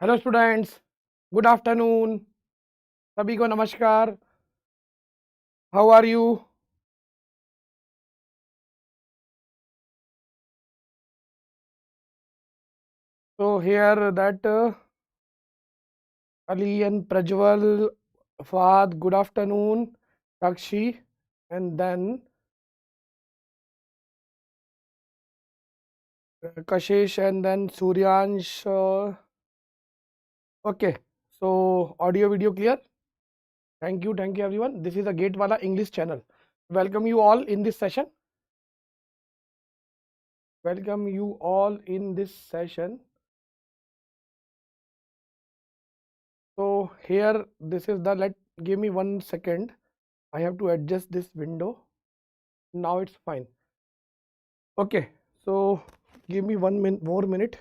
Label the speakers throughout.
Speaker 1: Hello students, good afternoon, सभी को नमस्कार. How are you? So here that Ali and Prajwal, Fahad, good afternoon, Sakshi, and then Kashish, and then Suryansh. Okay, so audio video clear. Thank you everyone. This is the Gate Wallah English channel. Welcome you all in this session. Welcome you all in this session. So here this is the give me 1 second. I have to adjust this window. Now it's fine. Okay, so give me 1 more minute.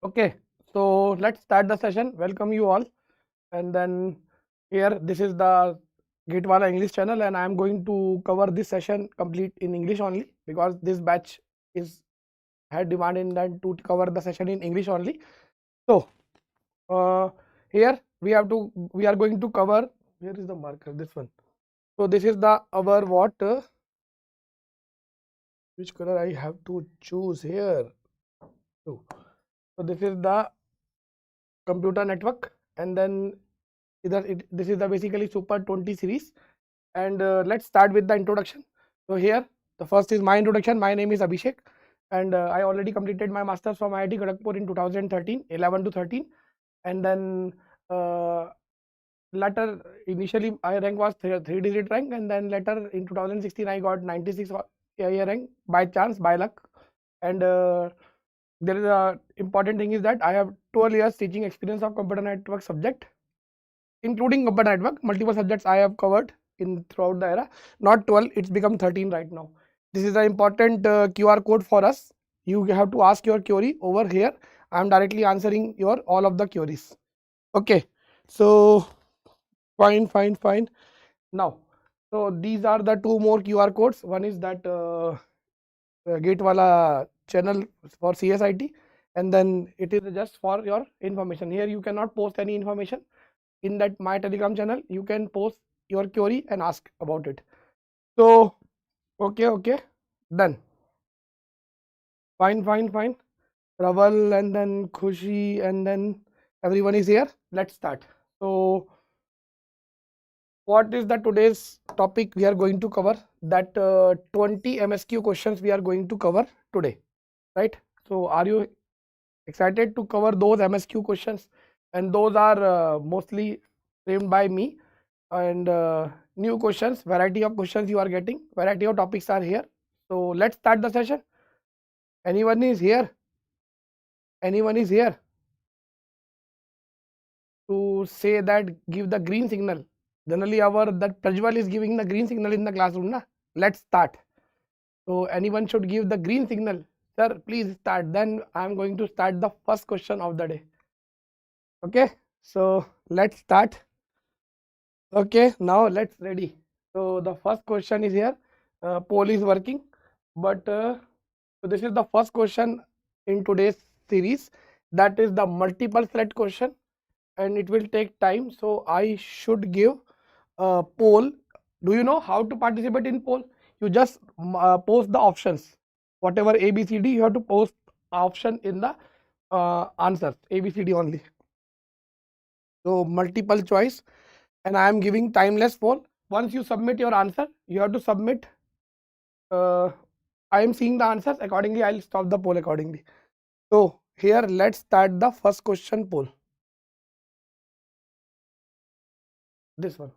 Speaker 1: Okay, so let's start the session. Welcome you all. And then here this is the Gatewala English channel, and I am going to cover this session complete in English only, because this batch is had demand in that to cover the session in English only. So here we are going to cover, where is the marker, this one. So this is the our what which color I have to choose here. So this is the computer network, and then this is the basically Super 20 series. And let's start with the introduction. So here the first is my introduction. My name is Abhishek, and I already completed my masters from IIT Kharagpur in 2013, 11 to 13. And then later, initially my rank was 3-digit rank, and then later in 2016 I got 96 year rank by chance, by luck. And there is a important thing is that I have 12 years teaching experience of computer network subject, including computer network. Multiple subjects I have covered in throughout the era. Not 12, it's become 13 right now. This is an important QR code for us. You have to ask your query over here. I am directly answering your all of the queries. Okay, so fine. Now, so these are the two more QR codes. One is that Gatewala channel for CSIT, and then it is just for your information. Here you cannot post any information. In that my Telegram channel, you can post your query and ask about it. So okay, done. Fine. Raval, and then Khushi, and then everyone is here. Let's start. So what is the today's topic we are going to cover? That 20 MSQ questions we are going to cover today, right? So are you excited to cover those MSQ questions? And those are mostly framed by me, and new questions, variety of questions you are getting, variety of topics are here. So let's start the session. Anyone is here to say that, give the green signal? Generally our that Prajwal is giving the green signal in the classroom, na? Let's start. So anyone should give the green signal. Sir, please start. Then I am going to start the first question of the day. Okay, so let's start. Okay, now let's ready. So the first question is here. Poll is working, but so this is the first question in today's series. That is the multiple select question, and it will take time. So I should give a poll. Do you know how to participate in poll? You just post the options. Whatever A, B, C, D, you have to post option in the answers. A, B, C, D only. So multiple choice, and I am giving timeless poll. Once you submit your answer, you have to submit I am seeing the answers accordingly. I'll stop the poll accordingly. So here let's start the first question poll. This one.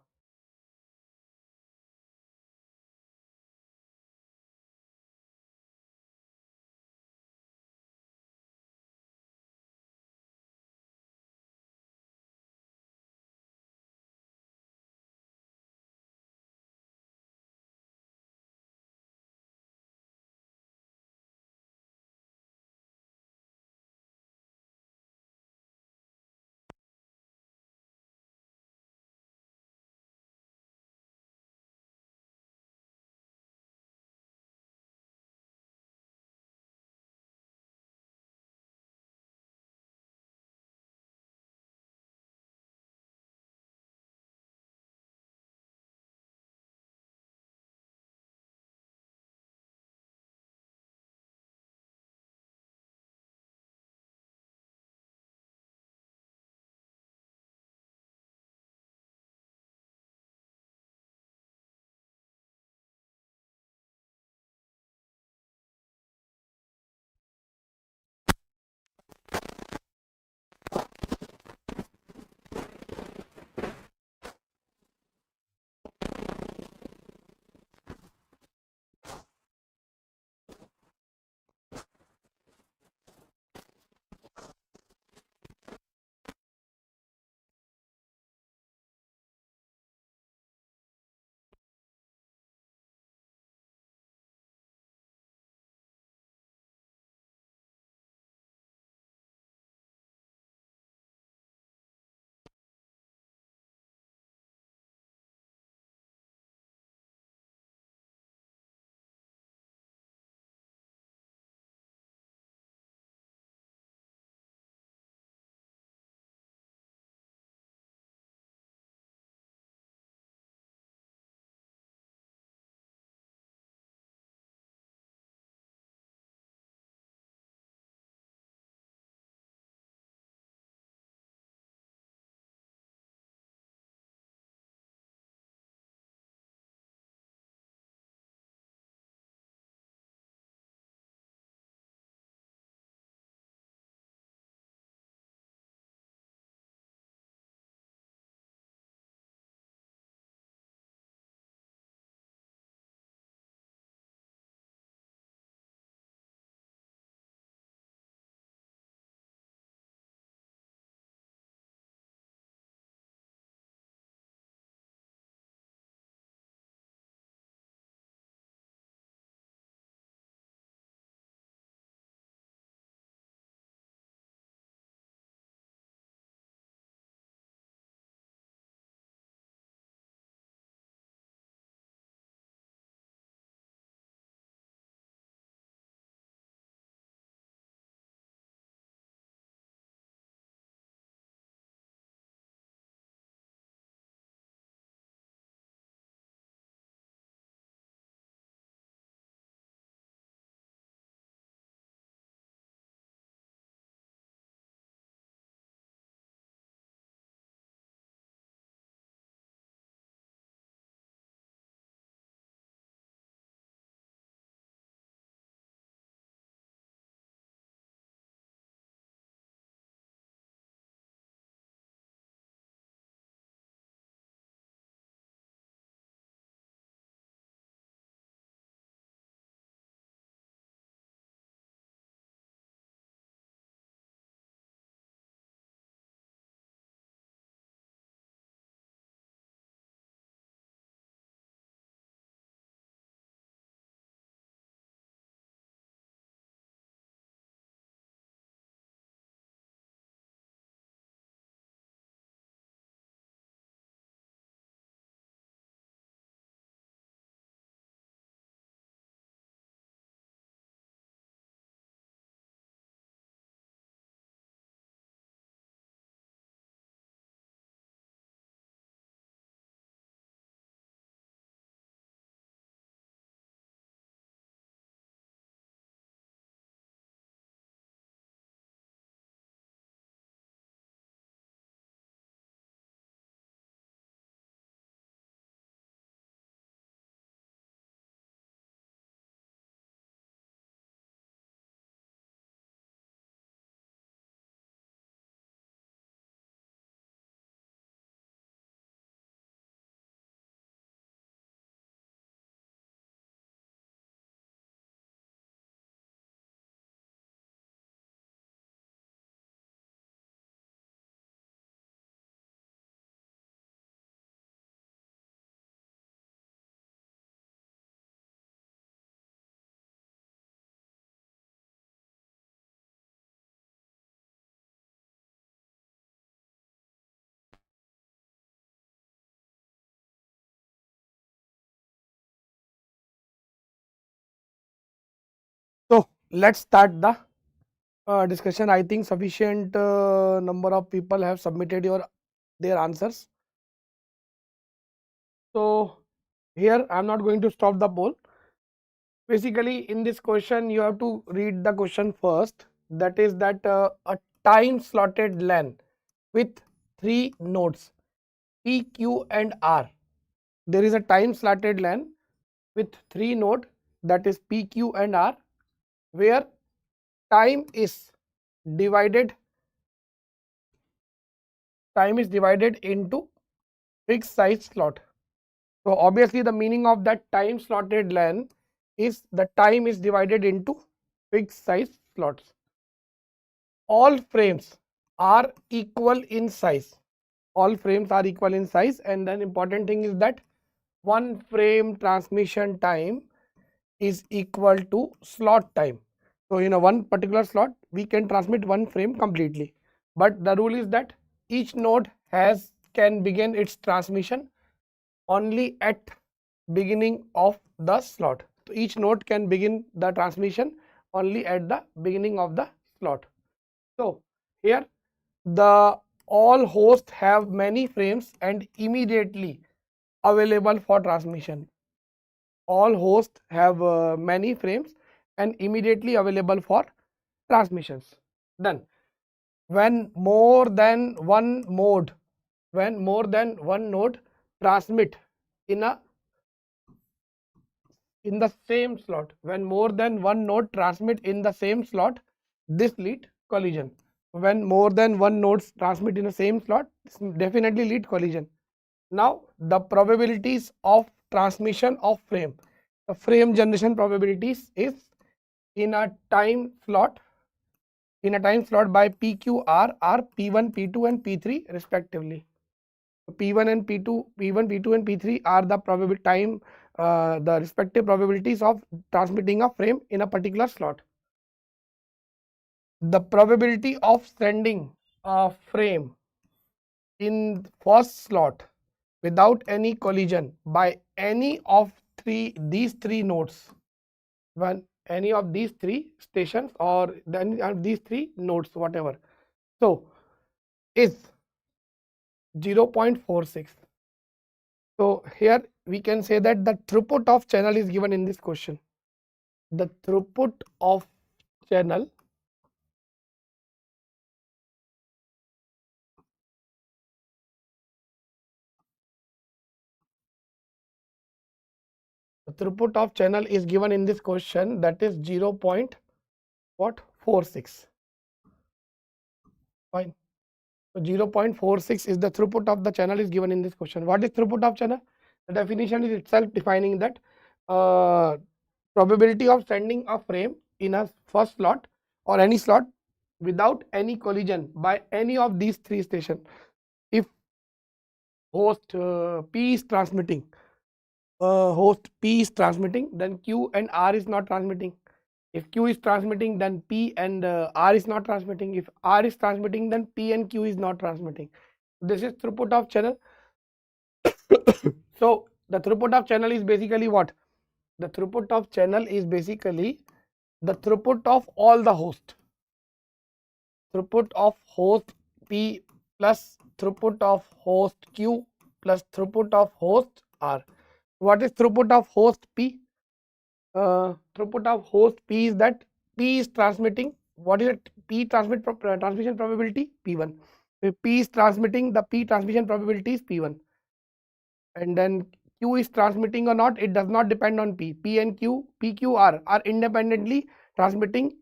Speaker 1: let's start the discussion. I think sufficient number of people have submitted their answers. So here I am not going to stop the poll. Basically, in this question, you have to read the question first. That is that a time slotted LAN with 3 nodes P, Q and R. There is a time slotted LAN with 3 nodes, that is P, Q and R, where time is divided into fixed size slot. So obviously the meaning of that time slotted LAN is the time is divided into fixed size slots. All frames are equal in size. All frames are equal in size, and then important thing is that one frame transmission time is equal to slot time. So in a one particular slot we can transmit one frame completely, but the rule is that each node can begin its transmission only at beginning of the slot. So each node can begin the transmission only at the beginning of the slot. So here the all hosts have many frames and immediately available for transmission. All hosts have many frames and immediately available for transmissions. Then when more than one node transmit in the same slot, when more than one node transmit in the same slot, this lead collision. When more than one nodes transmit in the same slot, this definitely lead collision. Now the probabilities of transmission of frame, the frame generation probabilities is in a time slot by PQR are P1, P2 and P3 respectively. P1 and P2, P1, P2 and P3 are the probability time, the respective probabilities of transmitting a frame in a particular slot. The probability of sending a frame in first slot without any collision by any of these three nodes, when any of these three stations or any of these three nodes, whatever, so is 0.46. So here we can say that the throughput of channel is given in this question. The throughput of channel is given in this question, that is 0.46. Fine. So 0.46 is the throughput of the channel is given in this question. What is throughput of channel? The definition is itself defining that probability of sending a frame in a first slot or any slot without any collision by any of these three stations. If host P is transmitting, then Q and R is not transmitting. If Q is transmitting, then P and R is not transmitting. If R is transmitting, then P and Q is not transmitting. This is throughput of channel. So the throughput of channel is basically what? The throughput of channel is basically the throughput of all the host. Throughput of host P plus throughput of host Q plus throughput of host R. What is throughput of host P? Throughput of host P is that P is transmitting. What is it? P transmission probability P1. If P is transmitting, the P transmission probability is P1. And then Q is transmitting or not, it does not depend on P. P and Q, PQR are independently transmitting.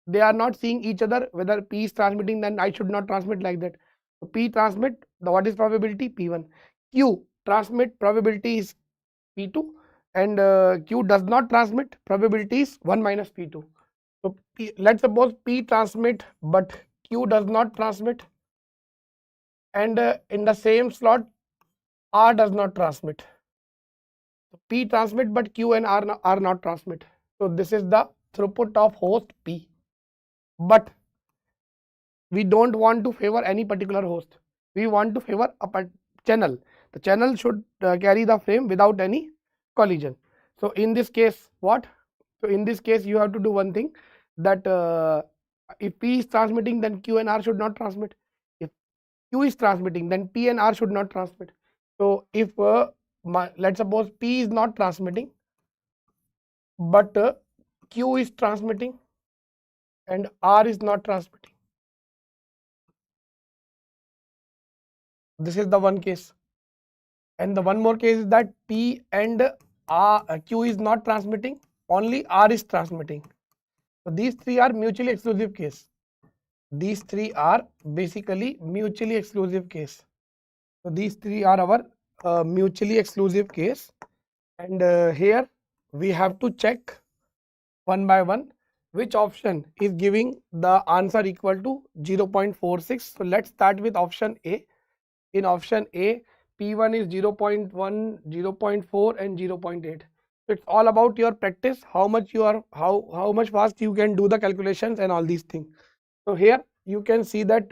Speaker 1: They are not seeing each other. Whether P is transmitting, then I should not transmit like that. So P transmit, what is probability? P1. Q transmit, probability is P2, and Q does not transmit, probability is 1 minus P2. So let's suppose P transmit but Q does not transmit, and in the same slot R does not transmit. So P transmit but Q and R are not transmit. So this is the throughput of host P. But we don't want to favor any particular host. We want to favor a channel. The channel should carry the frame without any collision. So in this case, what? So in this case, you have to do one thing, that if P is transmitting, then Q and R should not transmit. If Q is transmitting, then P and R should not transmit. So if let's suppose P is not transmitting, but Q is transmitting and R is not transmitting. This is the one case. And the one more case is that P and Q is not transmitting, only R is transmitting. So these three are mutually exclusive case. These three are basically mutually exclusive case. So these three are our mutually exclusive case, and here we have to check one by one which option is giving the answer equal to 0.46. So let's start with option A. In option A, P1 is 0.1, 0.4 and 0.8. So it's all about your practice, how much you are, how much fast you can do the calculations and all these things. So here you can see that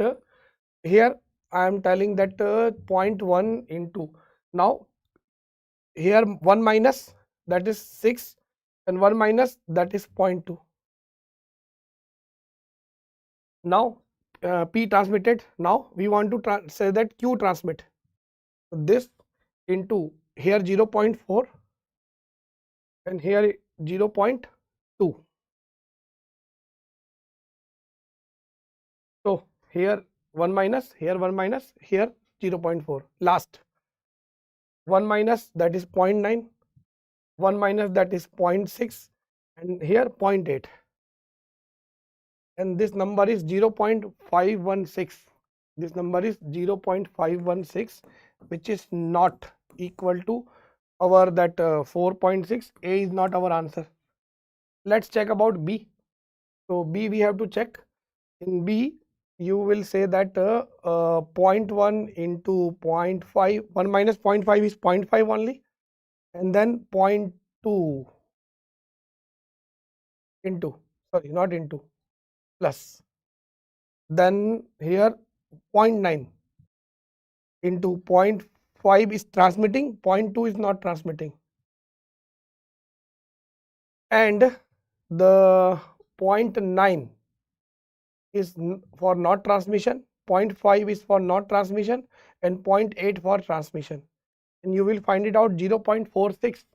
Speaker 1: here I am telling that 0.1 into, now here 1 minus, that is 6, and 1 minus, that is 0.2. Now P transmitted. Now we want to say that Q transmit. So this into here 0.4 and here 0.2. So here 1 minus, here 1 minus, here 0.4. Last 1 minus, that is 0.9, 1 minus, that is 0.6, and here 0.8, and this number is 0.516. This number is 0.516, which is not equal to our that 4.6. A is not our answer. Let's check about B. So B we have to check. In B you will say that 0.1 into 0.5, 1 minus 0.5 is 0.5 only, and then 0.2 into, sorry, not into, plus, then here 0.9 into 0.5 is transmitting, 0.2 is not transmitting, and the 0.9 is for not transmission, 0.5 is for not transmission, and 0.8 for transmission. And you will find it out 0.46.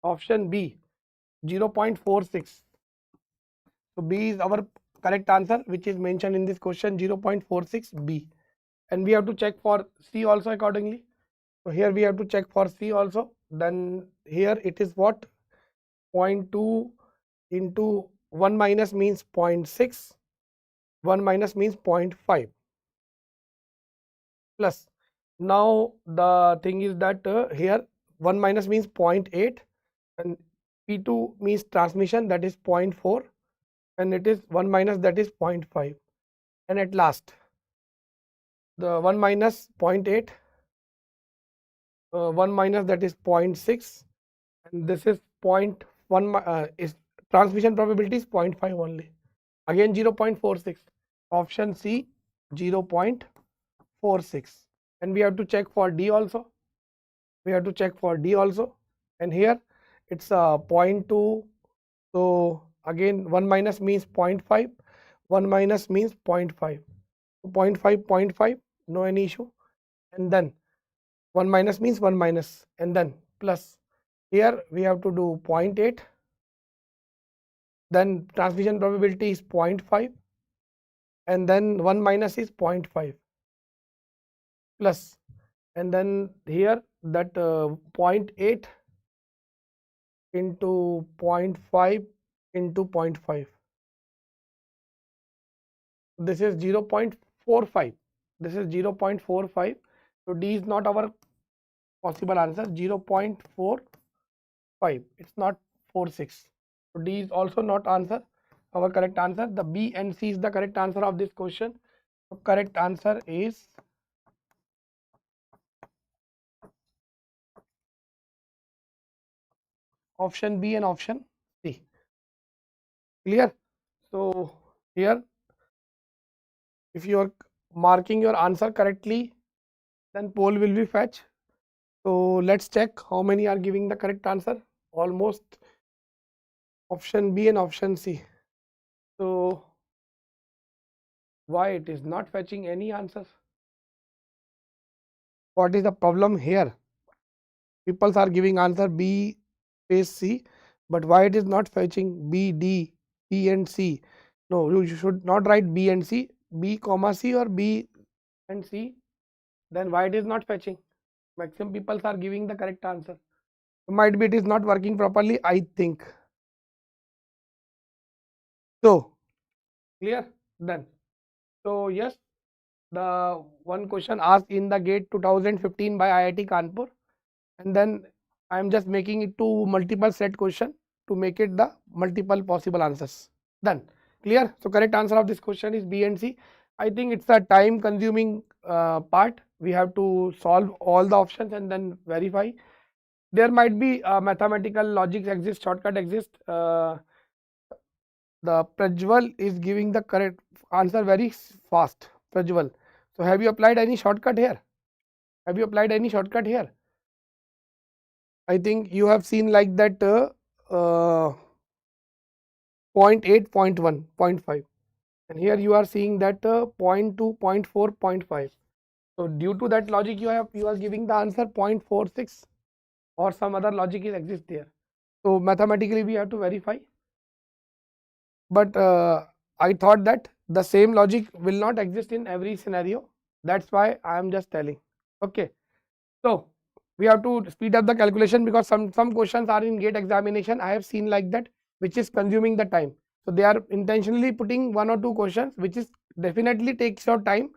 Speaker 1: Option B, 0.46. So B is our correct answer, which is mentioned in this question, 0.46 B. And we have to check for C also accordingly. So here we have to check for C also. Then here it is what, 0.2 into 1 minus means 0.6, 1 minus means 0.5, plus, now the thing is that here 1 minus means 0.8, and P2 means transmission, that is 0.4, and it is 1 minus, that is 0.5, and at last the 1 minus 0.8, 1 minus, that is 0.6, and this is 0.1 is transmission probability is 0.5 only. Again 0.46. Option C, 0.46. And we have to check for D also. We have to check for D also, and here it's 0.2. So again 1 minus means 0.5, 1 minus means 0.5, 0.5, 0.5, no any issue, and then 1 minus means 1 minus, and then plus, here we have to do 0.8, then transmission probability is 0.5, and then 1 minus is 0.5, plus, and then here that 0.8 into 0.5 into 0.5. This is 0.45. This is 0.45. So D is not our possible answer. 0.45. It's not 46. So D is also not answer. Our correct answer. The B and C is the correct answer of this question. So correct answer is option B and option C. Clear? So here, if you are marking your answer correctly, then poll will be fetched. So let's check how many are giving the correct answer. Almost option B and option C. So Why it is not fetching any answers? What is the problem here? People are giving answer B space C, but why it is not fetching B, D, E and C? No, you should not write B and C, B comma C or B and C. Then why it is not fetching? Maximum people are giving the correct answer. Might be it is not working properly, I think. So, clear? Done. So, yes, the one question asked in the GATE 2015 by IIT Kanpur, and then I am just making it to multiple set question to make it the multiple possible answers. Done. Clear? So, correct answer of this question is B and C. I think it's a time consuming part. We have to solve all the options and then verify. There might be mathematical logic exist, shortcut exist. The Prajwal is giving the correct answer very fast. Prajwal. So have you applied any shortcut here? Have you applied any shortcut here? I think you have seen like that 0.8, 0.1, 0.5, and here you are seeing that 0.2, 0.4, 0.5. So due to that logic, you are giving the answer 0.46, or some other logic is exist there. So mathematically we have to verify. But I thought that the same logic will not exist in every scenario. That's why I am just telling. Okay. So we have to speed up the calculation because some questions are in GATE examination. I have seen like that, which is consuming the time. So they are intentionally putting one or two questions, which is definitely takes your time,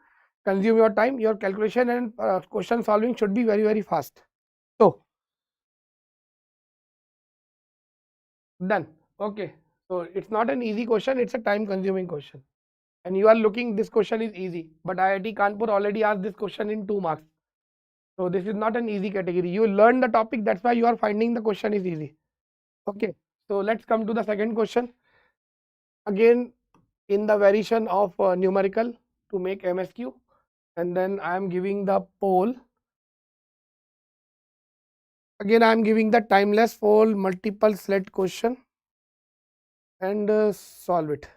Speaker 1: consume your time. Your calculation and question solving should be very fast. So done. Okay. So it's not an easy question, it's a time consuming question. And you are looking this question is easy, but IIT Kanpur already asked this question in 2 marks. So this is not an easy category. You learn the topic, that's why you are finding the question is easy. Okay. So let's come to the second question. Again, in the variation of numerical to make MSQ, and then I am giving the poll. Again, I am giving the timeless poll multiple select question and solve it.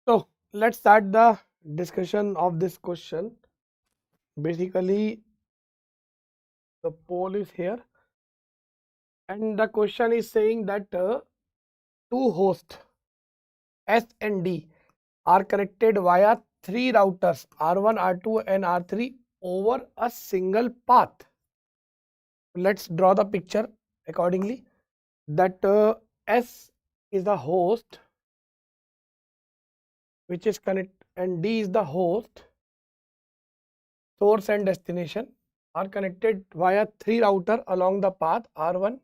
Speaker 1: So let's start the discussion of this question. Basically, the poll is here, and the question is saying that two hosts S and D are connected via three routers R1, R2, and R3 over a single path. Let's draw the picture accordingly. That S is the host which is connect, and D is the host, source and destination are connected via three router along the path R1,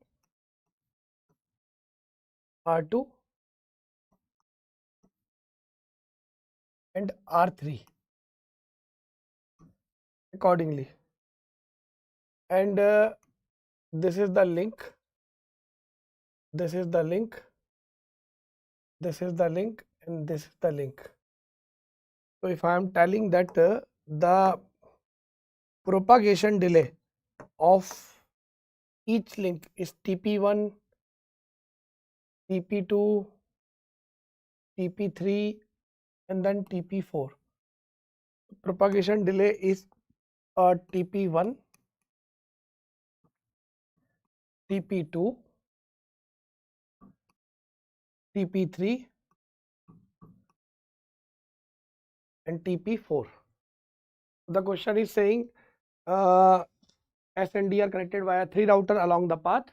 Speaker 1: R2 and R3 accordingly. And this is the link, this is the link, this is the link, and this is the link. So if I am telling that the propagation delay of each link is TP1, TP2, TP3 and then TP4. Propagation delay is TP1, TP2, TP3 and TP4. The question is saying S and D are connected via three router along the path,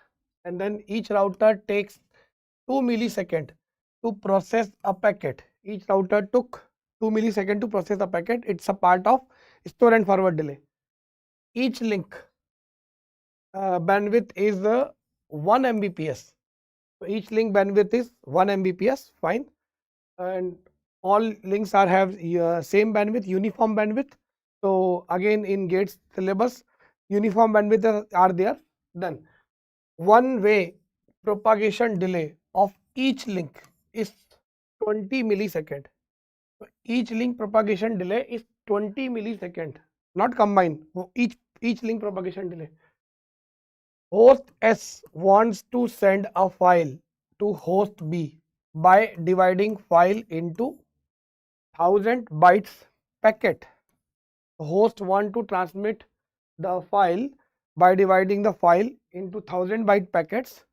Speaker 1: and then each router takes 2 milliseconds to process a packet. Each router took 2 milliseconds to process a packet. It's a part of store and forward delay. Each link bandwidth is 1 Mbps. So each link bandwidth is 1 Mbps, fine. And all links are have same bandwidth, uniform bandwidth. So again in GATE syllabus, uniform bandwidth are there. Then one way propagation delay of each link is 20 millisecond. So each link propagation delay is 20 millisecond, not combined. Each link propagation delay. Host S wants to send a file to host B by dividing file into 1000 bytes packet. Host want to transmit the file by dividing the file into 1000 byte packets.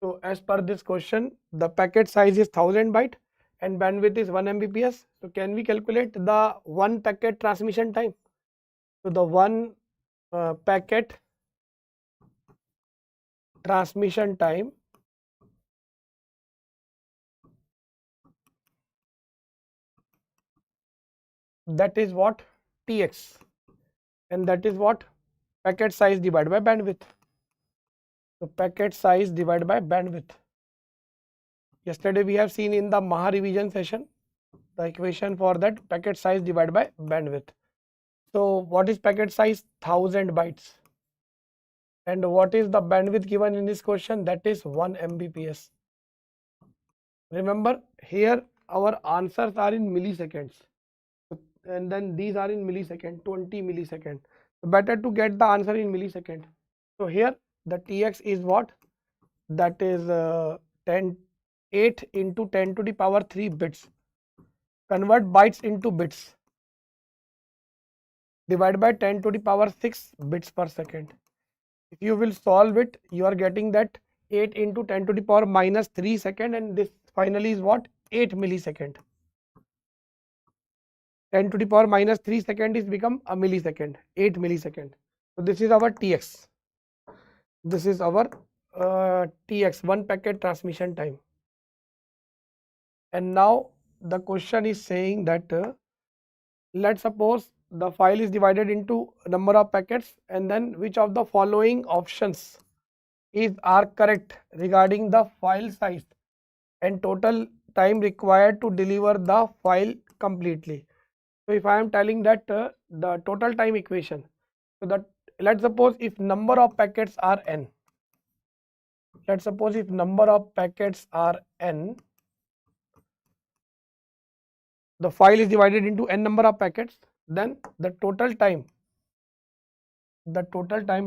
Speaker 1: So as per this question, the packet size is 1000 byte and bandwidth is 1 Mbps. So can we calculate the one packet transmission time? So the one packet transmission time that is what Tx, and that is what packet size divided by bandwidth. So packet size divided by bandwidth. Yesterday we have seen in the Maha revision session the equation for that packet size divided by bandwidth. So what is packet size? 1000 bytes. And what is the bandwidth given in this question? That is 1 Mbps. Remember here our answers are in milliseconds, and then these are in millisecond, 20 millisecond. So better to get the answer in millisecond. So here the Tx is what? That is 8 into 10 to the power 3 bits. Convert bytes into bits. Divide by 10 to the power 6 bits per second. If you will solve it, you are getting that 8 into 10 to the power minus 3 second, and this finally is what? 8 millisecond. 10 to the power minus 3 second is become a millisecond, 8 millisecond. So this is our Tx. This is our Tx, one packet transmission time. And now the question is saying that let's suppose the file is divided into number of packets, and then which of the following options are correct regarding the file size and total time required to deliver the file completely. So if I am telling that the total time equation, so that let's suppose if number of packets are n, let's suppose if number of packets are n, the file is divided into n number of packets, then the total time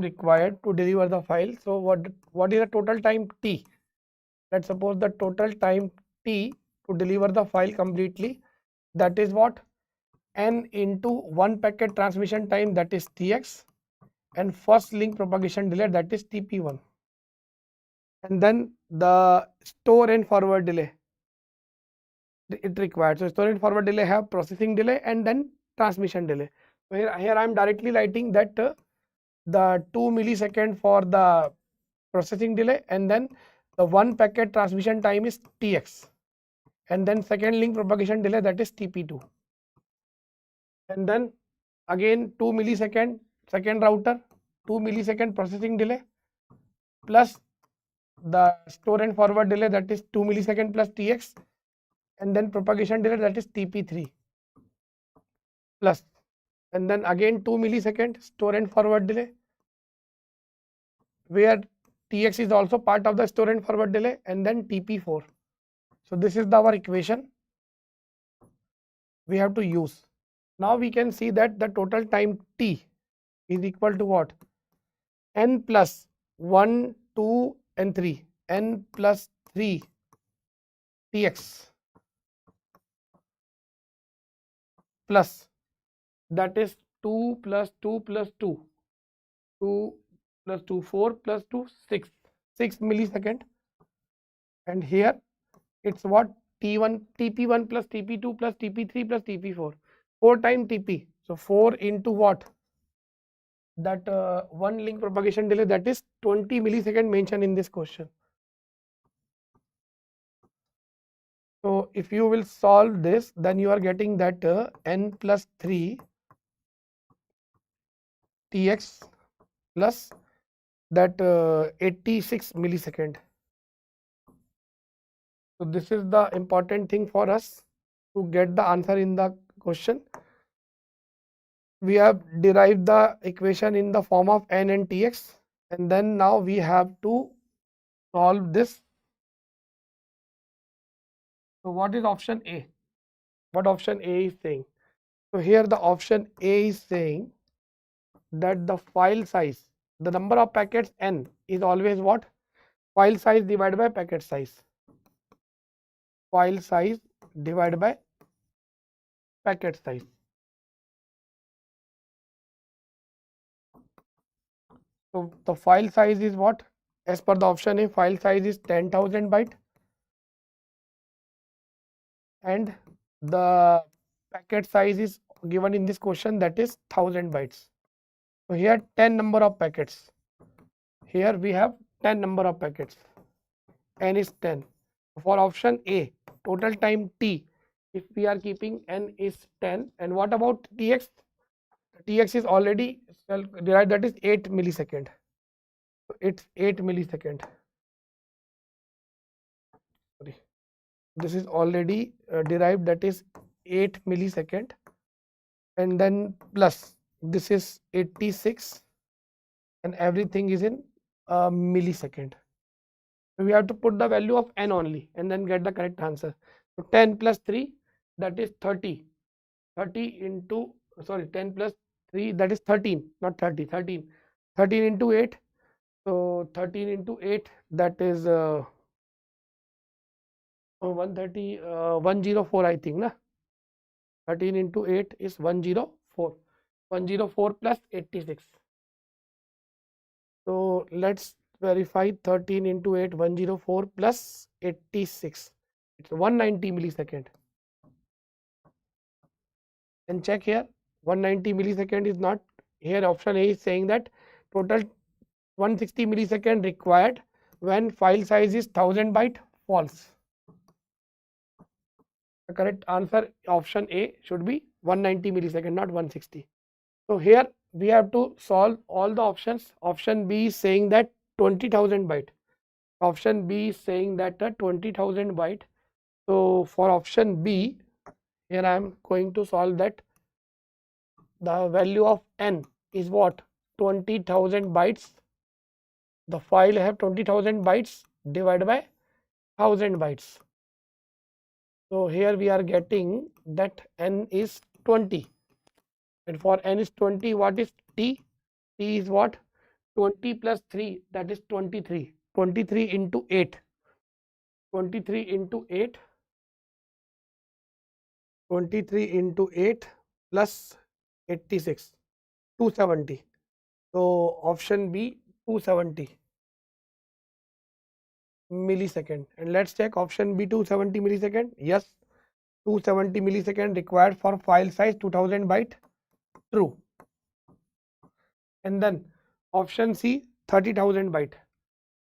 Speaker 1: required to deliver the file. So what is the total time t? Let's suppose the total time t to deliver the file completely that is what? N into 1 packet transmission time, that is Tx, and first link propagation delay, that is Tp1. And then the store and forward delay it required. So store and forward delay have processing delay and then transmission delay. So here I am directly writing that the 2 millisecond for the processing delay, and then the 1 packet transmission time is Tx, and then second link propagation delay, that is Tp2, and then again 2 millisecond second router, 2 millisecond processing delay plus the store and forward delay, that is 2 millisecond plus Tx, and then propagation delay, that is Tp3 plus, and then again 2 millisecond store and forward delay, where Tx is also part of the store and forward delay, and then Tp4. So this is our equation we have to use. Now we can see that the total time T is equal to what? N plus 1, 2 and 3, N plus 3 Tx plus, that is 2 plus 2 plus 2, 2 plus 2, 4 plus 2, 6 millisecond, and here it's what? T1, Tp1 plus Tp2 plus Tp3 plus Tp4, 4 times Tp. So 4 into what? That 1 link propagation delay, that is 20 millisecond mentioned in this question. So if you will solve this, then you are getting that N plus 3 Tx plus that 86 millisecond. So this is the important thing for us to get the answer in the question. We have derived the equation in the form of N and Tx, and then now we have to solve this. So what is option A? What option A is saying? So here the option A is saying that the file size, the number of packets N is always what? File size divided by packet size. File size divided by packet size. So the file size is what? As per the option A, file size is 10,000 byte, and the packet size is given in this question, that is 1000 bytes. So here 10 number of packets. Here we have 10 number of packets. N is 10. For option A, total time T, if we are keeping N is 10, and what about Tx? Tx is already derived, that is 8 millisecond. So it's 8 millisecond. Sorry, this is already derived, that is 8 millisecond, and then plus this is 86, and everything is in millisecond. So we have to put the value of N only and then get the correct answer. So 10 plus 3, that is 30. 30 into, sorry, 10 plus 3, that is 13, not 30, 13. 13 into 8. So 13 into 8, that is 130, 104, I think, na? 13 into 8 is 104. 104 plus 86. So let's verify 13 into 8, 104 plus 86. It's 190 millisecond. And check here, 190 millisecond is not here. Option A is saying that total 160 millisecond required when file size is 1000 byte. False. The correct answer, option A, should be 190 millisecond, not 160. So here we have to solve all the options. Option B is saying that 20,000 byte. Option B is saying that 20,000 byte. So for option B, here I am going to solve that. The value of N is what? 20,000 bytes. The file have 20,000 bytes divided by 1000 bytes. So here we are getting that N is 20. And for N is 20, what is T? T is what? 20 plus 3, that is 23. 23 into 8. 23 into 8. 23 into 8 plus 86, 270. So option B, 270 millisecond. And let's check option B, 270 millisecond. Yes, 270 millisecond required for file size 2000 byte. True. And then option C, 30,000 byte.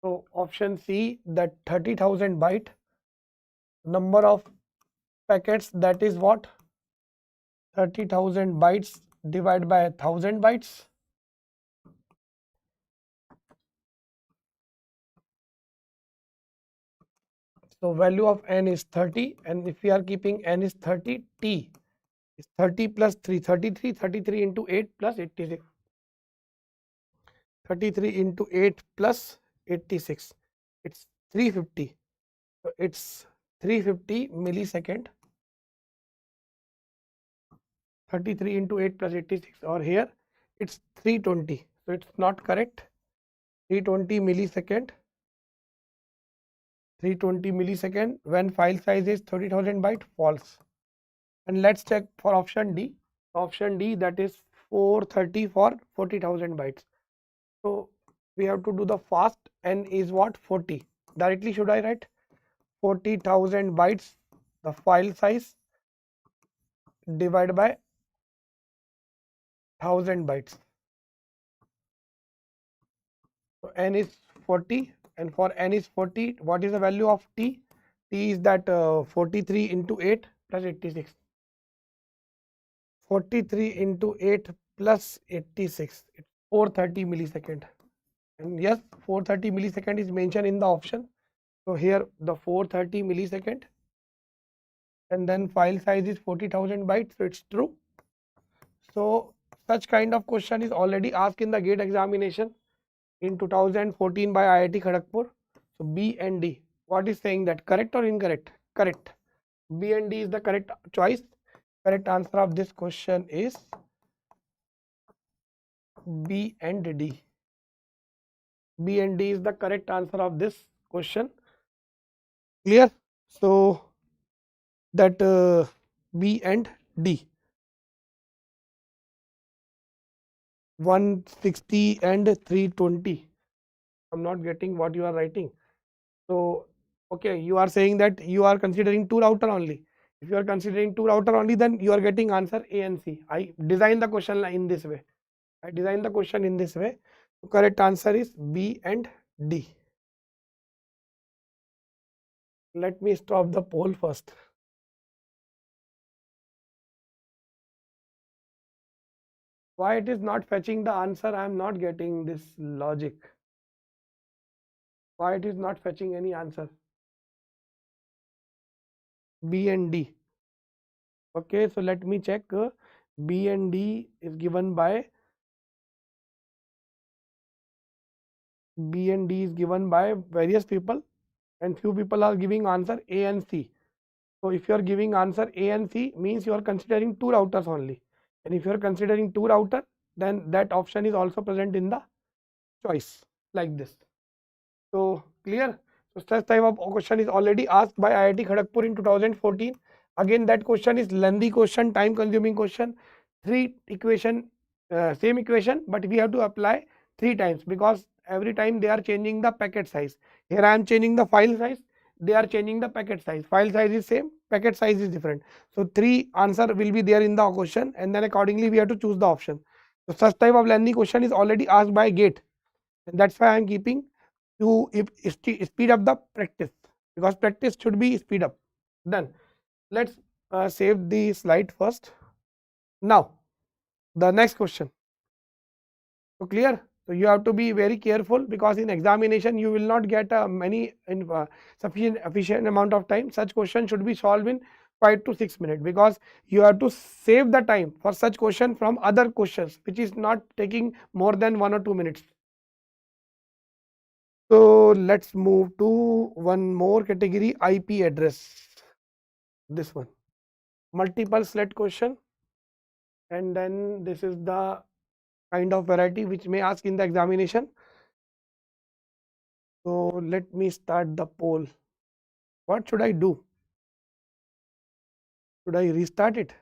Speaker 1: So option C, that 30,000 byte number of packets, that is what? 30,000 bytes divided by 1000 bytes. So value of n is 30, and if we are keeping n is 30, t is 30 plus 3, 33, 33 into 8 plus 86. 33 into 8 plus 86, it's 350. So it's 350 millisecond. 33 into 8 plus 86, or here it's 320. So it's not correct. 320 millisecond. 320 millisecond when file size is 30,000 byte, false. And let's check for option D. Option D, that is 430 for 40,000 bytes. So we have to do the fast. N is what? 40. Directly should I write 40,000 bytes, the file size, divided by 1000 bytes. So n is 40, and for n is 40, what is the value of t? T is that 43 into 8 plus 86. 43 into 8 plus 86, it's 430 millisecond. And yes, 430 millisecond is mentioned in the option. So here the 430 millisecond, and then file size is 40,000 bytes, so it's true. So such kind of question is already asked in the GATE examination in 2014 by IIT Kharagpur. So B and D, what is saying that? Correct or incorrect? Correct. B and D is the correct choice. Correct answer of this question is B and D. B and D is the correct answer of this question. Clear? So that B and D. 160 and 320. I'm not getting what you are writing. So okay, you are saying that you are considering two router only. If you are considering two router only, then you are getting answer A and C. I design the question in this way. I design the question in this way. So correct answer is B and D. Let me stop the poll first. Why it is not fetching the answer? I am not getting this logic. Why it is not fetching any answer? B and D. Okay, so let me check. B and D is given by various people, and few people are giving answer A and C. So if you are giving answer A and C, means you are considering two routers only. And if you are considering two router, then that option is also present in the choice like this. So clear? So such type of question is already asked by IIT Kharagpur in 2014. Again, that question is lengthy question, time consuming question. Three equation, same equation, but we have to apply 3 times, because every time they are changing the packet size. Here I am changing the file size, they are changing the packet size. File size is same, packet size is different. So 3 answer will be there in the question, and then accordingly we have to choose the option. So such type of lengthy question is already asked by GATE, and that's why I am keeping to speed up the practice, because practice should be speed up. Then let's save the slide first. Now the next question. So clear? So you have to be very careful, because in examination you will not get sufficient efficient amount of time. Such question should be solved in 5 to 6 minutes, because you have to save the time for such question from other questions which is not taking more than 1 or 2 minutes. So let's move to one more category, IP address. This one, multiple select question, and then this is the kind of variety which may ask in the examination. So let me start the poll. What should I do? Should I restart it?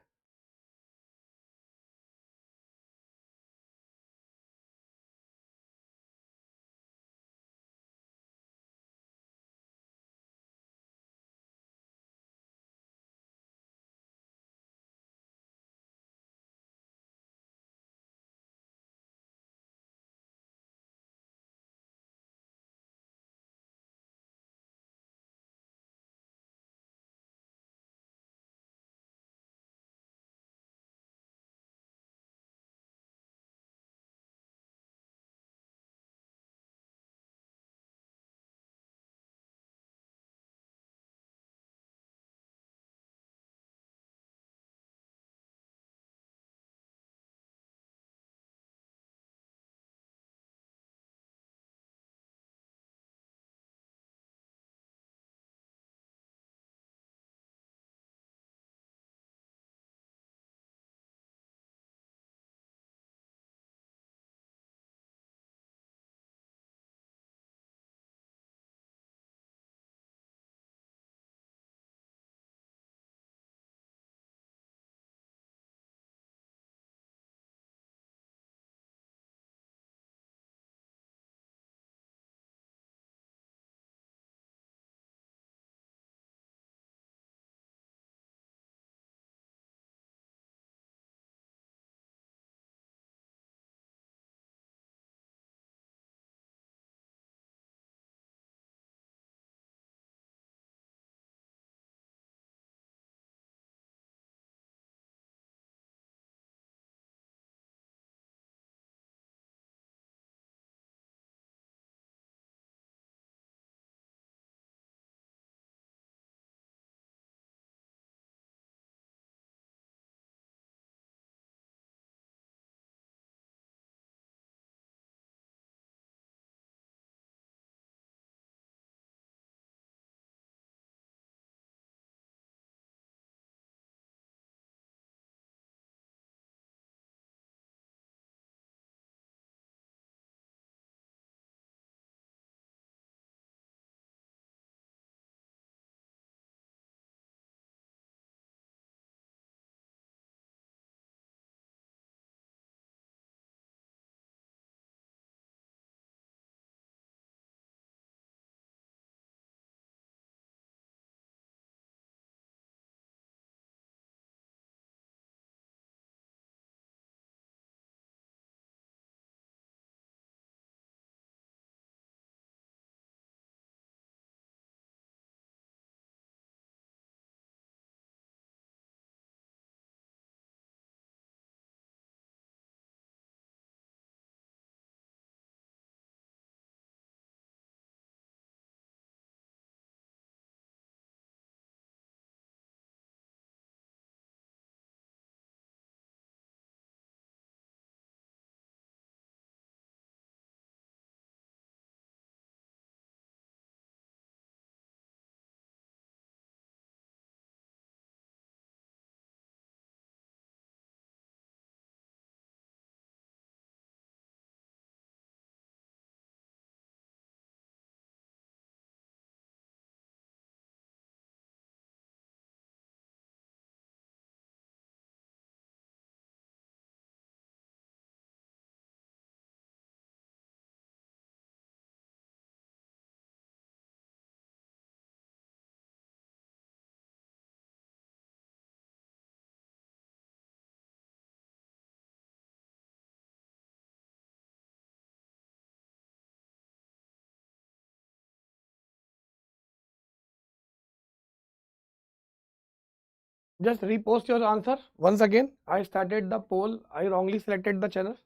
Speaker 1: Just repost your answer once again. I started the poll. I wrongly selected the channel.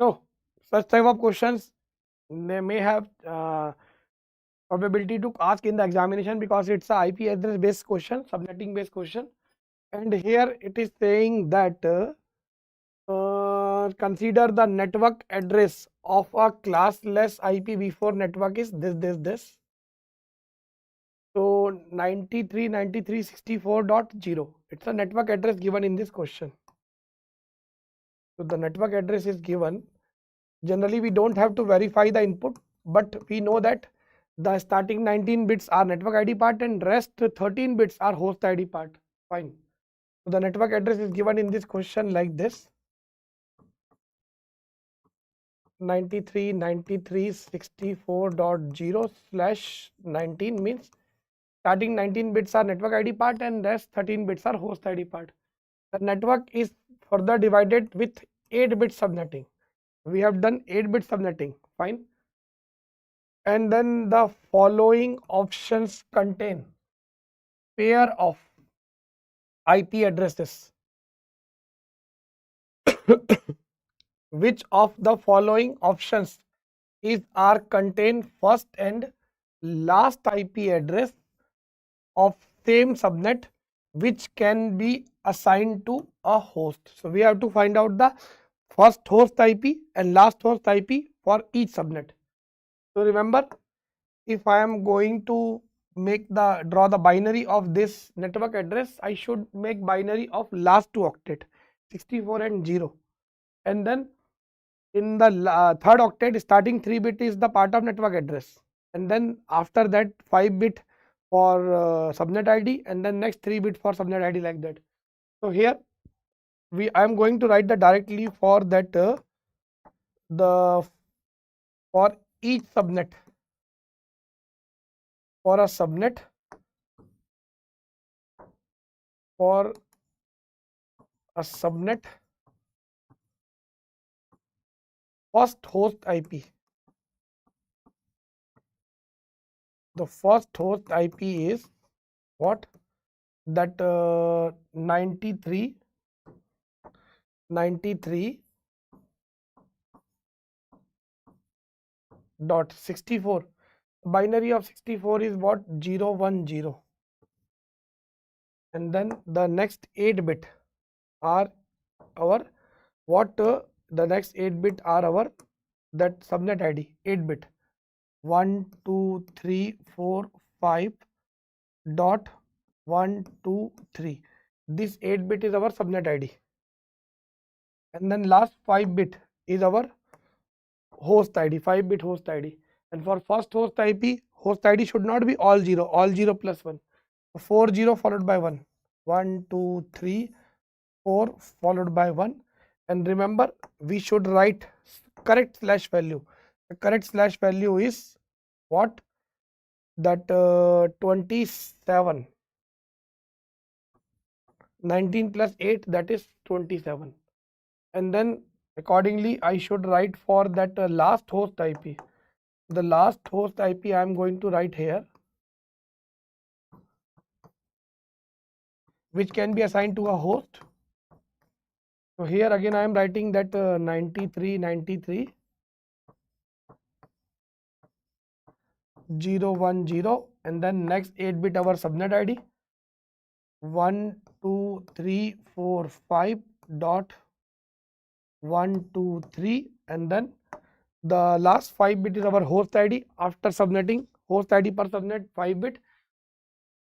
Speaker 1: So such type of questions they may have probability to ask in the examination because it's a IP address based question, subnetting based question. And here it is saying that consider the network address of a classless IP before network is this. So 93.93.64.0, it's a network address given in this question. So the network address is given. Generally we don't have to verify the input, but we know that the starting 19 bits are network ID part and rest 13 bits are host ID part. Fine. So the network address is given in this question like this: 93.93.64.0/19 means starting 19 bits are network ID part and rest 13 bits are host ID part. The network is further divided with 8-bit subnetting. We have done 8-bit subnetting. Fine. And then the following options contain pair of IP addresses. Which of the following options are contain first and last IP address of same subnet which can be assigned to a host? So we have to find out the first host IP and last host IP for each subnet. So remember, if I am going to draw the binary of this network address, I should make binary of last 2 octet 64 and 0, and then in the third octet starting 3-bit is the part of network address, and then after that 5-bit for subnet ID, and then next 3-bit for subnet ID, like that. So here I am going to write the directly for that the for each subnet, for a subnet, for a subnet first host IP. The first host IP is what? That 93.64. Binary of 64 is what? 010. And then the next 8-bit are our what? The next 8-bit are our that subnet ID 8-bit 1 2 3 4 5 dot 1 2 3. This 8-bit is our subnet ID, and then last 5-bit is our host ID, 5-bit host ID. And for first host IP, host ID should not be all 0 plus 1. 40 followed by 1, 1 2 3 4 followed by 1. And remember, we should write correct slash value. The correct slash value is what? That 27. 19 plus 8, that is 27. And then accordingly I should write for that last host IP. The last host IP I am going to write here, which can be assigned to a host. So here again I am writing that 93.93.010, and then next 8-bit our subnet ID 1 2 3 4 5 dot 1 2 3, and then the last 5-bit is our host ID. After subnetting, host ID per subnet 5-bit,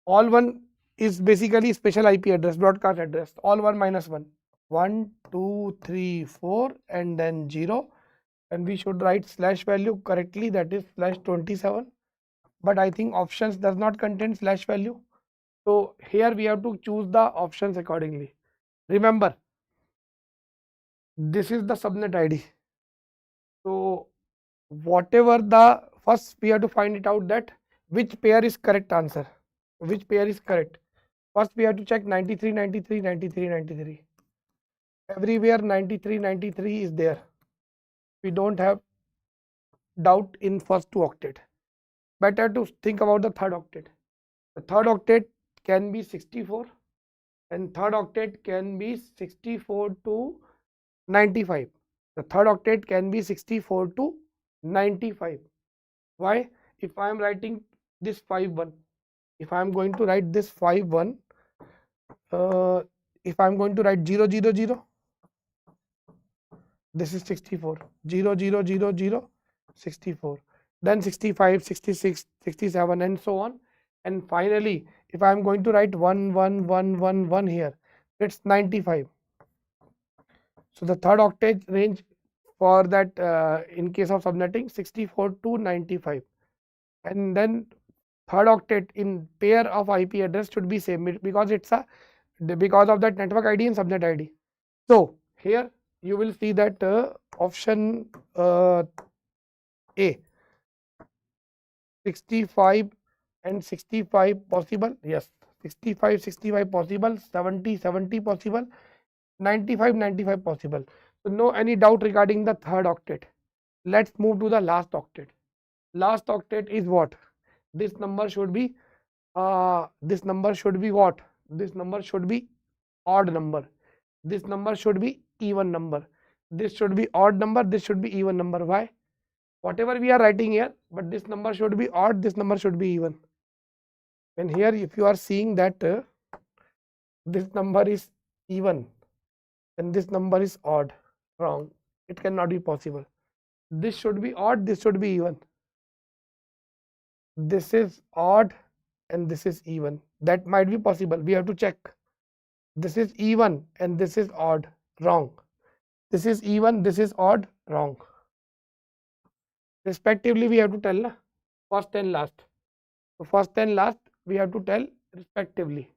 Speaker 1: all one is basically special IP address, broadcast address, all 1 minus 1, 1 2 3 4 and then 0, and we should write slash value correctly, that is slash 27, but I think options does not contain slash value, so here we have to choose the options accordingly. Remember, this is the subnet ID. So whatever the first, we have to find it out that which pair is correct answer, which pair is correct. First we have to check 93 93 93 93. Everywhere 93 93 is there. We don't have doubt in first 2 octet. Better to think about the third octet. The third octet can be 64 and third octet can be 64 to 95. The third octet can be 64 to 95. Why? If I am writing this 5-1, if I am going to write this 5-1, if I am going to write 000, this is 64, 0000, 64, then 65, 66, 67, and so on. And finally, if I am going to write 11111 here, it's 95. So the third octet range for that in case of subnetting 64 to 95, and then third octet in pair of IP address should be same because it's a because of that network ID and subnet ID. So here you will see that option A, 65 and 65 possible. Yes, 65 possible, 70 possible, 95 possible. So no any doubt regarding the third octet. Let's move to the last octet. Last octet is what? This number should be this number should be what? This number should be odd number. This number should be even number. This should be odd number. This should be even number. Why? Whatever we are writing here, but this number should be odd. This number should be even. And here, if you are seeing that this number is even and this number is odd, wrong. It cannot be possible. This should be odd. This should be even. This is odd and this is even. That might be possible. We have to check. This is even and this is odd, wrong. This is even, this is odd, wrong. Respectively, we have to tell first and last. So first and last we have to tell respectively.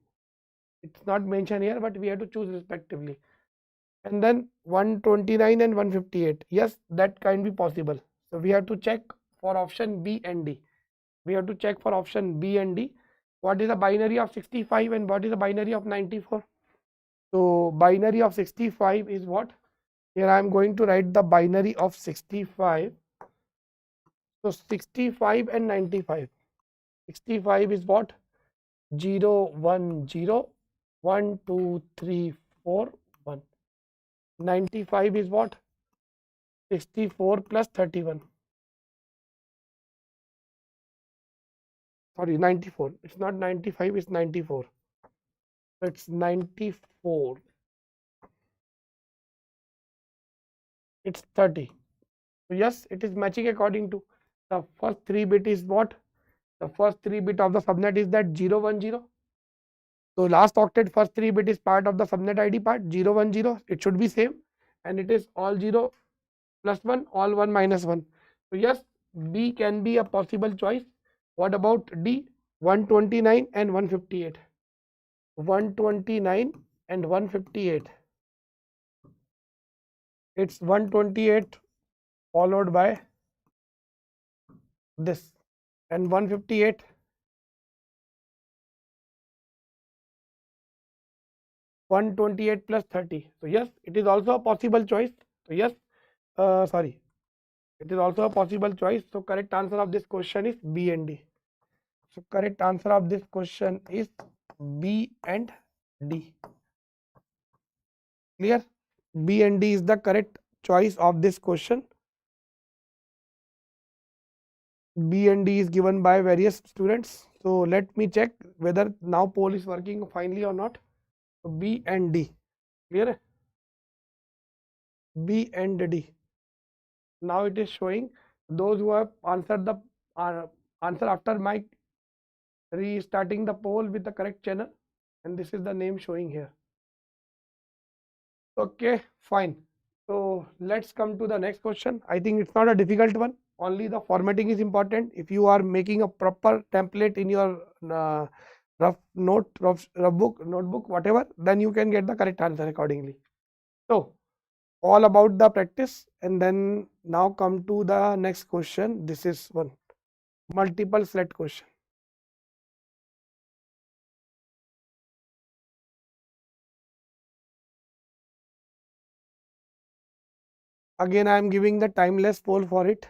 Speaker 1: It's not mentioned here, but we have to choose respectively. And then 129 and 158. Yes, that can be possible. So we have to check for option B and D. We have to check for option B and D. What is the binary of 65 and what is the binary of 94? So binary of 65 is what? Here I am going to write the binary of 65. So 65 and 95. 65 is what? 0 1 0 1 2 3 4 1. 95 is what? 64 plus 31. Sorry, 94. It's not 95, it's 94. So it's 94. It's 30. So yes, it is matching according to the first 3 bit is what? The first 3 bit of the subnet is that 010. So last octet first 3 bit is part of the subnet ID part 010. It should be same, and it is all 0 plus 1, all 1 minus 1. So yes, B can be a possible choice. What about D? 129 and 158. 129 and 158. It's 128 followed by this, and 158 128 plus 30. So yes, it is also a possible choice. So yes, sorry, it is also a possible choice. So correct answer of this question is B and D. So correct answer of this question is B and D. Clear? B and D is the correct choice of this question. B and D is given by various students. So let me check whether now poll is working finally or not. So B and D. Clear? B and D. Now it is showing those who have answered the answer after my restarting the poll with the correct channel, and this is the name showing here. Okay, fine. So let's come to the next question. I think it's not a difficult one. Only the formatting is important. If you are making a proper template in your rough book, notebook, whatever, then you can get the correct answer accordingly. So all about the practice, and then now come to the next question. This is one multiple select question. Again, I am giving the timeless poll for it.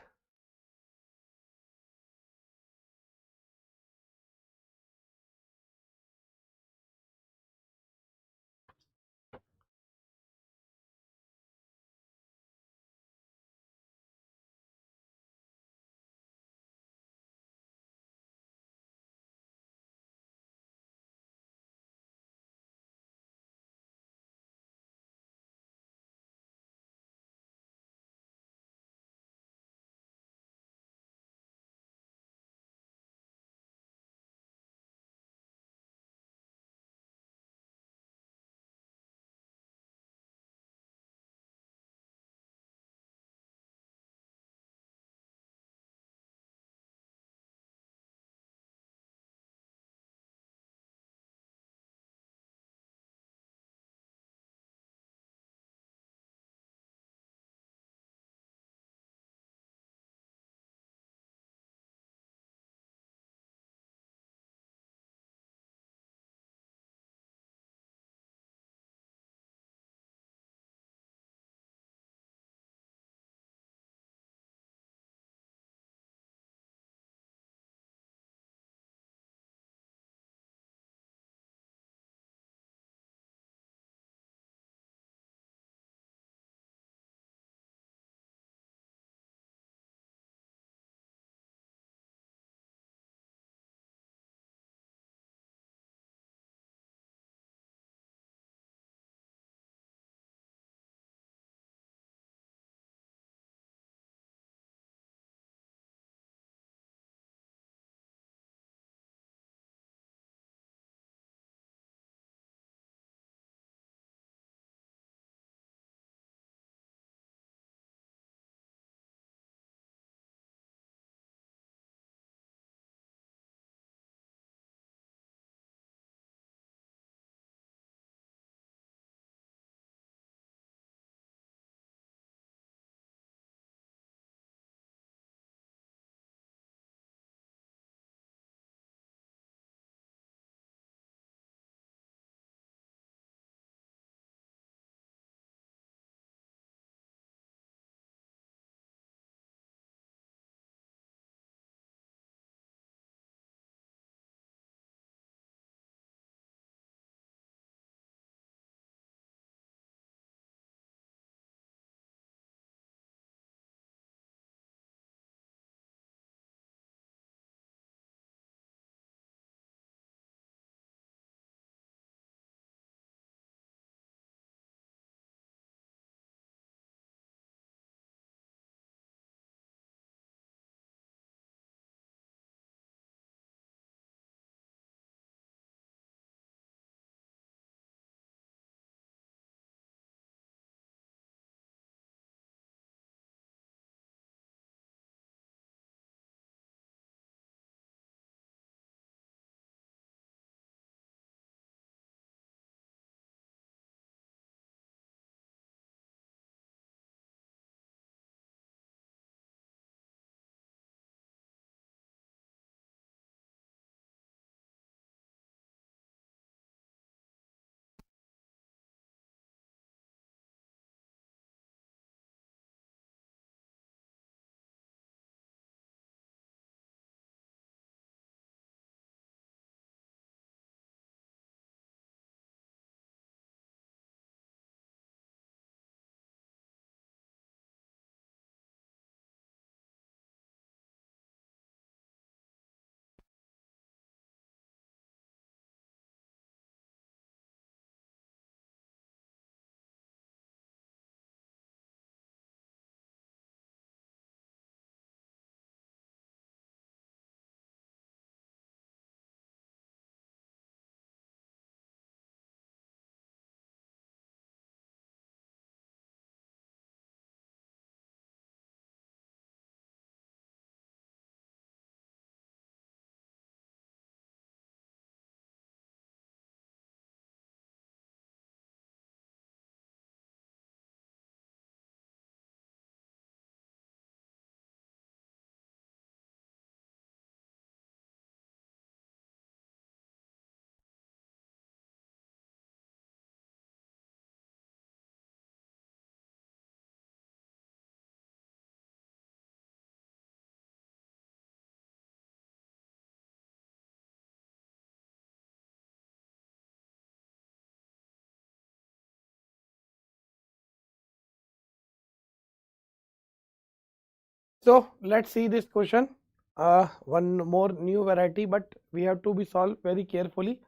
Speaker 1: So let's see this question. One more new variety, but we have to be solved very carefully.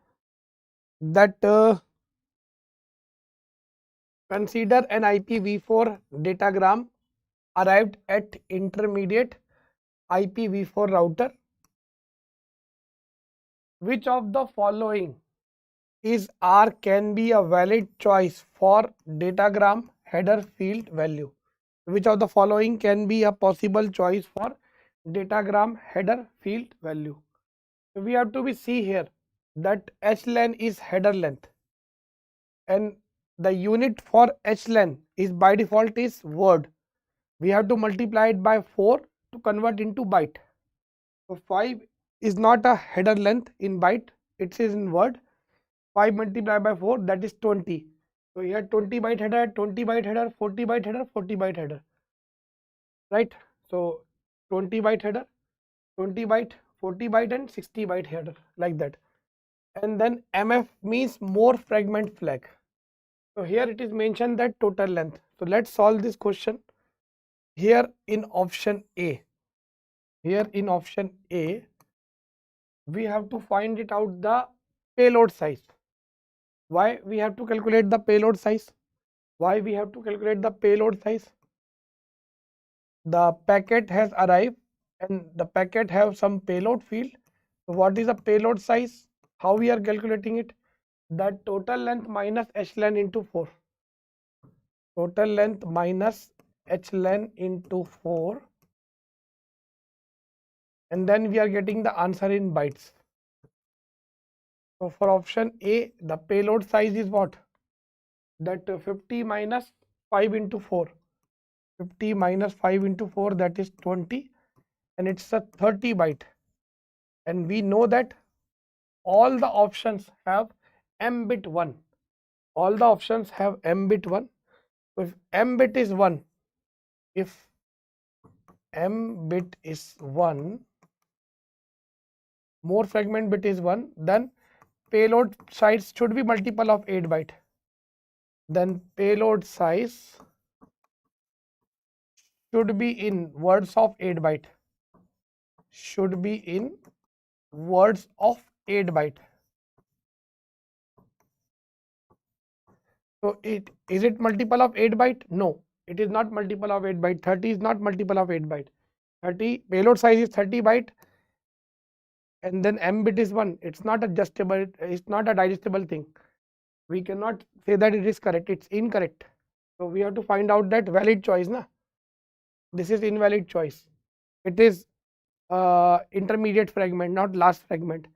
Speaker 1: That consider an IPv4 datagram arrived at intermediate IPv4 router. Which of the following is or can be a valid choice for datagram header field value? Which of the following can be a possible choice for datagram header field value? So we have to be see here that hlen is header length, and the unit for hlen is by default is word. We have to multiply it by 4 to convert into byte. So 5 is not a header length in byte, it is in word. 5 multiplied by 4, that is 20. So here 20 byte header, 20 byte header, 40 byte header, 40 byte header, right? So 20 byte header, 20 byte, 40 byte and 60 byte header, like that. And then MF means more fragment flag. So here it is mentioned that total length. So let's solve this question. Here in option A, we have to find it out the payload size. Why we have to calculate the payload size? Why we have to calculate the payload size? The packet has arrived and the packet have some payload field. So what is the payload size? How we are calculating it? That total length minus hlen into 4. Total length minus hlen into 4. And then we are getting the answer in bytes. So for option A, the payload size is what? That 50 minus 5 into 4. 50 minus 5 into 4, that is 20, and it's a 30 byte. And we know that all the options have m bit 1. All the options have m bit 1. So if m bit is 1, more fragment bit is 1, then payload size should be multiple of 8 byte. Then payload size should be in words of 8 byte. Should be in words of 8 byte. So is it multiple of 8 byte? No, it is not multiple of 8 byte. 30 is not multiple of 8 byte. 30 payload size is 30 byte, and then m bit is 1. It's not adjustable, it's not a digestible thing. We cannot say that it is correct, it's incorrect. So we have to find out that valid choice, na? This is invalid choice. It is intermediate fragment, not last fragment.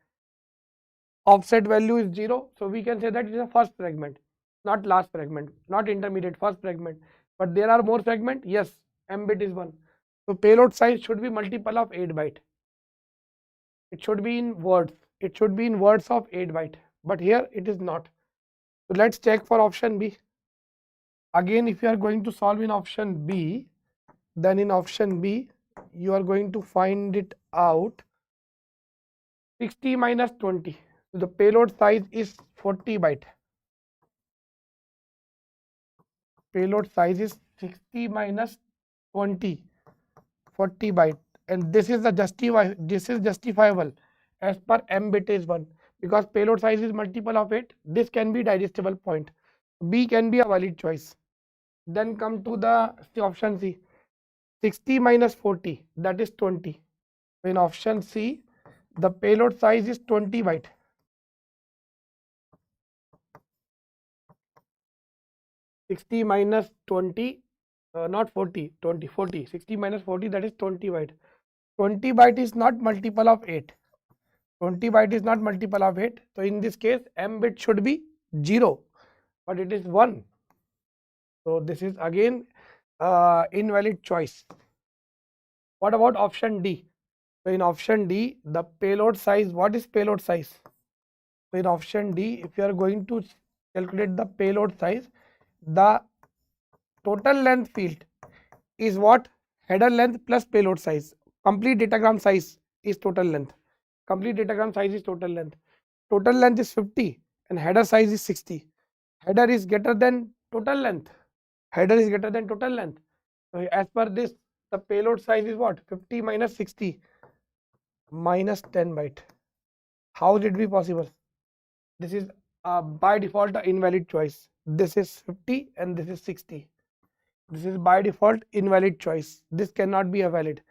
Speaker 1: Offset value is 0, so we can say that it is a first fragment, not last fragment, not intermediate, first fragment. But there are more fragment, yes, m bit is 1. So payload size should be multiple of 8 byte. It should be in words. It should be in words of 8 byte. But here it is not. So let's check for option B. Again, if you are going to solve in option B, then in option B, you are going to find it out 60 minus 20. So the payload size is 40 byte. Payload size is 60 minus 20, 40 byte. And this is justifiable as per m bit is 1, because payload size is multiple of 8. This can be digestible point. B can be a valid choice. Then come to the option C. 60 minus 40, that is 20. In option C, the payload size is 20 byte. Sixty minus 20, not 40, 20, 40. 60 minus 40, that is 20 byte. 20 byte is not multiple of 8. 20 byte is not multiple of 8. So in this case, m bit should be 0, but it is 1. So this is again invalid choice. What about option D? So in option D, the payload size, what is payload size? So in option D, if you are going to calculate the payload size, the total length field is what? Header length plus payload size. Complete datagram size is total length. Complete datagram size is total length. Total length is 50 and header size is 60. Header is greater than total length. Header is greater than total length. So as per this, the payload size is what? 50 minus 60 minus 10 byte. How would it be possible? This is by default an invalid choice. This is 50 and this is 60. This is by default invalid choice. This cannot be a valid.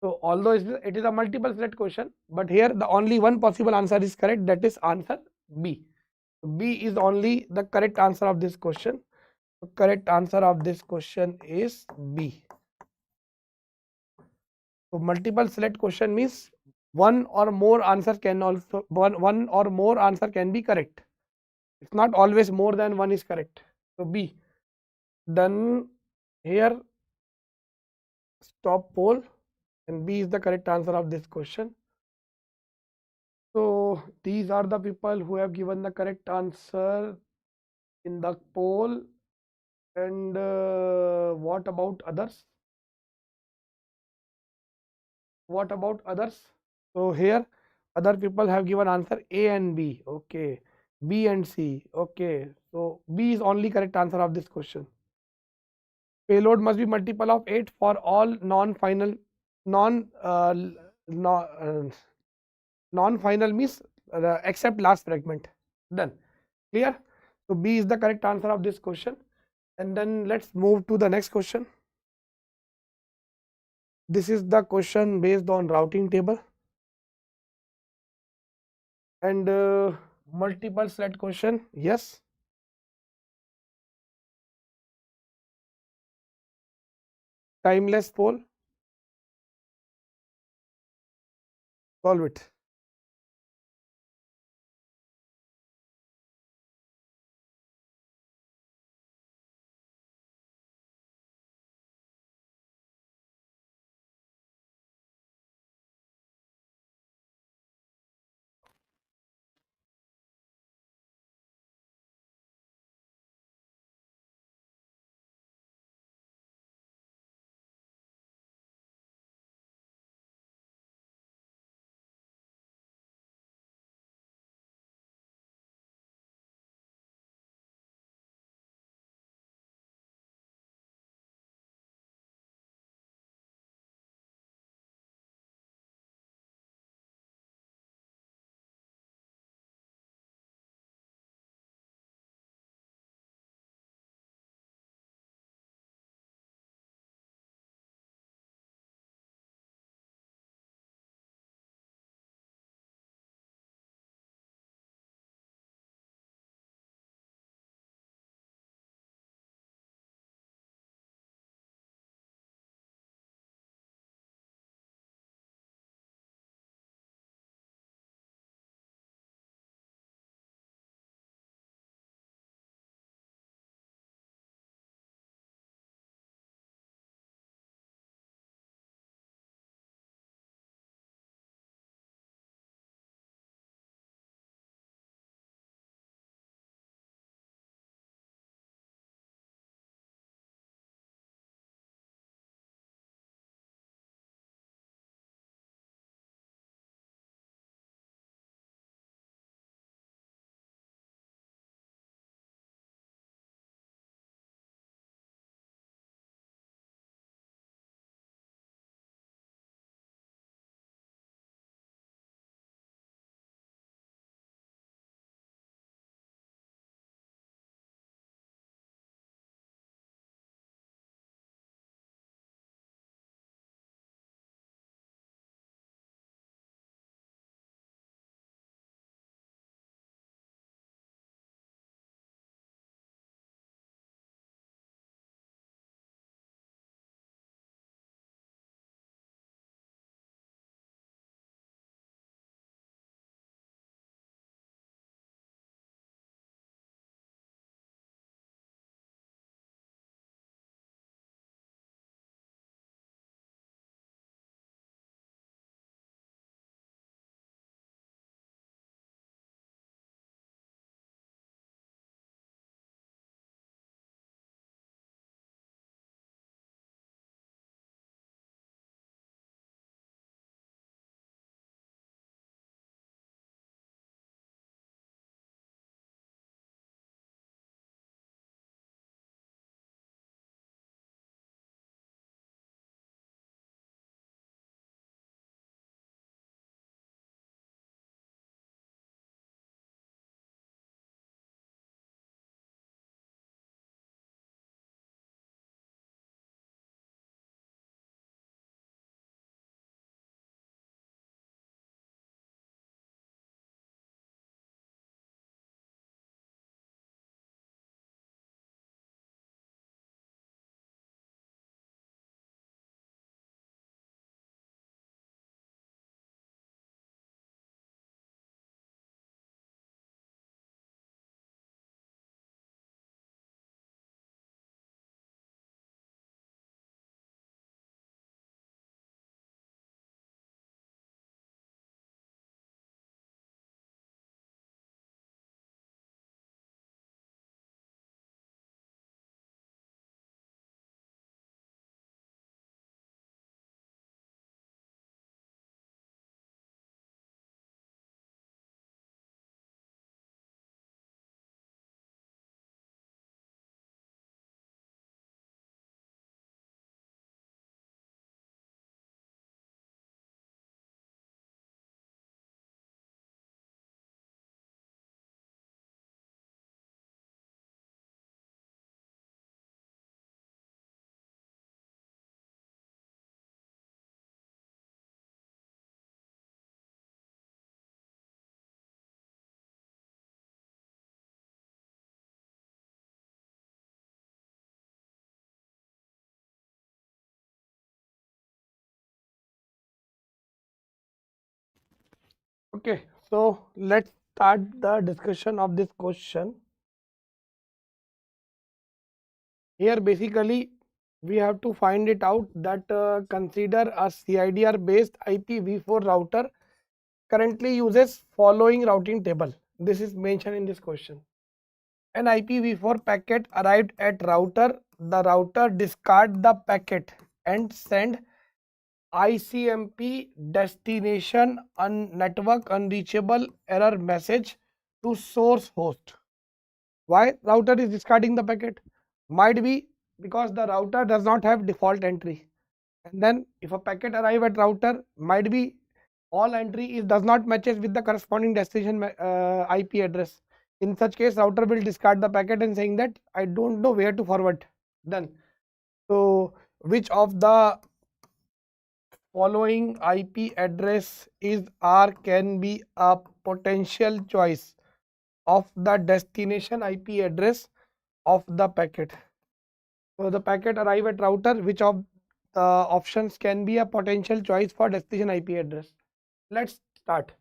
Speaker 1: So although it is a multiple select question, but here the only one possible answer is correct, that is answer B. B is only the correct answer of this question. The correct answer of this question is B. So multiple select question means one or more answer can be correct. It's not always more than one is correct. So B. Then here stop poll, and B is the correct answer of this question. So these are the people who have given the correct answer in the poll. And what about others? What about others? So here other people have given answer A and B. Okay. B and C. Okay. So B is only correct answer of this question. Payload must be multiple of 8 for all non-final. Non-final means except last fragment. Done. Clear? So B is the correct answer of this question. And then let's move to the next question. This is the question based on routing table and multiple select question. Yes. Timeless poll. Solve it. Okay, so let's start the discussion of this question. Here basically we have to find it out that consider a CIDR based IPv4 router currently uses following routing table. This is mentioned in this question. An IPv4 packet arrived at router. The router discard the packet and send ICMP destination network unreachable error message to source host. Why router is discarding the packet? Might be because the router does not have default entry. And then if a packet arrive at router, might be all entry is does not matches with the corresponding destination IP address. In such case, router will discard the packet and saying that I don't know where to forward. Then, so which of the following IP address is or can be a potential choice of the destination IP address of the packet? So the packet arrive at router, which of the options can be a potential choice for destination IP address? Let's start.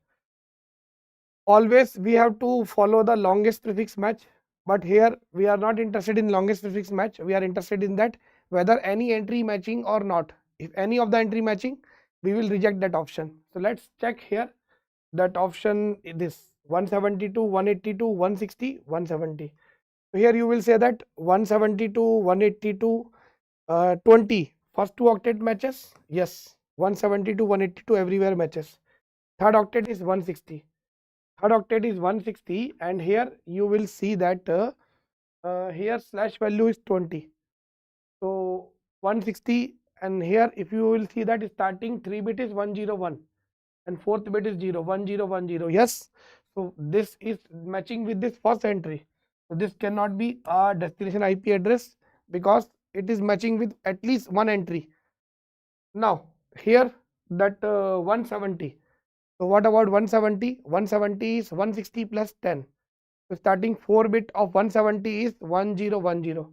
Speaker 1: Always we have to follow the longest prefix match, but here we are not interested in longest prefix match. We are interested in that whether any entry matching or not. If any of the entry matching, we will reject that option. So let's check here that option is this 172, 182, 160, 170. So here you will say that 172, 182, 20 first two octet matches. Yes, 172, 182 everywhere matches. Third octet is 160. Third octet is 160, and here you will see that here slash value is 20. So 160, and here if you will see that starting 3 bit is 101 and fourth bit is 0, 1010. Yes, so this is matching with this first entry. So this cannot be a destination IP address because it is matching with at least one entry. Now here that 170. So what about 170? 170 is 160 plus 10. So starting 4 bit of 170 is 1010.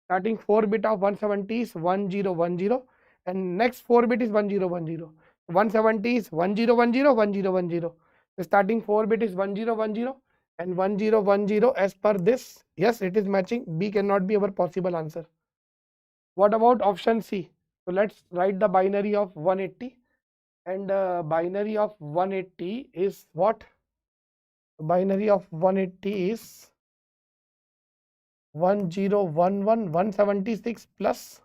Speaker 1: Starting 4 bit of 170 is 1010, and next 4 bit is 1010. 170 is 1010, 1010. The starting 4 bit is 1010 and 1010 as per this. Yes, it is matching. B cannot be our possible answer. What about option C? So let's write the binary of 180, and binary of 180 is what? Binary of 180 is 1011, 176 plus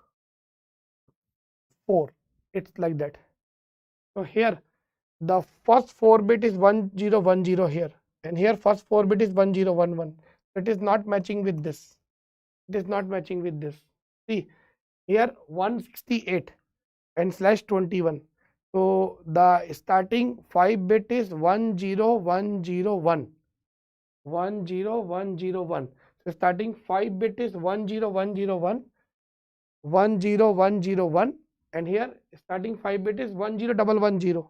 Speaker 1: 4. It's like that. So here the first 4 bit is 1010 here, and here first 4 bit is 1011. It is not matching with this. It is not matching with this. See here 168 and slash 21. So the starting 5 bit is 10101. 10101. So starting 5 bit is 10101, 10101, and here starting 5 bit is 10110.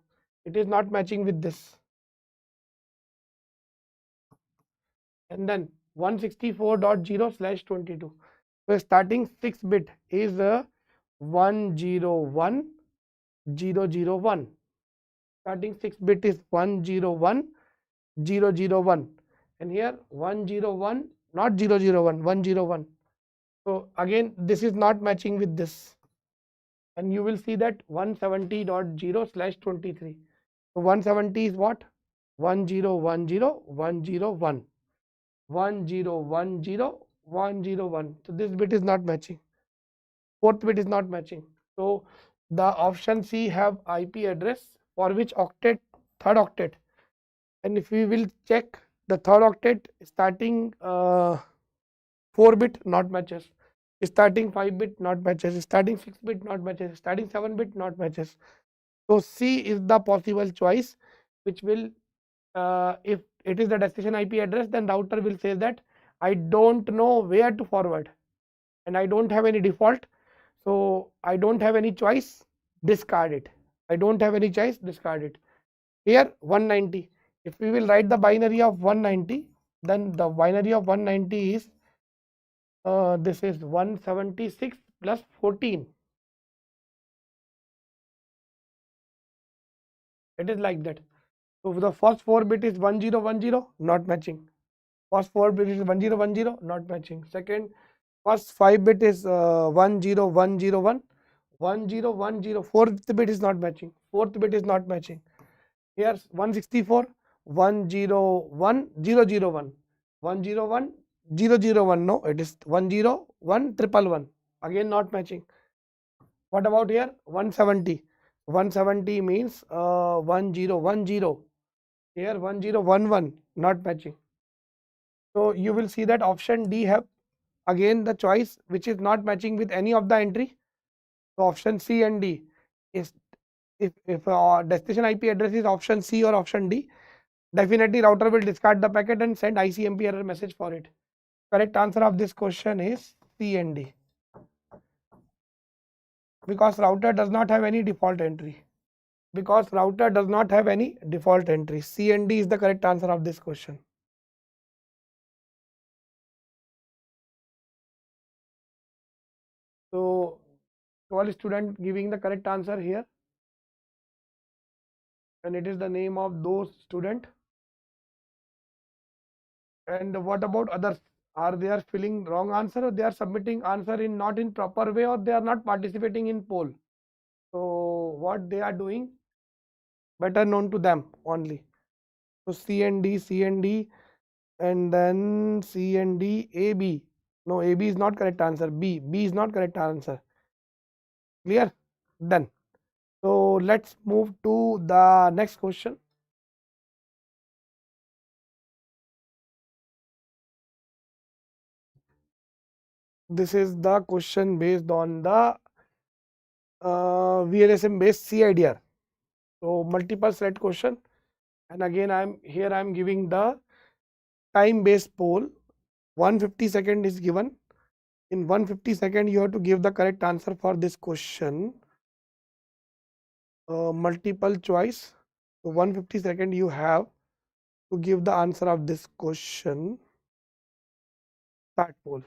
Speaker 1: It is not matching with this. And then 164.0 slash 22. So starting 6 bit is 101001. Starting 6 bit is 101001, and here 101, not 001, 101. So again this is not matching with this, and you will see that 170.0 slash 23. So 170 is what? 1010 101, 1010 101. So this bit is not matching. Fourth bit is not matching. So the option C have IP address for which octet? Third octet. And if we will check the third octet, starting 4 bit not matches, starting 5 bit not matches, starting 6 bit not matches, starting 7 bit not matches. So C is the possible choice, which will if it is the destination IP address, then router will say that I don't know where to forward and I don't have any default, so I don't have any choice, discard it. I don't have any choice, discard it. Here 190. If we will write the binary of 190, then the binary of 190 is this is 176 plus 14. It is like that. So the first 4 bit is 1010, not matching. First 4 bit is 1010, not matching. Second, first 5 bit is 10101, 1010. Fourth bit is not matching. Fourth bit is not matching. Here 164, 101001, 101001. No, it is 101111. Again not matching. What about here? 170. 170 means 1010. Here 1011, not matching. So you will see that option D have again the choice which is not matching with any of the entry. So option C and D is, if destination IP address is option C or option D, definitely router will discard the packet and send ICMP error message for it. Correct answer of this question is C and D, because router does not have any default entry. Because router does not have any default entry. C and D is the correct answer of this question. So 12 student giving the correct answer here, and it is the name of those student. And what about others? Are they are filling wrong answer, or they are submitting answer in not in proper way, or they are not participating in poll? So what they are doing, better known to them only. So C and D, C and D, and then C and D, A, B. No, A, B is not correct answer. B is not correct answer. Clear? Done. So let's move to the next question. This is the question based on the VLSM based CIDR. So multiple select question, and again I'm giving the time based poll. 150 second is given. In 150 second you have to give the correct answer for this question. Multiple choice. So 150 second you have to give the answer of this question. Start poll.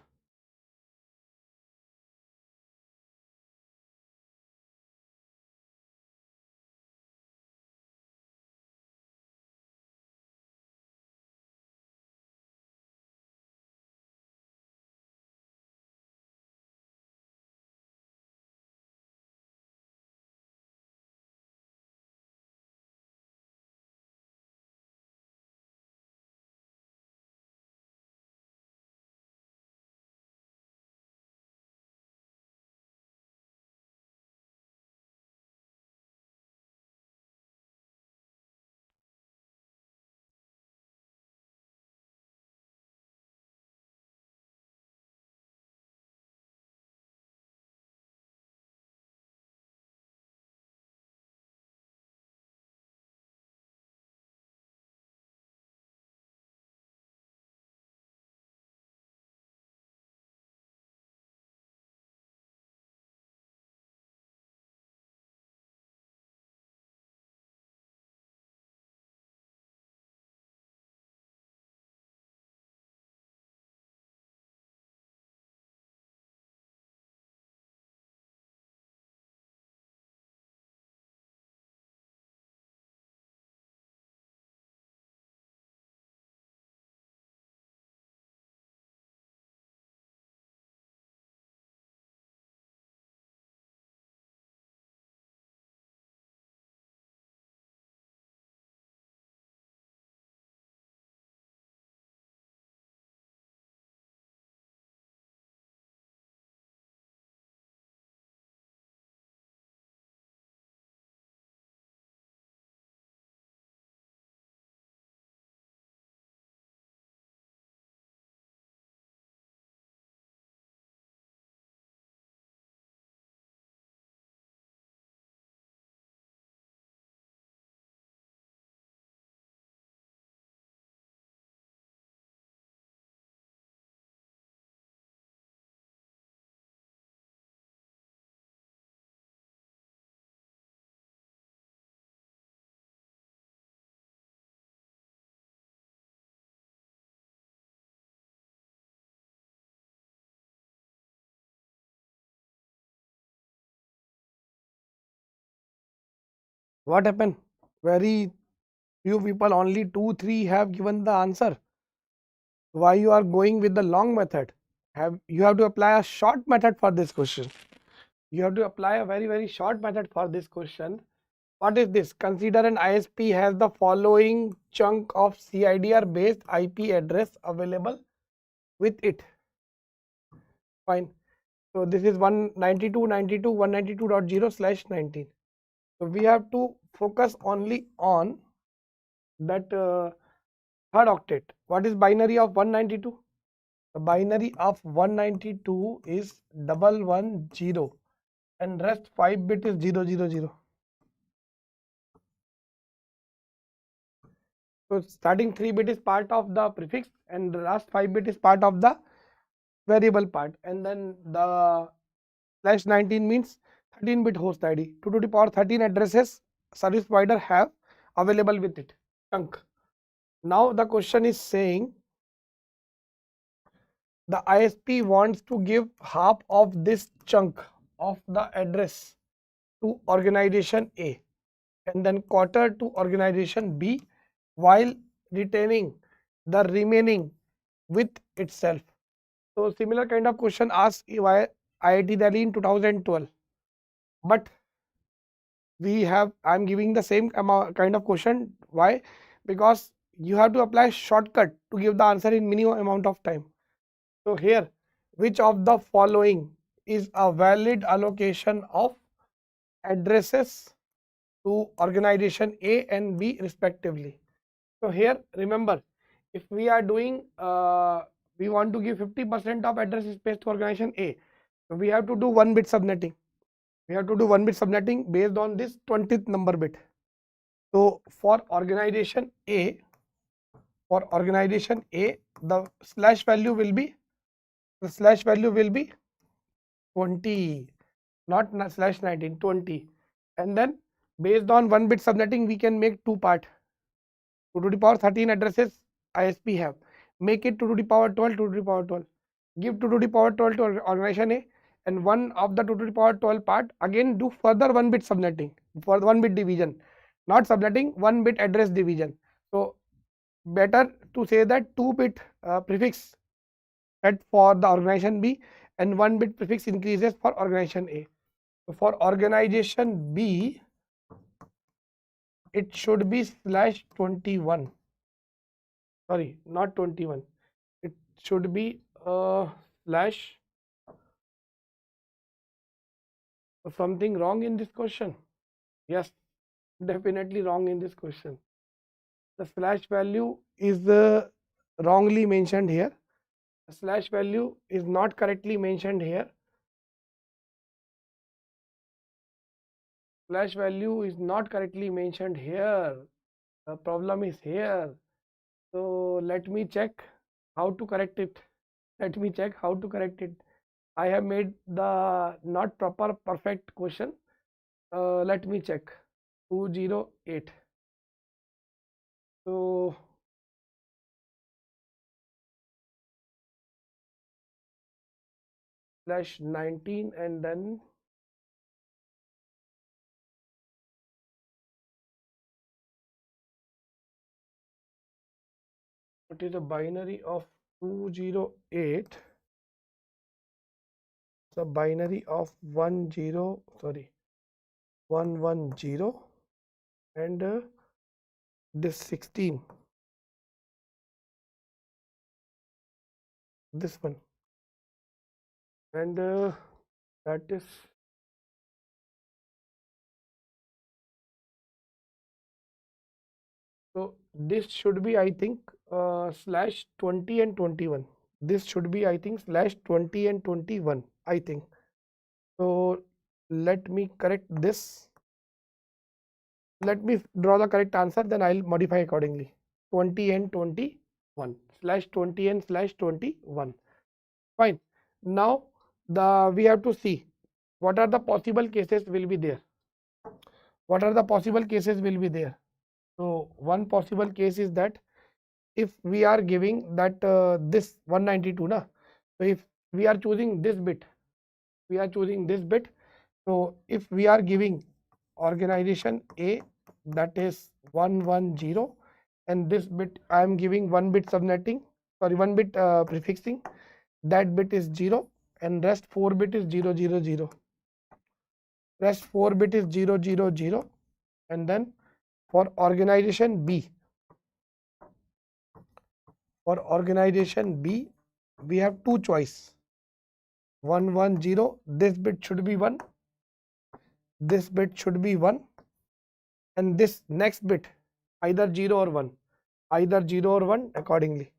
Speaker 1: What happened? Very Few people, only 2, 3 have given the answer. Why you are going with the long method? You have to apply a short method for this question. You have to apply a very short method for this question. What is this? Consider an ISP has the following chunk of CIDR based IP address available with it. Fine. So this is 192.192.0/19. So we have to focus only on that third octet. What is binary of 192? The binary of 192 is 110 and rest 5 bit is 000. So starting 3 bit is part of the prefix and the last 5 bit is part of the variable part, and then the /19 means 13-bit host ID. 2 to the power 13 addresses service provider have available with it chunk. Now the question is saying the ISP wants to give half of this chunk of the address to organization A and then quarter to organization B while retaining the remaining with itself. So similar kind of question asked by IIT Delhi in 2012. But I'm giving the same kind of question. Why? Because you have to apply shortcut to give the answer in minimum amount of time. So here, which of the following is a valid allocation of addresses to organization A and B respectively? So here, remember, if we are doing, we want to give 50% of address space to organization A, so we have to do 1 bit subnetting. We have to do 1 bit subnetting based on this 20th number bit. So for organization A, the slash value will be 20, not /19, 20. And then based on 1 bit subnetting, we can make 2 part. 2 to the power 13 addresses ISP have. Make it 2 to the power 12, 2 to the power 12. Give 2 to the power 12 to organization A, and one of the 2 to the power 12 part again do further 1 bit subnetting for 1 bit division, not subnetting, 1 bit address division. So better to say that 2 bit prefix set for the organization B and 1 bit prefix increases for organization A. So for organization B, it should be /21. Sorry, not 21. It should be slash. Something wrong in this question? Yes, definitely wrong in this question. The slash value is wrongly mentioned here. The slash value is not correctly mentioned here. Slash value is not correctly mentioned here. The problem is here. So let me check how to correct it. I have made the not proper perfect question. Let me check. 208. So /19 and then it is a binary of 208. The binary of 110 and this 16, this one, and that is so this should be, I think, /20 and 21. This should be, I think, /20 and 21, I think. So let me correct this. Let me draw the correct answer, then I'll modify accordingly. 20 and 21, /20 and /21. Fine. Now we have to see what are the possible cases will be there. So one possible case is that if we are giving that this 192 na, so if we are choosing this bit, so if we are giving organization A that is 110, and this bit I am giving 1 bit subnetting, sorry, 1 bit prefixing. That bit is 0, and rest 4 bit is 000. Rest 4 bit is 000. And then for organization B, we have two choice. 110, this bit should be 1, this bit should be 1, and this next bit either 0 or 1, either 0 or 1 accordingly.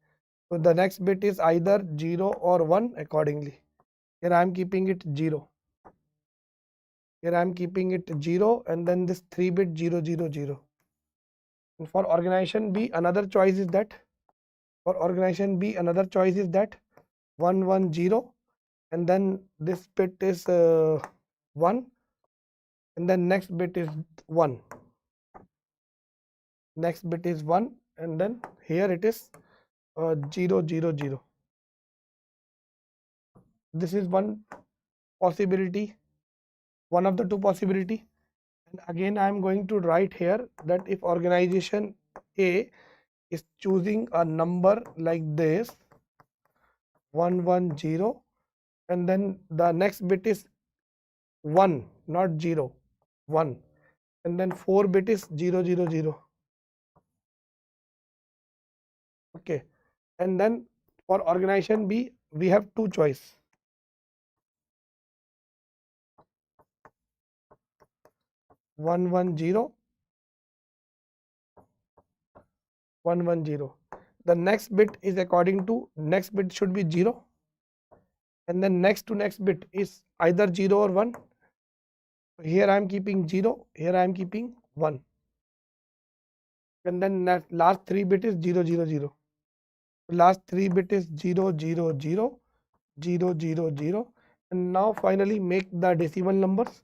Speaker 1: So the next bit is either 0 or 1 accordingly. Here I am keeping it 0. Here I am keeping it 0, and then this 3 bit 000. And for organization B, another choice is that 110, and then this bit is 1, and then next bit is 1. Next bit is 1, and then here it is 000. This is one possibility, one of the two possibility. And again I am going to write here that if organization A is choosing a number like this 110, and then the next bit is 1, not 0, 1, and then 4 bit is 000. Okay, and then for organization B we have two choice. 110, 110. The next bit is according to next bit should be 0, and then next to next bit is either 0 or 1. Here I am keeping 0, here I am keeping 1, and then last 3 bit is 000. Last 3 bit is 000, and now finally make the decimal numbers.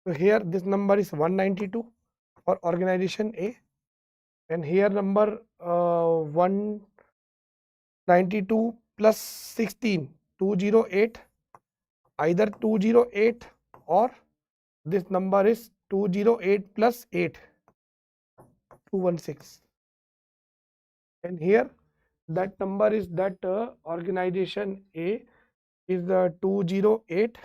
Speaker 1: So here this number is 192 for organization A, and here number 192 plus 16, 208, either 208 or this number is 208 plus 8, 216, and here that number is that organization A is the 208,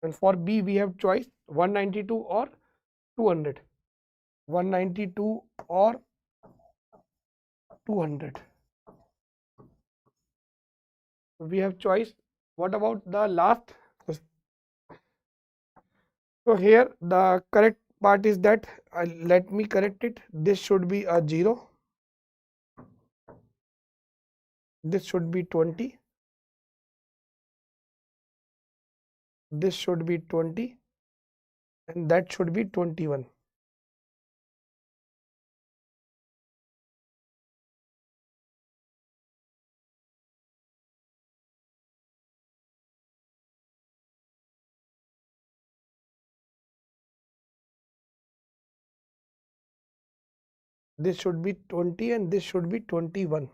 Speaker 1: and for B we have choice 192 or 200, 192 or 200. We have choice. What about the last? So here the correct part is that let me correct it. This should be a 0. This should be 20. This should be 20, and that should be 21. This should be 20 and this should be 21.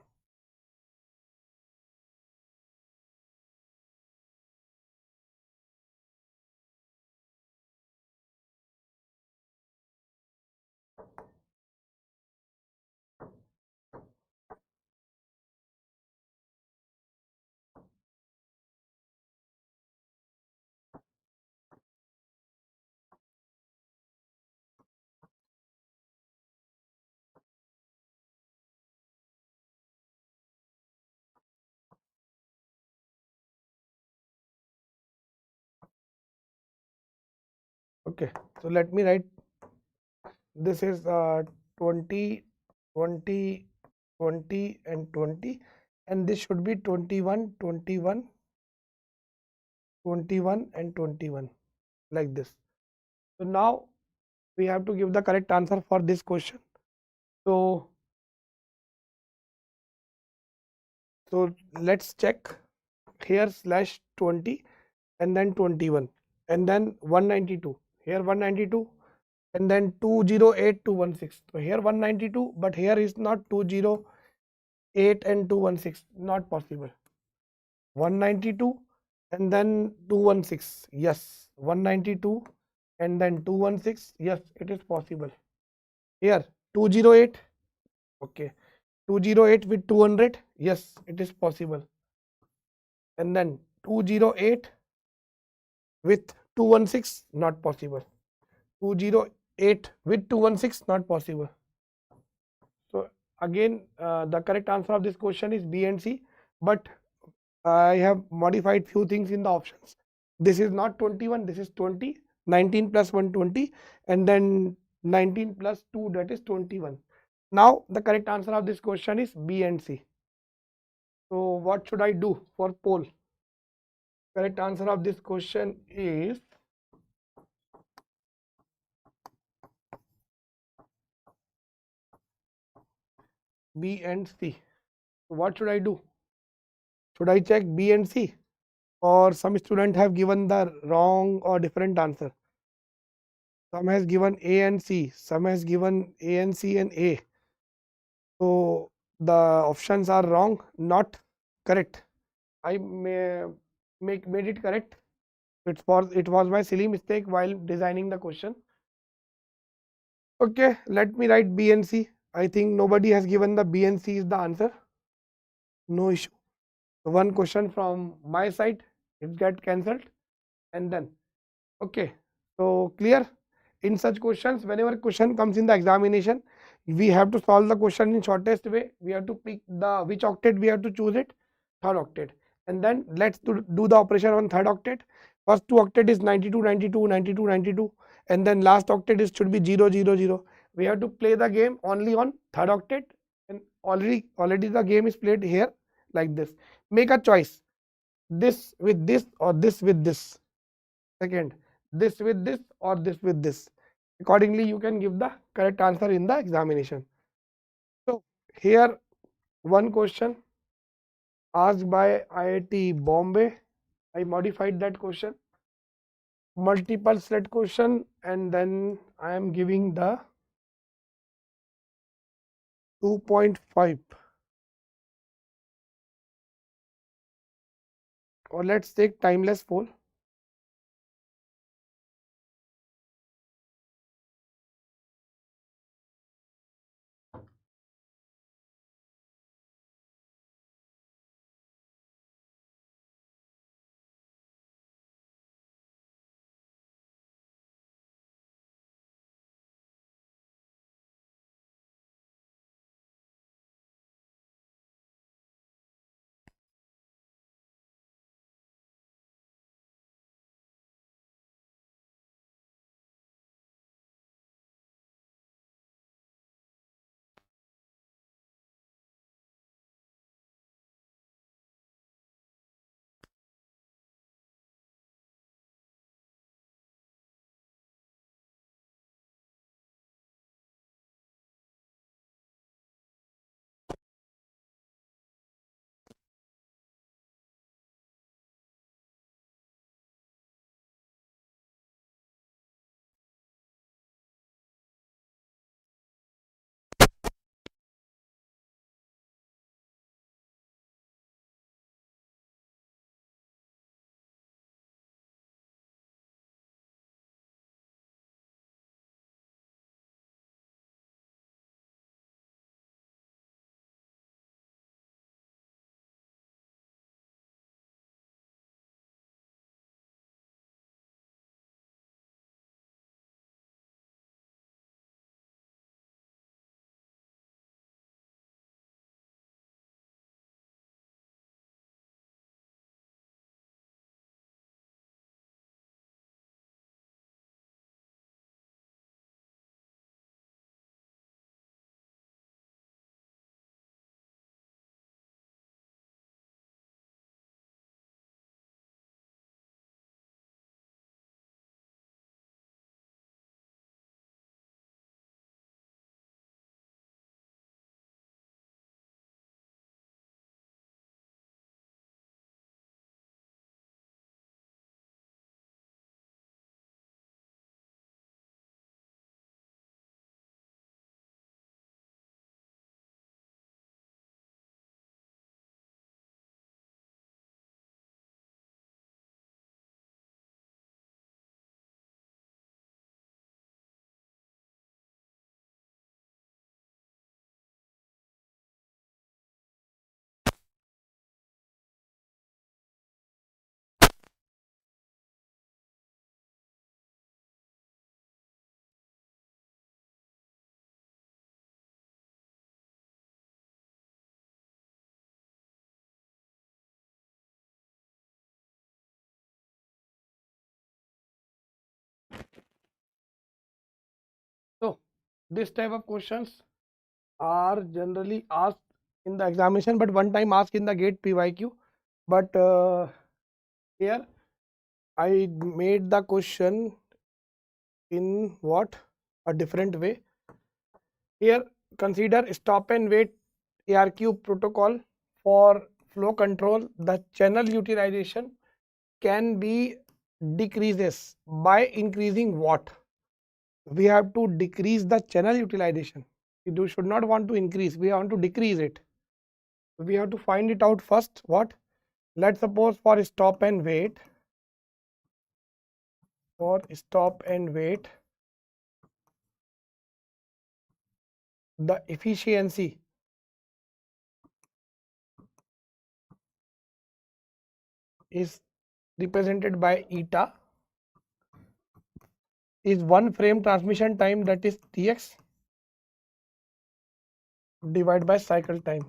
Speaker 1: Okay, so let me write. This is 20, 20, 20 and 20, and this should be 21, 21, 21 and 21, like this. So now we have to give the correct answer for this question. So let's check here /20 and then 21 and then 192, here 192, and then 208 216. So here 192, but here is not 208 and 216, not possible. 192 and then 216, yes, 192 and then 216. Yes, it is possible. Here 208. Okay, 208 with 200. Yes, it is possible. And then 208 with 216, not possible. 208 with 216, not possible. So again, the correct answer of this question is B and C, but I have modified few things in the options. This is not 21, this is 20, 19 plus 1 20, and then 19 plus 2, that is 21. Now the correct answer of this question is B and C. So what should I do for poll? Correct answer of this question is B and C. So what should I do? Should I check B and C? Or some students have given the wrong or different answer. Some has given A and C, some has given A and C and A. So the options are wrong, not correct. I may made it correct. It was my silly mistake while designing the question. Okay, let me write B and C. I think nobody has given the B and C is the answer. No issue. One question from my side, it get cancelled, and then okay. So clear. In such questions, whenever question comes in the examination, we have to solve the question in shortest way. We have to pick the which octet we have to choose it, third octet, and then let's do the operation on third octet. First two octet is 92, 92, 92, 92, and then last octet is should be 0, 0, 0. We have to play the game only on third octet, and already the game is played here like this. Make a choice, this with this or this with this. Second, this with this or this with this. Accordingly, you can give the correct answer in the examination. So here one question asked by IIT Bombay. I modified that question. Multiple select question, and then I am giving the 2.5, or let's take timeless poll. this type of questions are generally asked in the examination, but one time asked in the GATE PYQ. But here I made the question in what a different way. Here consider stop and wait ARQ protocol for flow control. The channel utilization can be decreases by increasing what? We have to decrease the channel utilization. We should not want to increase, we want to decrease it. We have to find it out first. What? Let's suppose for stop and wait, the efficiency is represented by eta is one frame transmission time, that is Tx, divided by cycle time.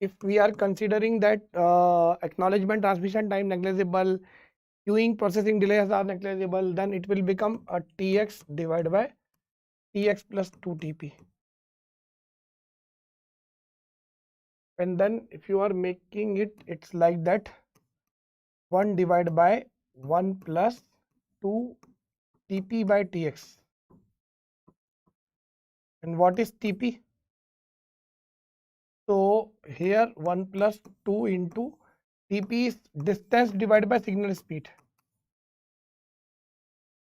Speaker 1: If we are considering that acknowledgement transmission time negligible, queuing processing delays are negligible, then it will become a Tx divided by Tx plus 2Tp. And then if you are making it, it's like that, 1 divided by 1 plus 2 Tp by Tx. And what is Tp? So here 1 plus 2 into Tp is distance divided by signal speed.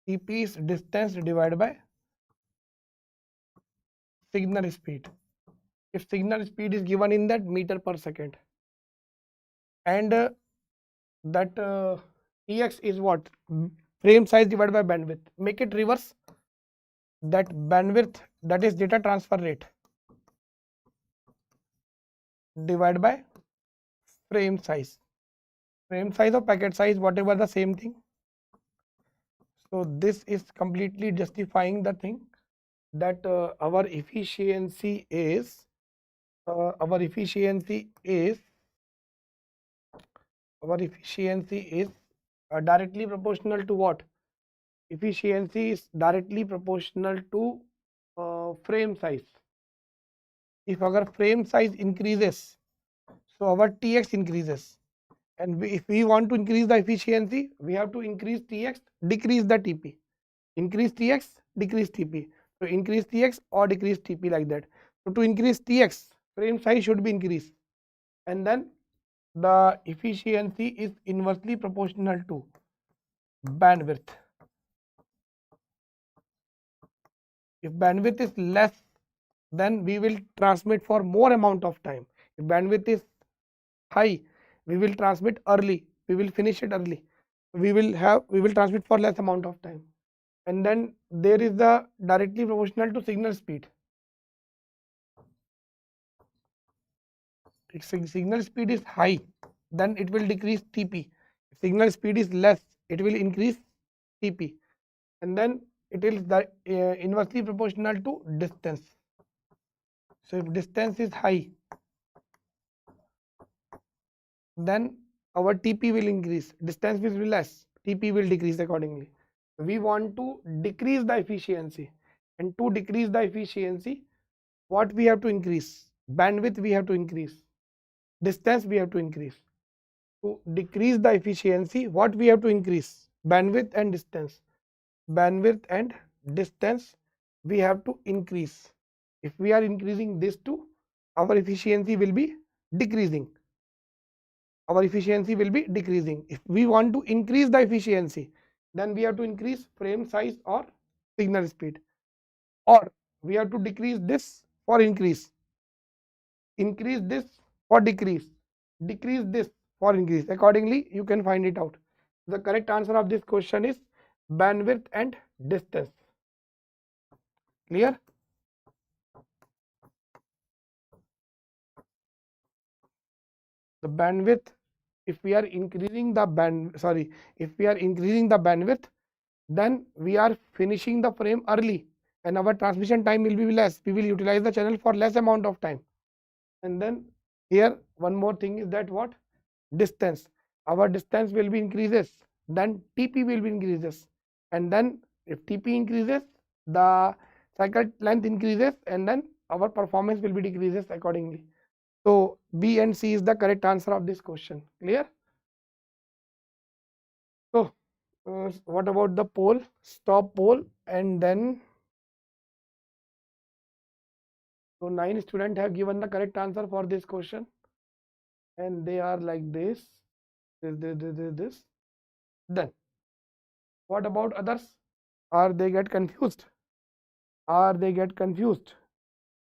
Speaker 1: Tp is distance divided by signal speed. If signal speed is given in that meter per second, and that Tx is what? Frame size divided by bandwidth. Make it reverse. That bandwidth, that is data transfer rate, divided by frame size. Frame size or packet size, whatever, the same thing. So this is completely justifying the thing that our efficiency is directly proportional to what? Efficiency is directly proportional to frame size. If our frame size increases, so our Tx increases, and if we want to increase the efficiency, we have to increase Tx, decrease the Tp. Increase Tx, decrease Tp. So increase Tx or decrease Tp, like that. So to increase Tx, frame size should be increased, and then the efficiency is inversely proportional to bandwidth. If bandwidth is less, then we will transmit for more amount of time. If bandwidth is high, we will transmit early, we will finish it early. We will transmit for less amount of time. And then there is the directly proportional to signal speed. If signal speed is high, then it will decrease Tp. If signal speed is less, it will increase Tp. And then it is the inversely proportional to distance. So if distance is high, then our Tp will increase. Distance will be less, Tp will decrease accordingly. We want to decrease the efficiency, and to decrease the efficiency, what we have to increase? Bandwidth we have to increase, distance we have to increase. To decrease the efficiency, what we have to increase? Bandwidth and distance. Bandwidth and distance we have to increase. If we are increasing this two, our efficiency will be decreasing. If we want to increase the efficiency, then we have to increase frame size or signal speed, or we have to decrease this for increase this for decrease this for increase. Accordingly, you can find it out. The correct answer of this question is bandwidth and distance. Clear? The bandwidth, if we are increasing the bandwidth, then we are finishing the frame early, and our transmission time will be less. We will utilize the channel for less amount of time. And then here one more thing is that what? Distance. Our distance will be increases, then Tp will be increases, and then if Tp increases, the cycle length increases and then our performance will be decreases accordingly. So B and C is the correct answer of this question. Clear? So what about the poll? Stop poll, and then so 9 students have given the correct answer for this question, and they are like this. Then what about others? Are they get confused? Are they get confused?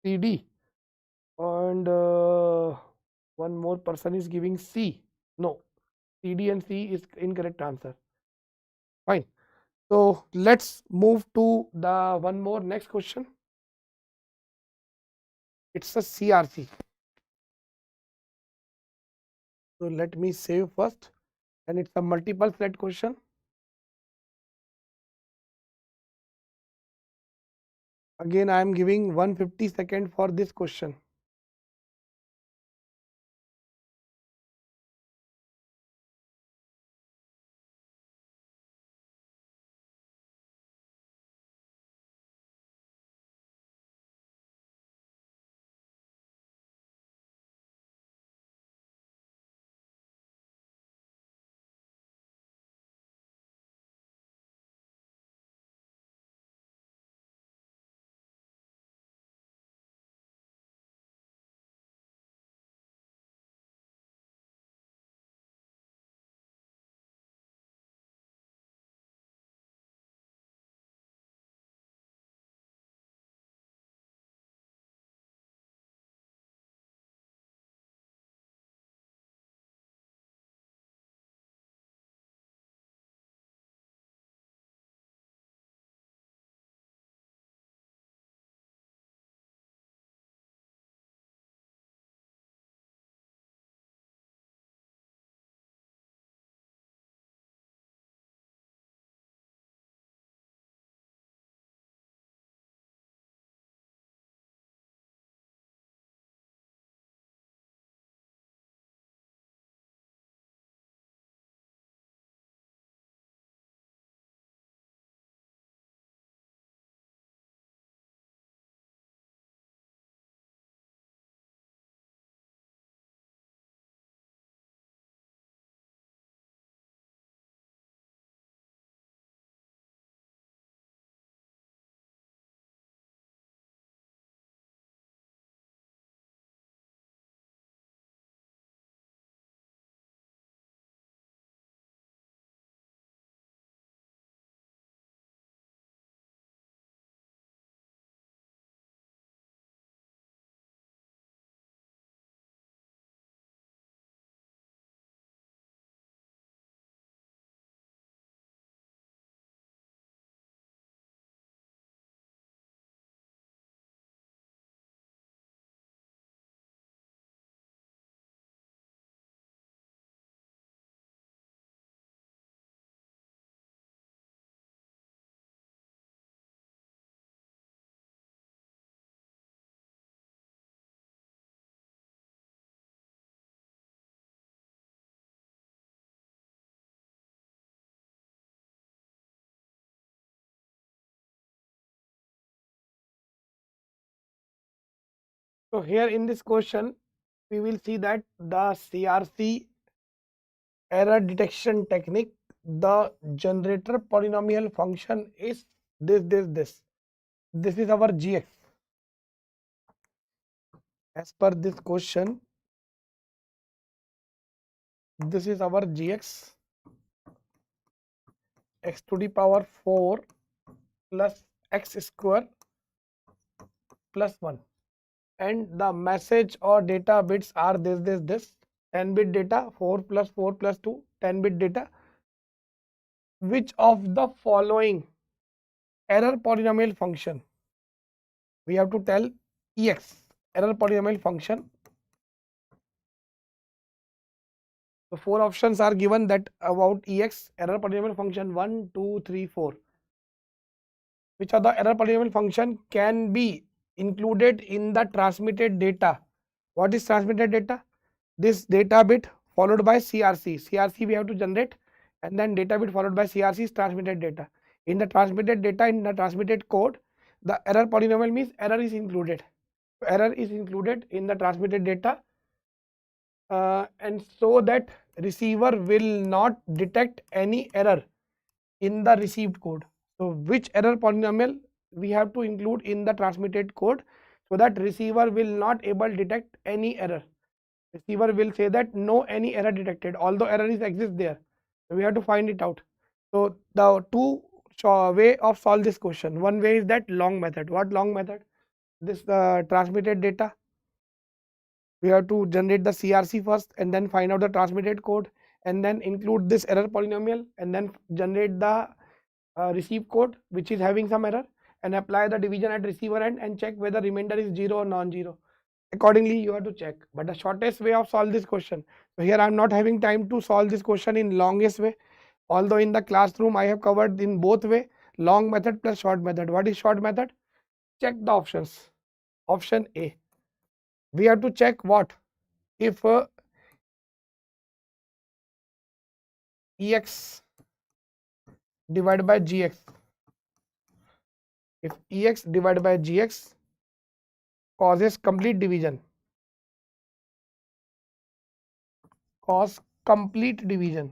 Speaker 1: CD, and one more person is giving C. No, CD and C is incorrect answer. Fine. So let's move to the one more next question. It's a CRC. So let me save first, and it's a multiple thread question. Again, I am giving 150 seconds for this question. So here in this question, we will see that the CRC error detection technique, the generator polynomial function is this. This is our GX. As per this question, this is our GX, x to the power 4 plus x square plus 1, and the message or data bits are this 10 bit data, 4 plus 4 plus 2, 10 bit data. Which of the following error polynomial function, we have to tell EX error polynomial function. So 4 options are given that about EX error polynomial function 1, 2, 3, 4. Which of the error polynomial function can be included in the transmitted data? What is transmitted data? This data bit followed by CRC. CRC we have to generate, and then data bit followed by CRC is transmitted data. In the transmitted data, in the transmitted code, The error polynomial means error is included. Error is included in the transmitted data, and so that receiver will not detect any error in the received code. So which error polynomial we have to include in the transmitted code, so that receiver will not able detect any error. Receiver will say that no any error detected, although error is exist there. So we have to find it out. So the two way of solve this question. One way is that long method. What long method? This transmitted data. We have to generate the CRC first and then find out the transmitted code and then include this error polynomial and then generate the receive code which is having some error and apply the division at receiver end and check whether remainder is 0 or non-zero. Accordingly you have to check, but the shortest way of solve this question. So here I am not having time to solve this question in longest way, although in the classroom I have covered in both way, long method plus short method. What is short method? Check the options. Option A, we have to check what if EX divided by GX, if EX divided by GX causes complete division, cause complete division.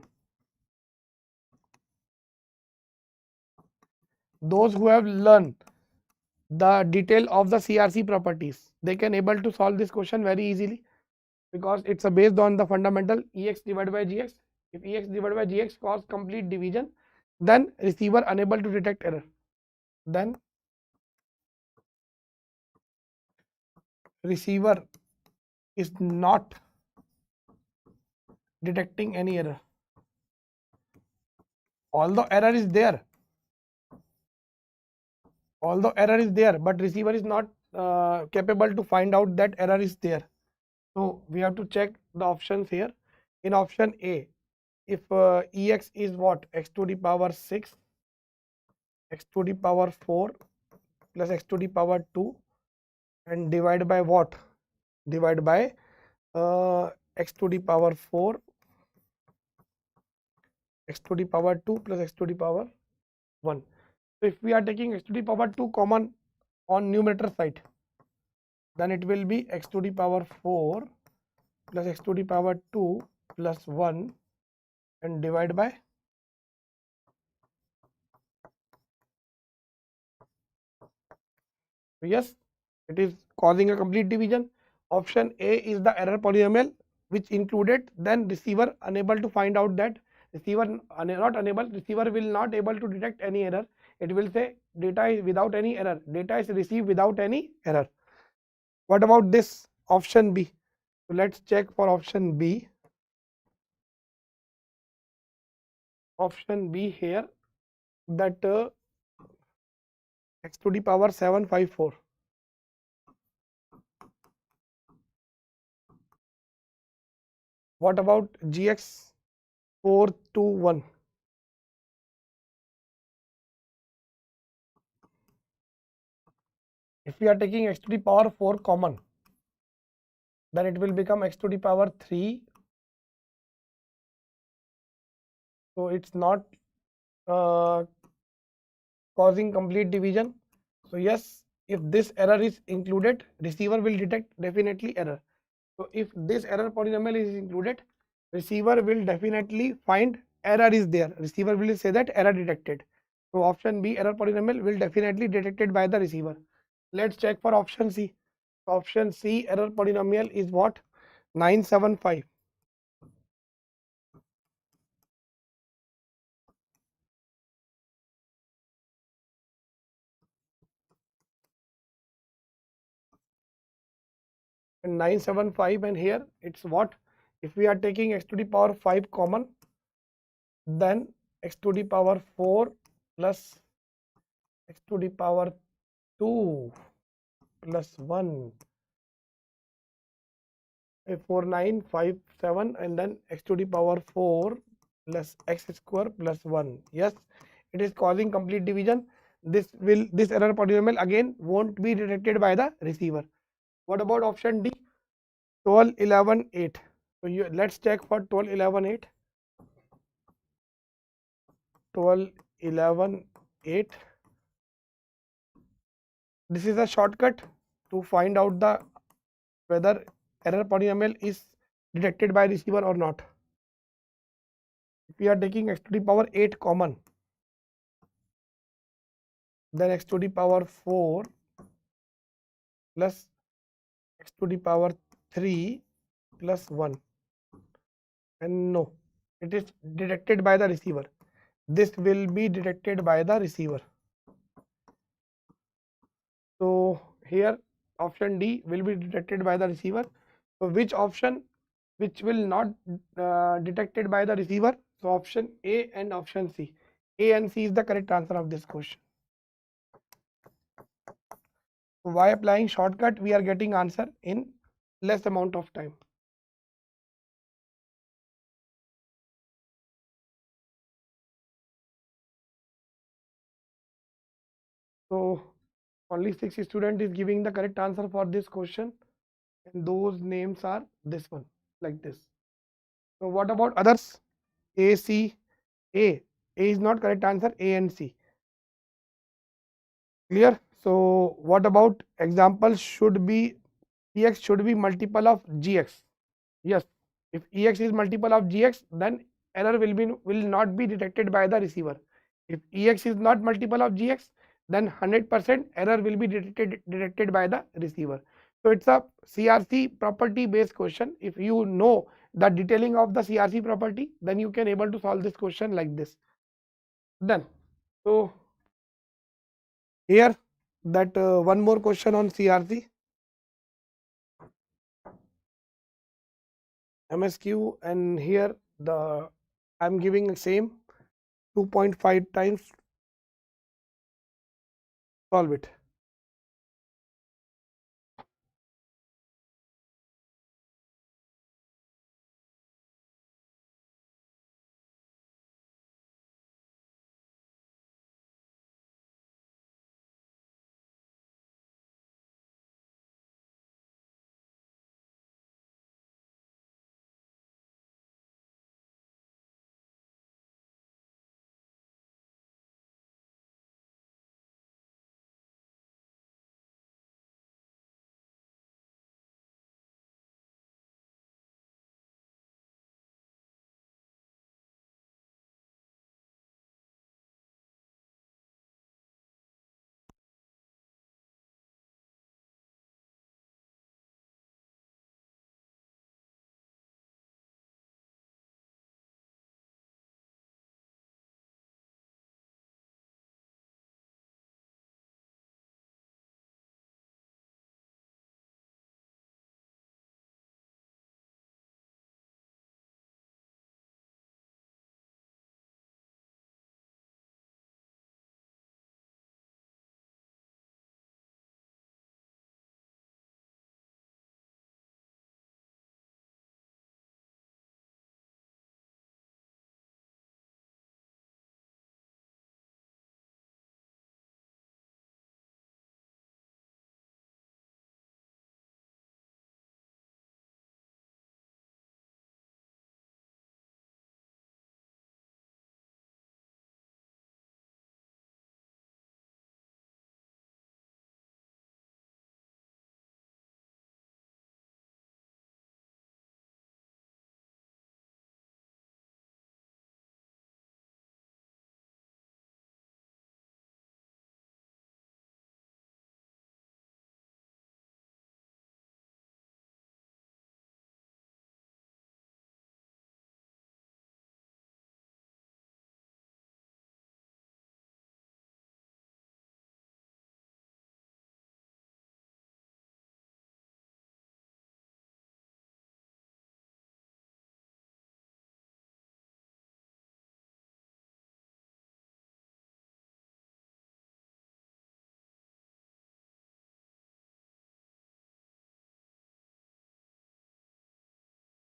Speaker 1: Those who have learned the detail of the CRC properties, they can able to solve this question very easily, because it's based on the fundamental EX divided by GX. If EX divided by GX cause complete division, then receiver unable to detect error. Then receiver is not detecting any error. Although error is there, but receiver is not capable to find out that error is there. So we have to check the options here. In option A, if EX is what? X to the power 6, X to the power 4 plus X to the power 2 and divide by what? Divide by X to the power 4, X to the power 2 plus X to the power 1. So if we are taking X to the power 2 common on numerator side, then it will be X to the power 4 plus X to the power 2 plus 1 and divide by yes, it is causing a complete division. Option A is the error polynomial which included, then receiver unable to find out that, receiver not unable, receiver will not able to detect any error. It will say data is without any error, data is received without any error. What about this option B? So let's check for option B. Option B here, that X to the power 754. What about GX 421? If we are taking X to the power 4 common, then it will become X to the power 3. So it's not causing complete division. So yes, if this error is included, receiver will detect definitely error. So if this error polynomial is included, receiver will definitely find error is there. Receiver will say that error detected. So option B, error polynomial, will definitely detected by the receiver. Let's check for option C. Option C, error polynomial is what? 975. And 975, and here it's what? If we are taking X to the power 5 common, then X to the power 4 plus X to the power 2 plus 1, 4957, and then X to the power 4 plus X square plus 1. Yes, it is causing complete division. This error polynomial again won't be detected by the receiver. What about option D? 12, 11, 8. So let's check for 12, 11, 8. 12, 11, 8. This is a shortcut to find out the whether error polynomial is detected by receiver or not. If we are taking x to the power 8 common, then x to the power 4 plus x to the power 3 plus 1, and no, it is detected by the receiver. This will be detected by the receiver. So here option D will be detected by the receiver. So which option which will not detected by the receiver? So option A and option C. A and C is the correct answer of this question. So by applying shortcut, we are getting answer in less amount of time. So only 6 student is giving the correct answer for this question, and those names are this one, like this. So what about others? A, C, A. A is not correct answer. A and C. Clear? So what about example should be Ex should be multiple of Gx. Yes. If Ex is multiple of Gx, then error will not be detected by the receiver. If Ex is not multiple of Gx, then 100% error will be detected by the receiver. So it's a CRC property based question. If you know the detailing of the CRC property, then you can able to solve this question like this. Done. So here that one more question on CRC. MSQ, and here the I'm giving the same 2.5 times, solve it.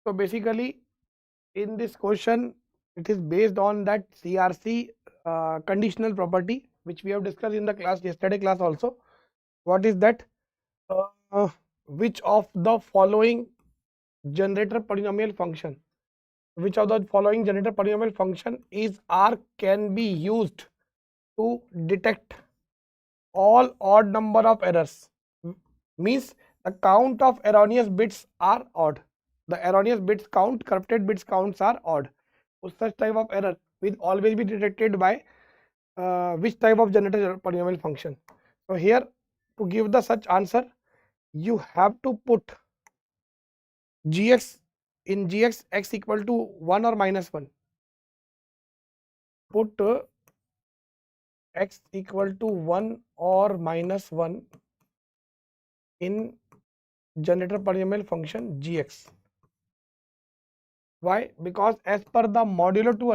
Speaker 1: So basically, in this question, it is based on that CRC conditional property, which we have discussed in the class yesterday class also. What is that? Uh, which of the following generator polynomial function? Which of the following generator polynomial function is or can be used to detect all odd number of errors. Means the count of erroneous bits are odd. The erroneous bits count, corrupted bits counts are odd. So such type of error will always be detected by which type of generator polynomial function. So here, to give the such answer, you have to put gx in gx x equal to 1 or minus 1. Put x equal to 1 or minus 1 in generator polynomial function gx. Why? Because as per the modulo 2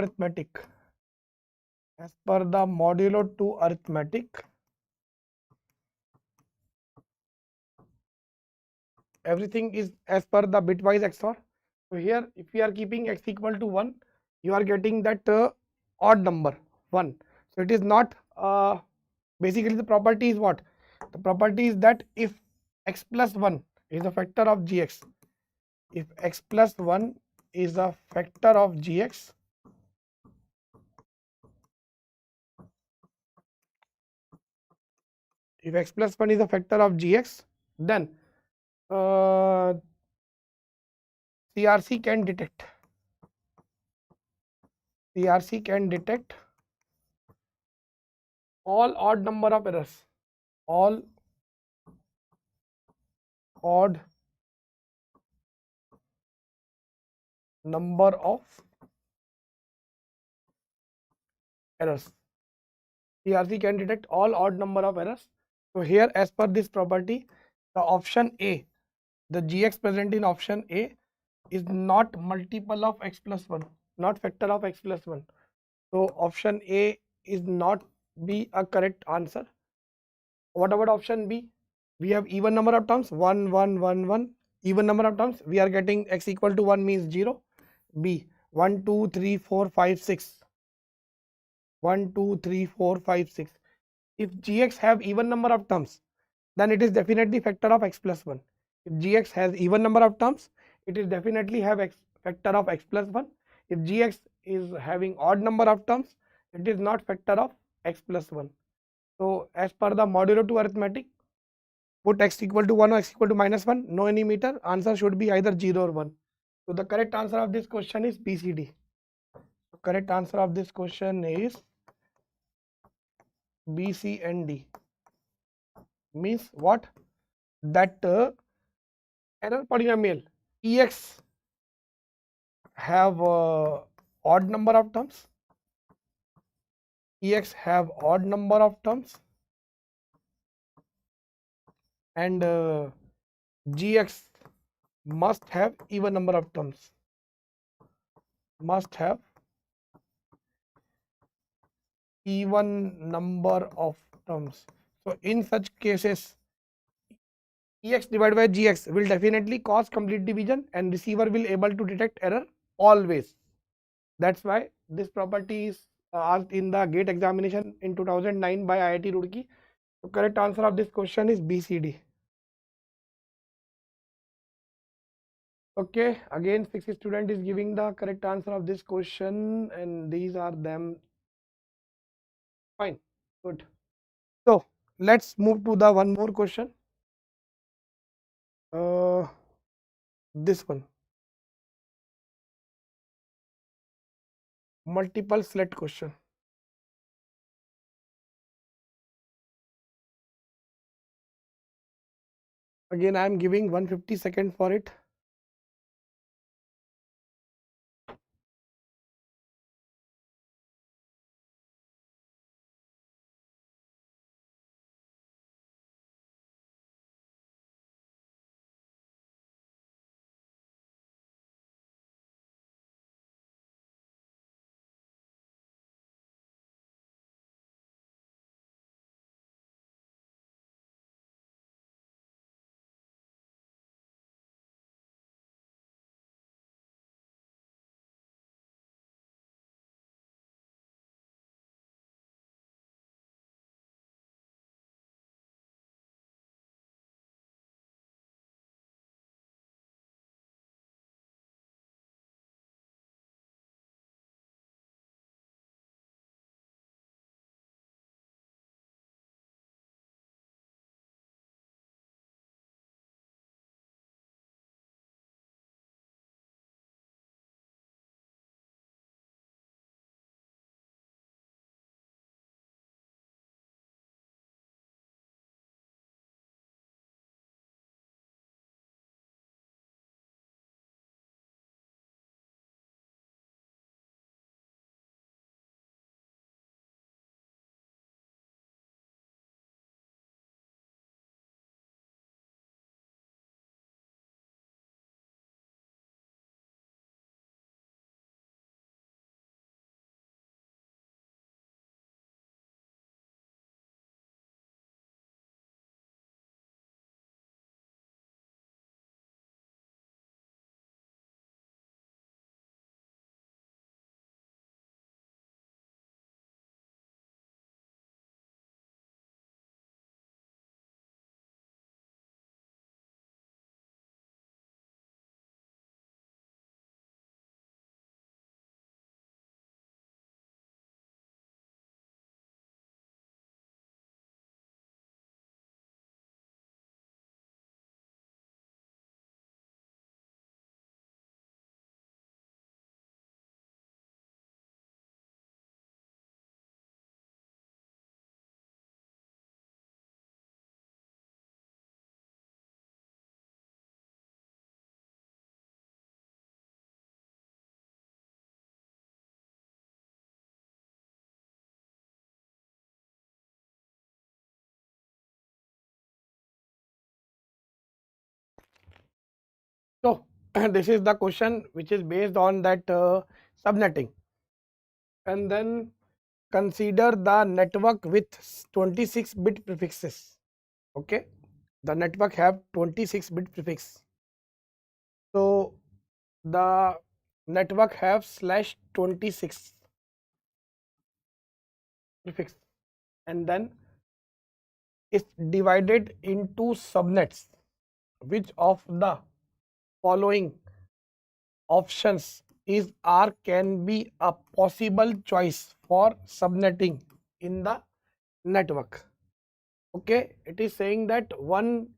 Speaker 1: arithmetic, everything is as per the bitwise XOR. So here, if we are keeping x equal to 1, you are getting that odd number 1. So it is not basically the property is what? The property is that if x plus 1 is a factor of gx, if x plus 1 is a factor of gx, if x plus 1 is a factor of gx, then CRC can detect all odd number of errors, all odd number of errors. CRC can detect all odd number of errors. So here, as per this property, the option A, the gx present in option A is not multiple of x plus 1, not factor of x plus 1. So option A is not be a correct answer. What about option B? We have even number of terms, 1, 1, 1, 1. Even number of terms, we are getting x equal to 1 means 0. B, 1, 2, 3, 4, 5, 6. 1, 2, 3, 4, 5, 6. If gx have even number of terms, then it is definitely factor of x plus 1. If gx has even number of terms, it is definitely have x factor of x plus 1. If gx is having odd number of terms, it is not factor of x plus 1. So as per the modulo 2 arithmetic, put x equal to 1 or x equal to minus 1, no any meter, answer should be either 0 or 1. So the correct answer of this question is BCD. The correct answer of this question is B, C and D. Means what? That error polynomial EX have odd number of terms, EX have odd number of terms, and GX must have even number of terms, must have even number of terms. So in such cases, EX divided by GX will definitely cause complete division and receiver will able to detect error always. That's why this property is asked in the GATE examination in 2009 by IIT Roorkee. The correct answer of this question is BCD. Okay, again 6 student is giving the correct answer of this question and these are them. Fine, good. So let's move to the one more question. This one, multiple select question. Again I am giving 150 seconds for it. this is the question which is based on that subnetting. And then consider the network with 26-bit prefixes. Okay, the network have 26-bit prefix. So the network have /26 prefix, and then it's divided into subnets. Which of the following options is or can be a possible choice for subnetting in the network? Okay, it is saying that one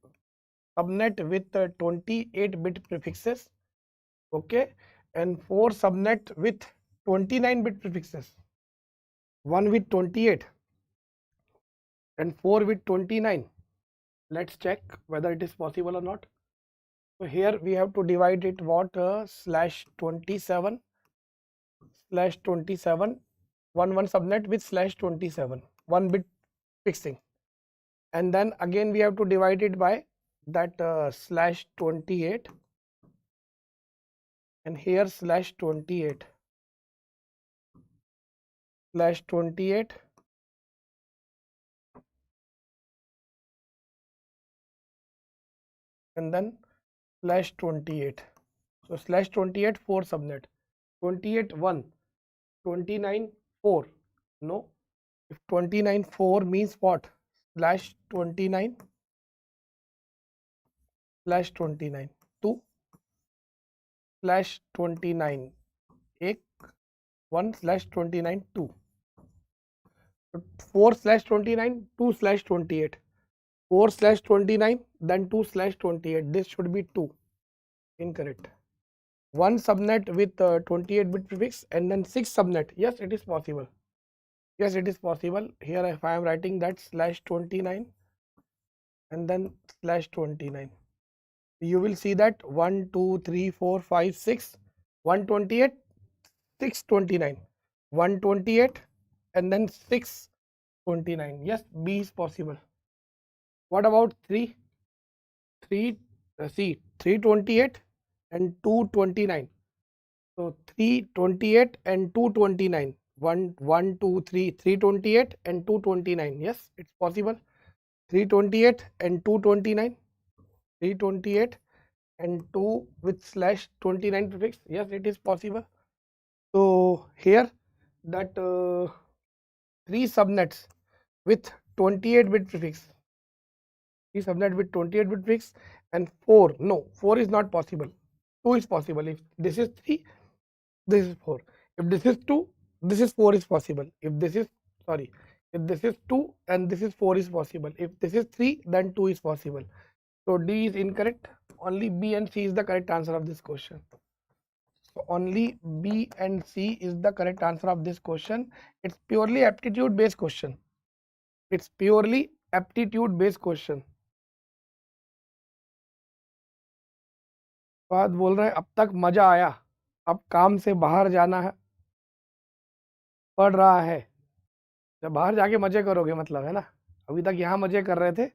Speaker 1: subnet with 28-bit prefixes, okay, and 4 subnet with 29-bit prefixes, one with 28 and 4 with 29. Let's check whether it is possible or not. So here we have to divide it what /27 one subnet with /27 1 bit fixing, and then again we have to divide it by that /28, and here /28 and then /28. So /28 4 subnet, 28 1, 29 4. No, if 29 4 means what? /29 2 /29 एक 1 /29 2. 4/29 2/28, 4/29 then 2/28. This should be 2. Incorrect. One subnet with 28-bit prefix and then 6 subnet. Yes, it is possible. Yes, it is possible. Here if I am writing that /29 and then /29, you will see that 1 2 3 4 5 6 128 629 128 and then 629. Yes, B is possible. What about 3 see 328 and 229. So 328 and 229, 1 2 3 328 and 229. Yes, it's possible. 328 and 229, 328 and 2 with /29 prefix. Yes, it is possible. So here that 3 subnets with 28-bit prefix, 3 subnet with 28-bit prefix, and 4. No, 4 is not possible. 2 is possible. If this is 3, this is 4. If this is 2, this is 4 is possible. If this is if this is 2 and this is 4 is possible. If this is 3, then 2 is possible. So D is incorrect. Only B and C is the correct answer of this question. So only B and C is the correct answer of this question. It's purely aptitude based question. It's purely aptitude based question. बात बोल रहे हैं अब तक मजा आया, अब काम से बाहर जाना है, पढ़ रहा है। जब बाहर जाके मजे करोगे मतलब है ना, अभी तक यहाँ मजे कर रहे थे,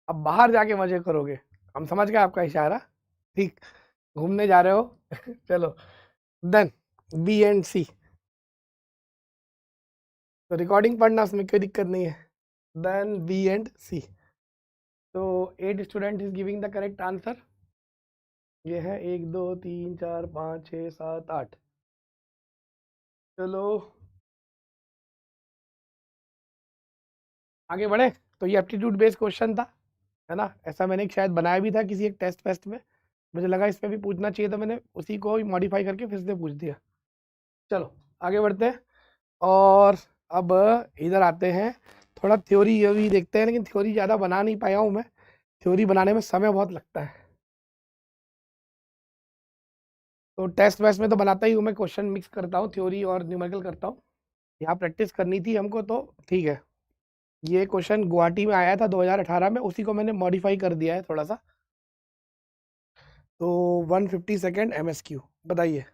Speaker 1: अब बाहर जाके मजे करोगे। हम समझ गए आपका इशारा, ठीक, घूमने जा रहे हो चलो देन बी एंड सी। तो रिकॉर्डिंग पढ़ना, उसमें कोई दिक्कत नहीं है। देन बी एंड सी। तो 8 student is giving the correct answer. ये है 1 2 3 4 5 6 7 8। चलो आगे बढ़े। तो ये एप्टीट्यूड बेस्ड क्वेश्चन था, है ना। ऐसा मैंने शायद बनाया भी था किसी एक टेस्ट फेस्ट में, मुझे लगा इस पर भी पूछना चाहिए, तो मैंने उसी को मॉडिफाई करके फिर से पूछ दिया। चलो आगे बढ़ते हैं और अब इधर आते हैं, थोड़ा थ्योरी ये भी देखते हैं, लेकिन थ्योरी ज़्यादा बना नहीं पाया हूँ मैं, थ्योरी बनाने में समय बहुत लगता है। तो टेस्ट वेस्ट में तो बनाता ही हूँ मैं, क्वेश्चन मिक्स करता हूँ, थ्योरी और न्यूमेरिकल करता हूँ। यहाँ प्रैक्टिस करनी थी हमको तो ठीक है। ये क्वेश्चन गुवाहाटी में आया था 2018 में, उसी को मैंने मॉडिफाई कर दिया है थोड़ा सा। तो 150 सेकेंड MSQ बताइए।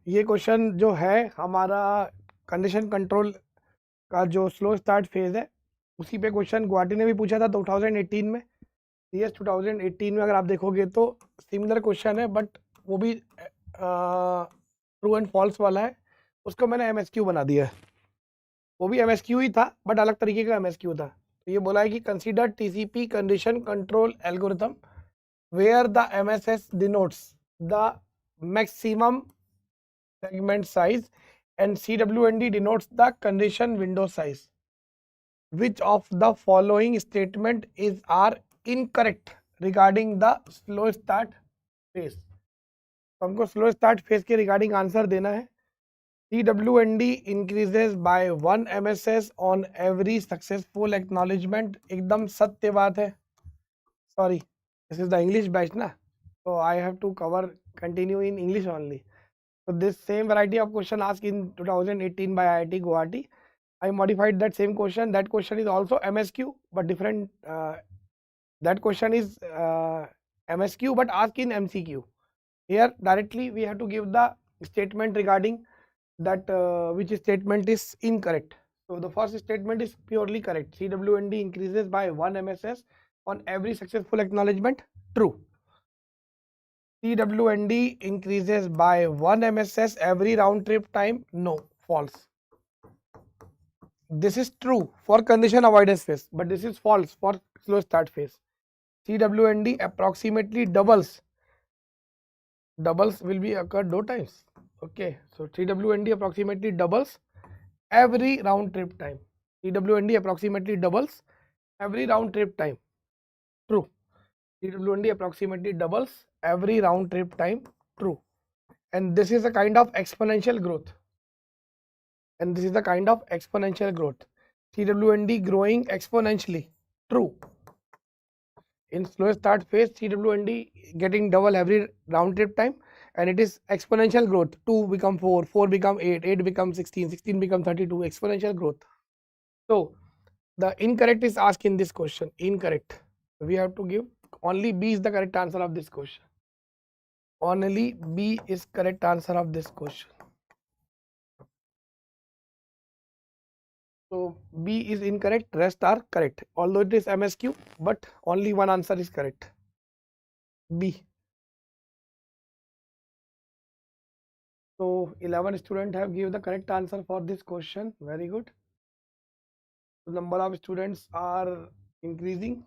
Speaker 1: ये क्वेश्चन जो है हमारा कंडीशन कंट्रोल का जो स्लो स्टार्ट फेज है उसी पे क्वेश्चन गुवाहाटी ने भी पूछा था 2018 में। यस 2018 में अगर आप देखोगे तो सिमिलर क्वेश्चन है, बट वो भी ट्रू एंड फॉल्स वाला है। उसको मैंने MSQ बना दिया है। वो भी MSQ ही था बट अलग तरीके का MSQ था। तो ये बोला है कि consider TCP condition control algorithm where the MSS denotes the maximum segment size and CWND denotes the condition window size. Which of the following statement is are incorrect regarding the slow start phase? तो हमको slow start phase के regarding answer देना है। CWND increases by 1 MSS on every successful acknowledgement। एकदम सत्य बात है। Sorry, this is the English batch ना, so I have to continue in English only. So this same variety of question asked in 2018 by IIT Guwahati. I modified that same question. That question is also MSQ but different. That question is MSQ but asked in MCQ. Here directly we have to give the statement regarding that which statement is incorrect. So the first statement is purely correct. CWND increases by 1 MSS on every successful acknowledgement. True. CWND increases by 1 MSS every round trip time. No. False. This is true for condition avoidance phase, but this is false for slow start phase. CWND approximately doubles. Doubles will be occurred 2 times. Okay, so CWND approximately doubles every round trip time. CWND approximately doubles every round trip time. True. CWND approximately doubles every round trip time. True. And this is a kind of exponential growth. And this is the kind of exponential growth. CWND growing exponentially. True. In slow start phase, CWND getting double every round trip time, and it is exponential growth. 2 become 4, 4 become 8, 8 become 16, 16 become 32, exponential growth. So the incorrect is asked in this question. Incorrect. We have to give only B is the correct answer of this question. Only B is correct answer of this question. So B is incorrect, rest are correct. Although it is MSQ, but only one answer is correct. B. So 11 students have given the correct answer for this question. Very good. The number of students are increasing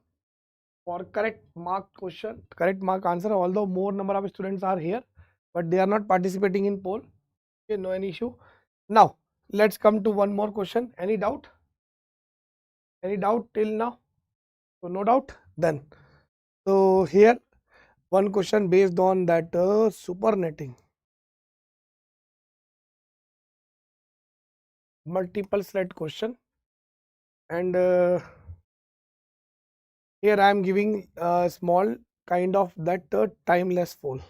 Speaker 1: for correct mark question, correct mark answer. Although more number of students are here, but they are not participating in poll. Okay, no any issue. Now let's come to one more question. Any doubt? Any doubt till now? So no doubt. Then so here one question based on that super netting, multiple thread question, and here I am giving a small kind of that timeless poll.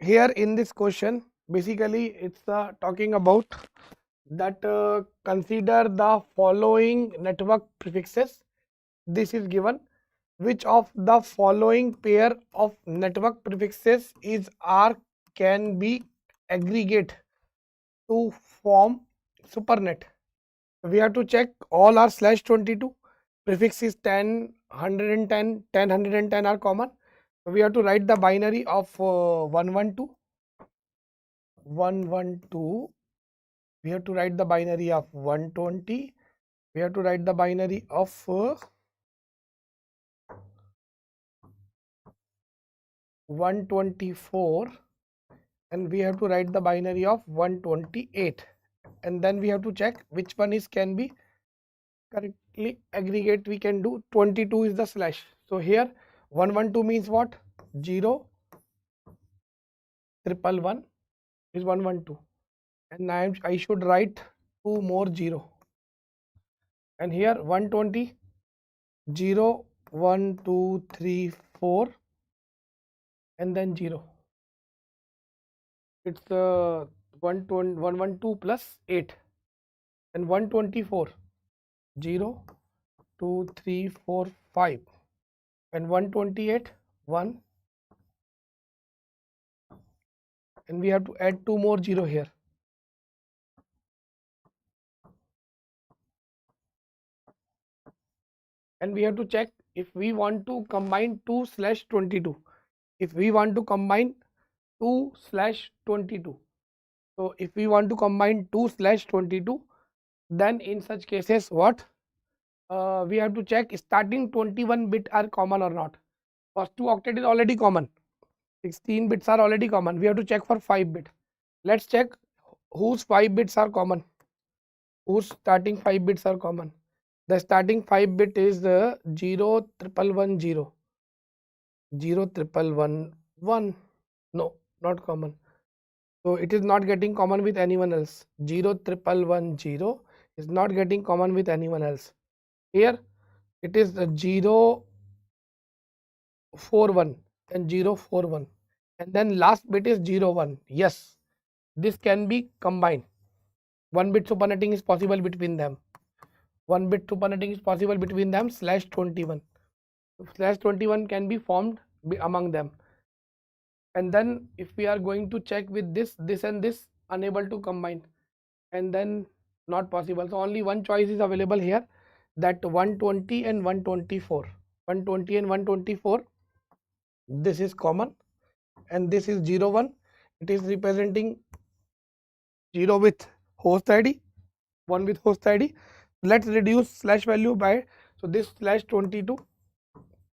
Speaker 1: here in this question, basically it's talking about that consider the following network prefixes. This is given. Which of the following pair of network prefixes is or can be aggregate to form supernet? We have to check all are /22. Prefix is 10, 110, 10, 110 are common. We have to write the binary of 112. 112. We have to write the binary of 120. We have to write the binary of 124, and we have to write the binary of 128, and then we have to check which one is can be correctly aggregate. We can do 22 is the slash. So here 112 means what? 0 111 is 112, and I should write 2 more 0, and here 120 0 1 2 3 4 and then 0. It's 112 plus 8, and 124 0 2 3 4 5 and 128 1, and we have to add 2 more 0 here, and we have to check if we want to combine 2/22. If we want to combine 2/22, so if we want to combine 2/22, then in such cases what we have to check starting 21 bit are common or not. First 2 octet is already common, 16 bits are already common. We have to check for 5 bit. Let's check whose 5 bits are common, whose starting 5 bits are common. The starting 5 bit is the 01110, 01111. No, not common. So it is not getting common with anyone else. 01110 is not getting common with anyone else. Here it is the 041 and 041, and then last bit is 01. Yes, this can be combined. 1 bit supernetting is possible between them. 1 bit supernetting is possible between them /21. /21 can be formed among them. And then if we are going to check with this and this, unable to combine, and then not possible. So only one choice is available here, that 120 and 124. 120 and 124, this is common, and this is 01. It is representing 0 with host ID, 1 with host ID. Let's reduce slash value by, so this /22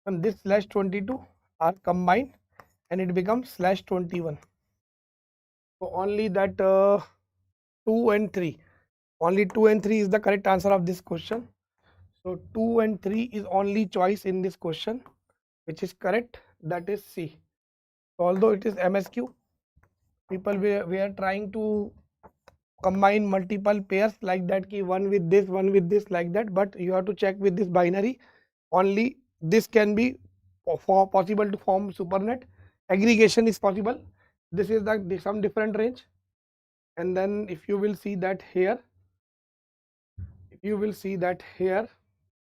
Speaker 1: and this /22 are combined, and it becomes /21. So only that 2 and 3, only 2 and 3 is the correct answer of this question. So 2 and 3 is only choice in this question which is correct, that is C. So although it is MSQ, people we are trying to combine multiple pairs like that, ki one with this like that, but you have to check with this binary. Only this can be possible to form supernet. Aggregation is possible. This is the some different range. And then if you will see that here,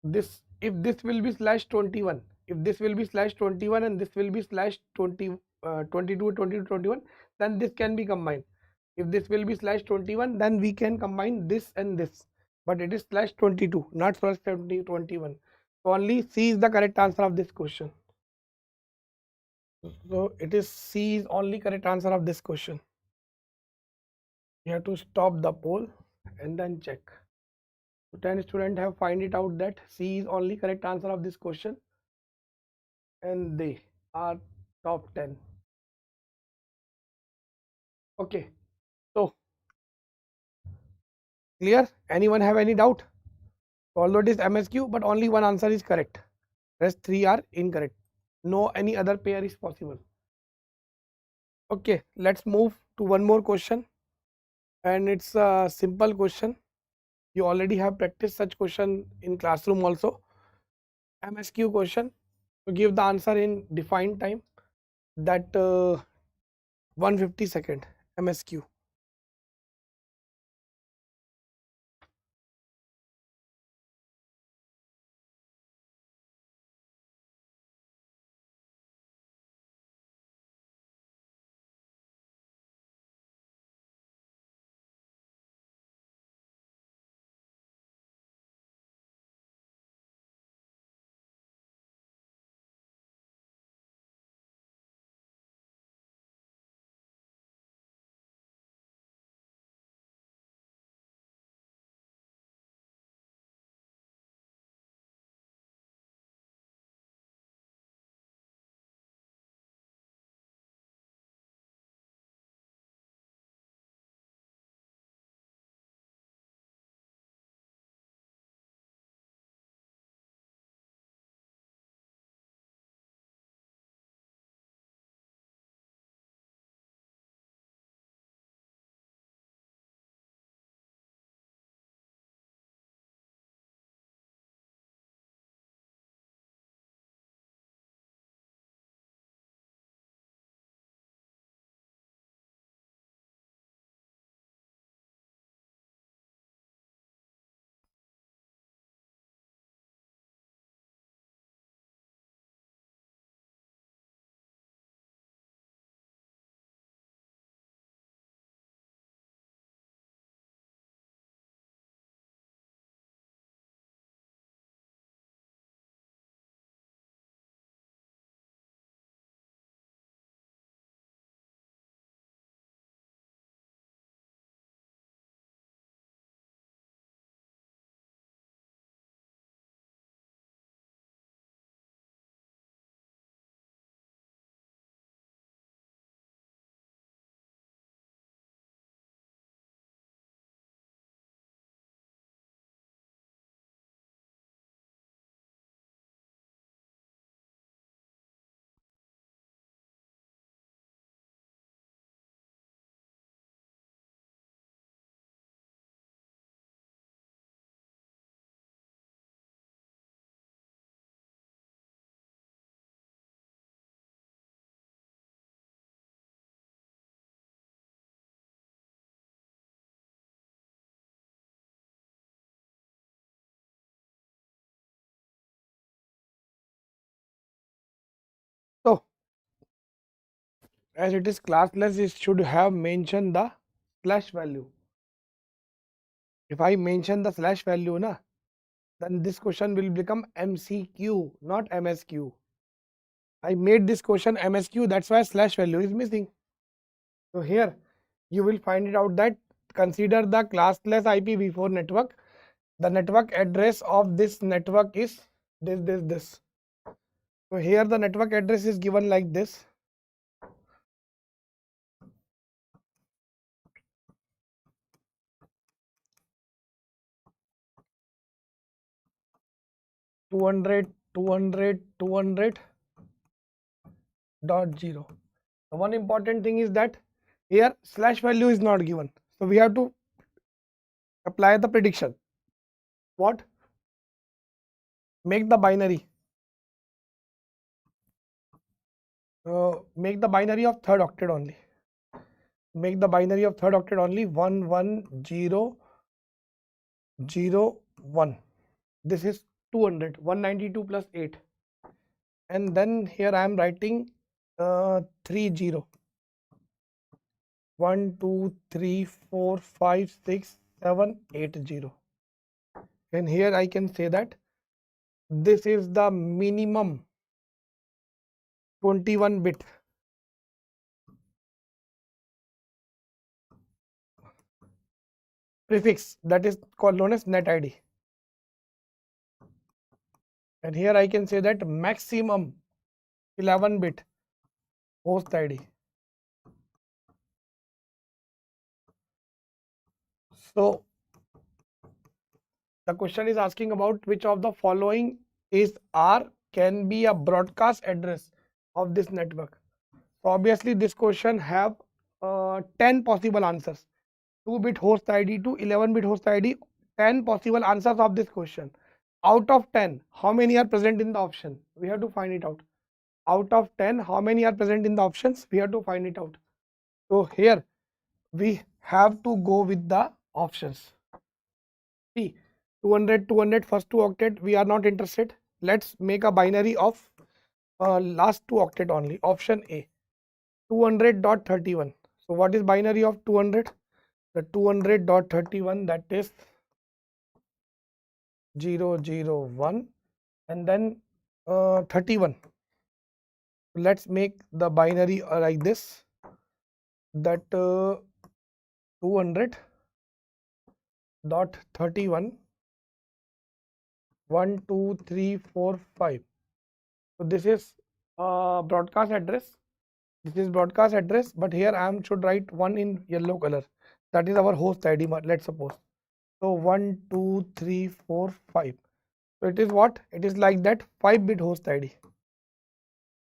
Speaker 1: this, if this will be /21, if this will be /21 and this will be /20 22 22 21, then this can be combined. If this will be /21, then we can combine this and this, but it is /22, not /21. So only C is the correct answer of this question. So it is C is only correct answer of this question. You have to stop the poll and then check. 10 students have find it out that C is only correct answer of this question, and they are top 10. Okay, so clear? Anyone have any doubt? Although it is MSQ, but only one answer is correct, rest 3 are incorrect. No any other pair is possible. Okay, let's move to one more question, and it's a simple question. You already have practiced such question in classroom also. MSQ question, to give the answer in defined time, that 1/52 MSQ. So as it is classless, it should have mentioned the slash value. If I mention the slash value, na, then this question will become MCQ, not MSQ. I made this question MSQ, that's why slash value is missing. So here you will find it out that consider the classless IPv4 network. The network address of this network is this. So here the network address is given like this. .200.0. The one important thing is that here slash value is not given. So we have to apply the prediction. What? Make the binary. Make the binary of third octet only. Make the binary of third octet only 11001. This is 200, 192 plus 8. And then here I am writing 30. 1, 2, 3, 4, 5, 6, 7, 8, 0. And here I can say that this is the minimum 21 bit prefix that is called known as net ID. And here I can say that maximum 11 bit host ID. So the question is asking about which of the following is or can be a broadcast address of this network. So obviously this question have 10 possible answers. 2-bit host ID to 11-bit host ID, 10 possible answers of this question. Out of 10, how many are present in the option? We have to find it out. Out of 10, how many are present in the options? We have to find it out. So here we have to go with the options. See, 200, 200, first two octet, we are not interested. Let's make a binary of last two octet only. Option A, 200.31. So what is binary of 200? The 200.31, that is 001 and then 31. Let's make the binary like this, that 200.31 1 2 3 4 5. So this is broadcast address. This is broadcast address, but here I am should write one in yellow color. That is our host ID. Let's suppose. So 1 2 3 4 5. So it is what? It is like that 5-bit host ID.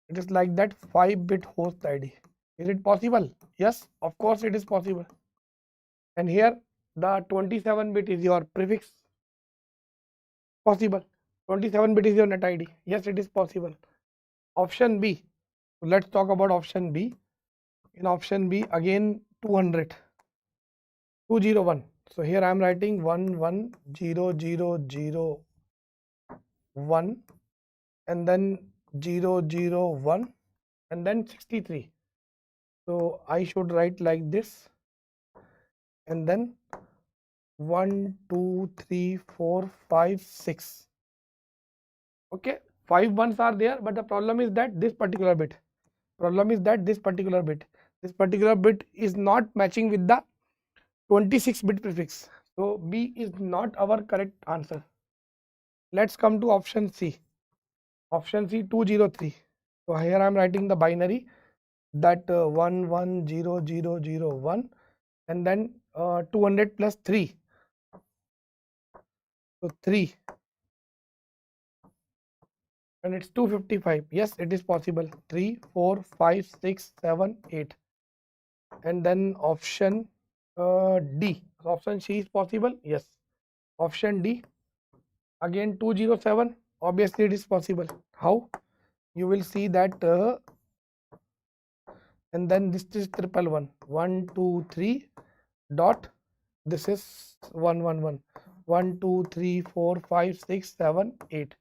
Speaker 1: It is like that 5-bit host ID. Is it possible? Yes, of course it is possible. And here the 27-bit is your prefix. Possible. 27-bit is your net ID. Yes, it is possible. Option B. So let's talk about option B. In option B, again 200, 201. So here I am writing 110001 and then 001 and then 63. So I should write like this, and then 1 2 3 4 5 6. Okay, 5 ones are there, but the problem is that this particular bit this particular bit is not matching with the 26-bit prefix. So B is not our correct answer. Let's come to option C. Option C, 203. So here I am writing the binary, that 110001 and then 200 plus 3. So 3 and it's 255. Yes, it is possible. 3 4 5 6 7 8. And then option D. Option C is possible. Yes. Option D, again 207. Obviously it is possible. How? You will see that and then this is 111. 1 2 3 dot, this is 111. 1 2 3 4 5 6 7 8.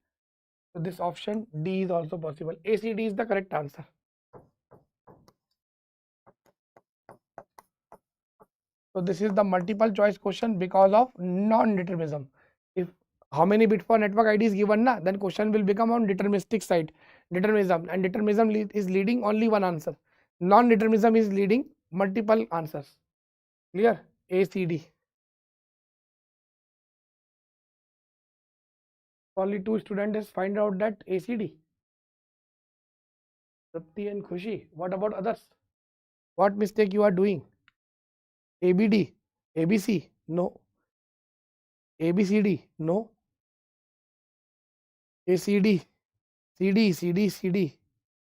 Speaker 1: So this option D is also possible. ACD is the correct answer. So this is the multiple choice question because of non-determinism. If how many bit for network ID is given na, then question will become on deterministic side, determinism, and determinism is leading only one answer. Non-determinism is leading multiple answers. Clear? ACD. Only 2 students find out that ACD. Tripti and Khushi. What about others? What mistake you are doing? ABD, ABC, no. ABCD, no. ACD, CD,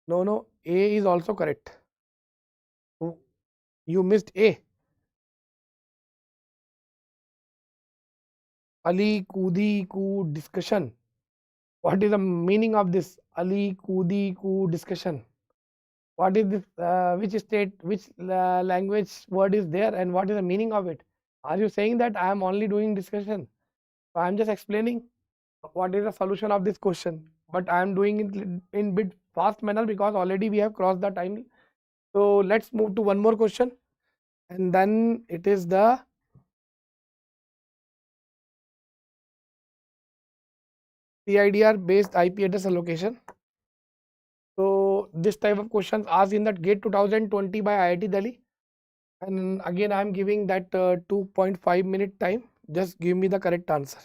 Speaker 1: no, no. A is also correct. So you missed A. 𝐂𝐤𝐬𝐞 discussion. What is the meaning of this 𝐂𝐤𝐬𝐞 discussion? What is this? Which state, which language word is there, and what is the meaning of it? Are you saying that I am only doing discussion? So I am just explaining what is the solution of this question, but I am doing it in bit fast manner because already we have crossed the time. So let's move to one more question, and then it is the CIDR based IP address allocation. So this type of questions asked in that GATE 2020 by IIT Delhi, and again I am giving that 2.5 minute time. Just give me the correct answer.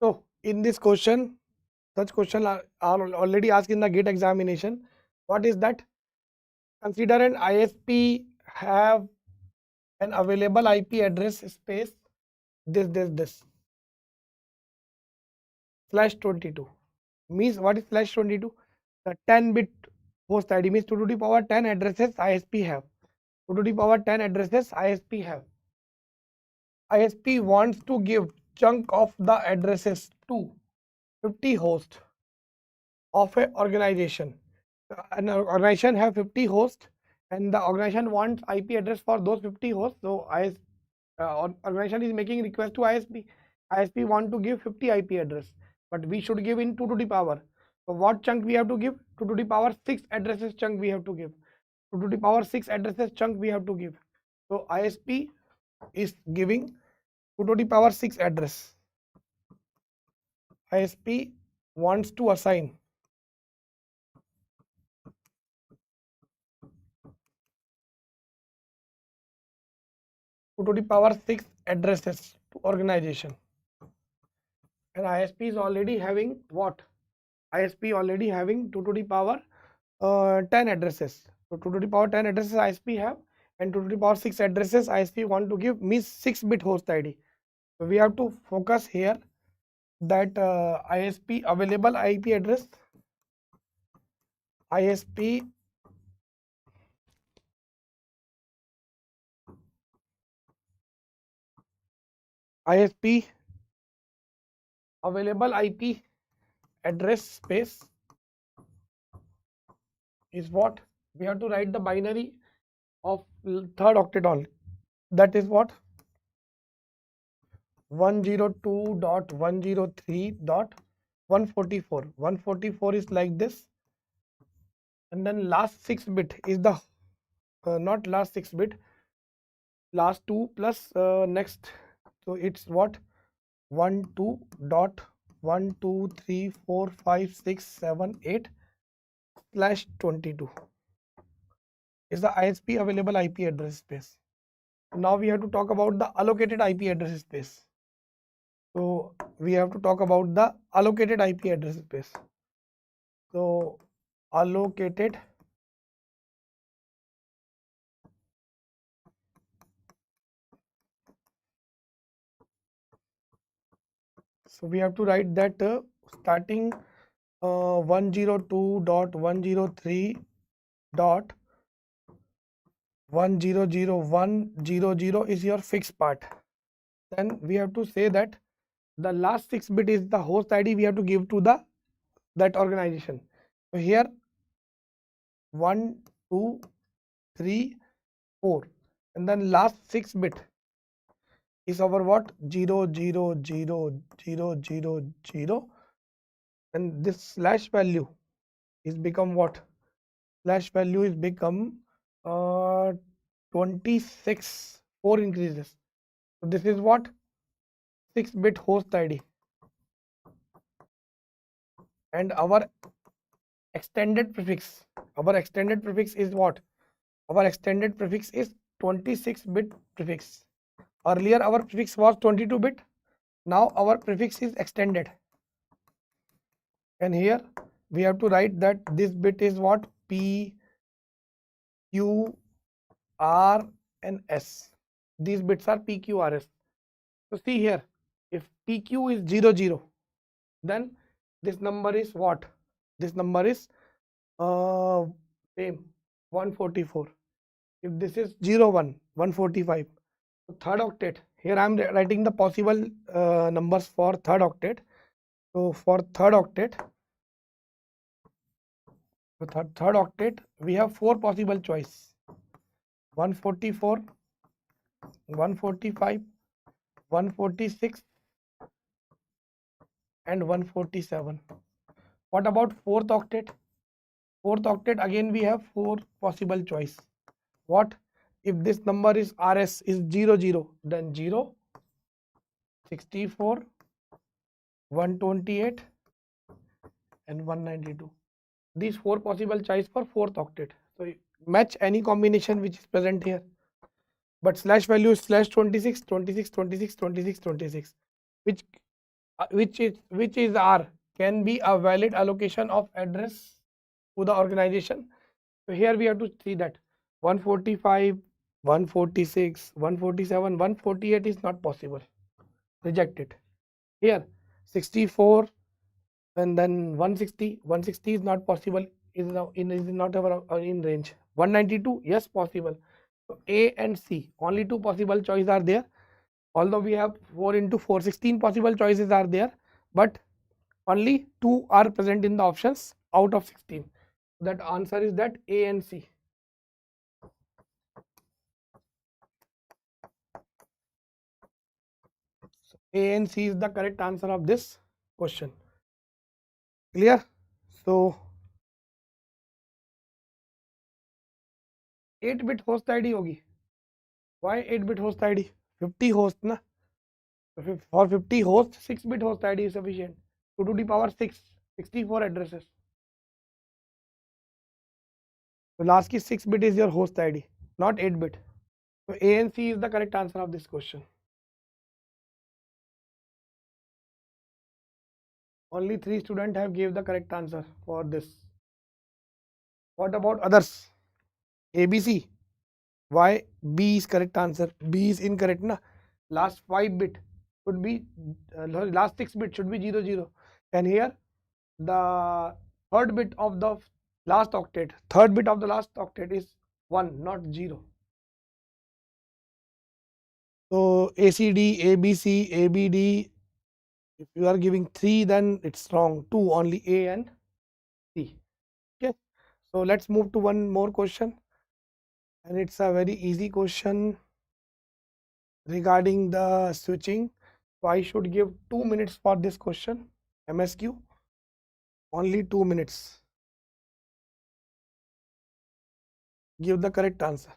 Speaker 1: So in this question, such question are already asked in the GATE examination. What is that? Consider an ISP have an available IP address space this /22 means what is /22? The 10-bit host ID means 2 to the power 10 addresses ISP have. 2 to the power 10 addresses ISP have. ISP wants to give chunk of the addresses to 50 hosts of a organization. An organization have 50 hosts and the organization wants IP address for those 50 hosts. So organization is making request to ISP. ISP want to give 50 IP address, but we should give in 2 to the power. So what chunk we have to give? 2 to the power 6 addresses chunk we have to give. 2 to the power 6 addresses chunk we have to give. So ISP is giving 2 to the power 6 address. ISP wants to assign 2 to the power 6 addresses to organization. And ISP is already having what? ISP already having 2 to the power 10 addresses. So 2 to the power 10 addresses ISP have and 2 to the power 6 addresses ISP want to give means 6-bit host ID. So we have to focus here that ISP available IP address, ISP available IP address space is what? We have to write the binary of third octet. That is what? 102.103.144. 144 is like this, and then last 6 bit is the not last 6 bit, last 2 plus next. So it's what? 12.1234567/22 is the ISP available IP address space. Now we have to talk about the allocated IP address space. So we have to talk about the allocated IP address space. So allocated so we have to write that starting 102.103.100.100 is your fixed part. Then we have to say that the last 6 bit is the host ID we have to give to the that organization. So here 1, 2, 3, 4, and then last 6 bit is our what? 0000000, and this slash value is become what? Slash value is become 26. 4 increases. So this is what? 6-bit host ID, and our extended prefix. Our extended prefix is what? Our extended prefix is 26-bit prefix. Earlier our prefix was 22-bit. Now our prefix is extended. And here we have to write that this bit is what? P, Q, R and S. These bits are P, Q, R, S. So see here, if PQ is 00, then this number is what? This number is same 144. If this is 01, 145. So third octet, here I am writing the possible numbers for third octet. So for third octet, we have 4 possible choice: 144, 145, 146 and 147. What about fourth octet? Fourth octet, again we have 4 possible choice. What? If this number is RS is 00, then 0, 64, 128 and 192. These 4 possible choice for fourth octet. So match any combination which is present here. But slash value is /26, 26, 26, 26, 26, which which is R can be a valid allocation of address to the organization. So here we have to see that 145, 146, 147, 148 is not possible. Reject it. Here 64 and then 160. 160 is not possible. Is not in range. 192, yes, possible. So A and C, only two possible choices are there. Although we have 4 into 4, 16 possible choices are there, but only 2 are present in the options out of 16. That answer is that A and C. So A and C is the correct answer of this question. Clear? So 8-bit host ID होगी. Why 8-bit host ID? 50 host ना. For 50 hosts, 6-bit host ID is sufficient. 2 to the power 6, 64 addresses. So last की 6-bit is your host ID, not 8-bit. So A and C is the correct answer of this question. Only 3 students have gave the correct answer for this. What about others? ABC. Why B is correct answer? B is incorrect na. Last 5-bit should be last 6-bit should be 00. And here the third bit of the last octet is 1, not 0. So ACD, ABC, ABD, if you are giving 3, then it's wrong. 2, only A and C. Okay. So let's move to one more question. And it's a very easy question regarding the switching. So I should give 2 minutes for this question. MSQ. Only 2 minutes. Give the correct answer.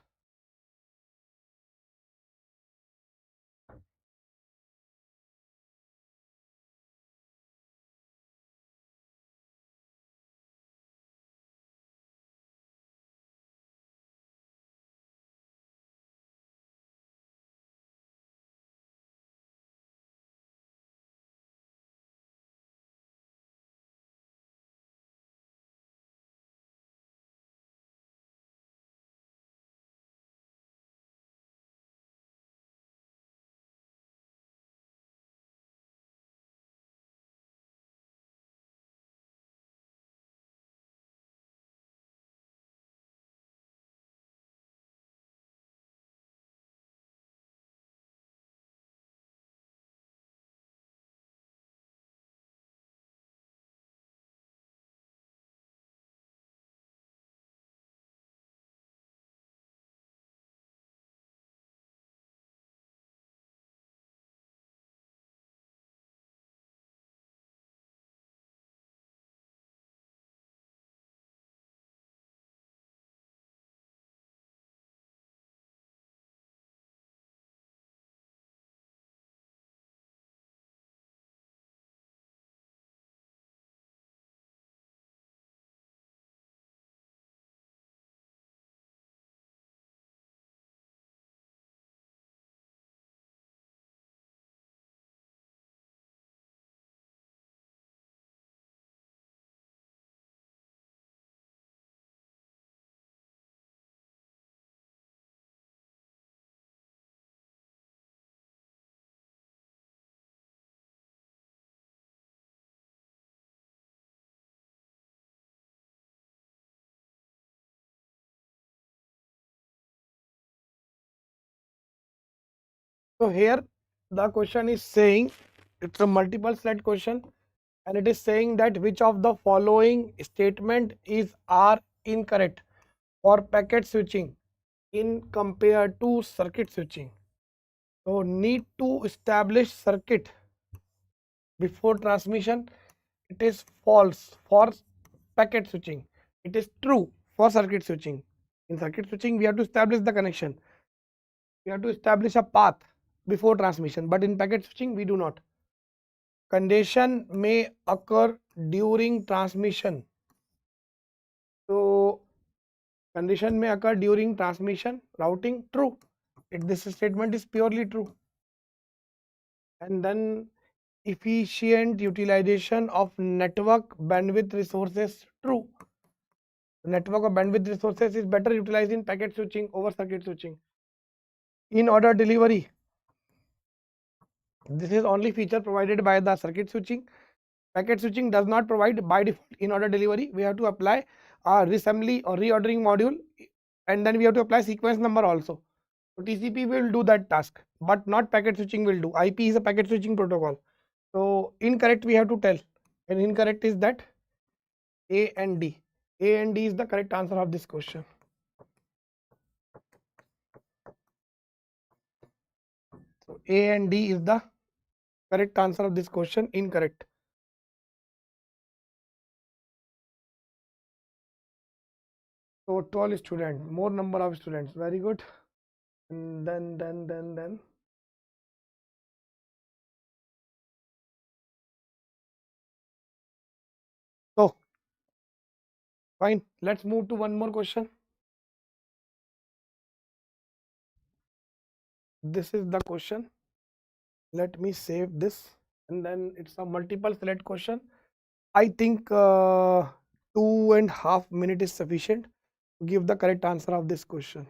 Speaker 1: So here the question is saying, it's a multiple select question, and it is saying that which of the following statement are incorrect for packet switching in compared to circuit switching. So need to establish circuit before transmission, it is false for packet switching. It is true for circuit switching. In circuit switching, we have to establish the connection. We have to establish a path before transmission, but in packet switching, we do not. Congestion may occur during transmission. So congestion may occur during transmission routing. True. This statement is purely true. And then efficient utilization of network bandwidth resources. True. Network of bandwidth resources is better utilized in packet switching over circuit switching. In order delivery, this is only feature provided by the circuit switching. Packet switching does not provide by default in order delivery. We have to apply a reassembly or reordering module, and then we have to apply sequence number also. So TCP will do that task, but not packet switching will do. IP is a packet switching protocol. So incorrect we have to tell, and incorrect is that A and D. A and D is the correct answer of this question. So A and D is the correct answer of this question. Incorrect. So 12 students, more number of students. Very good. And then. So fine. Let's move to one more question. This is the question. Let me save this, and then it's a multiple select question. I think 2.5 minutes is sufficient to give the correct answer of this question.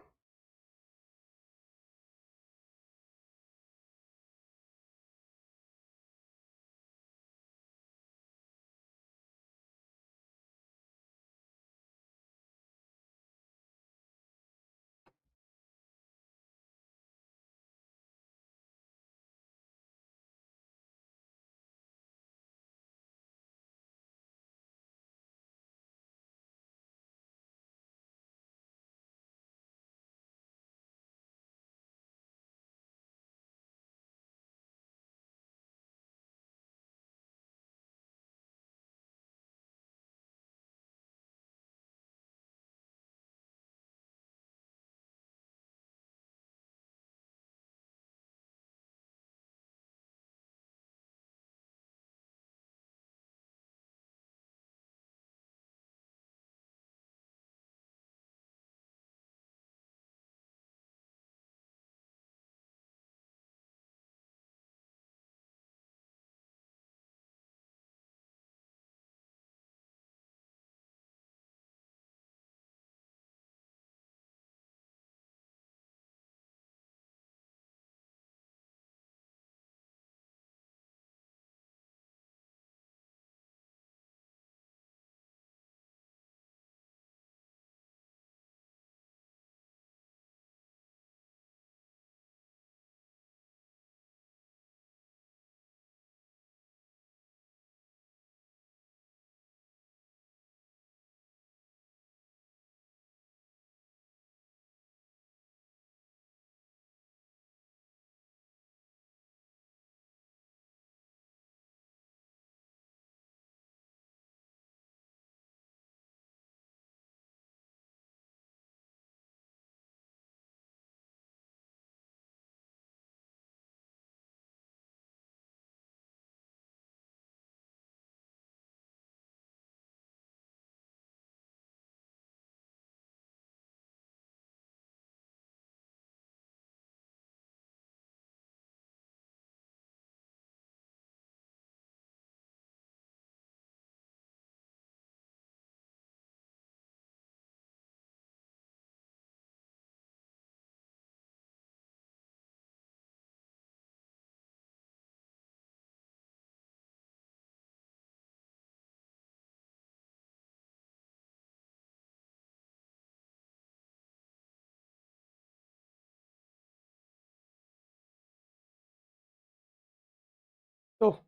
Speaker 1: So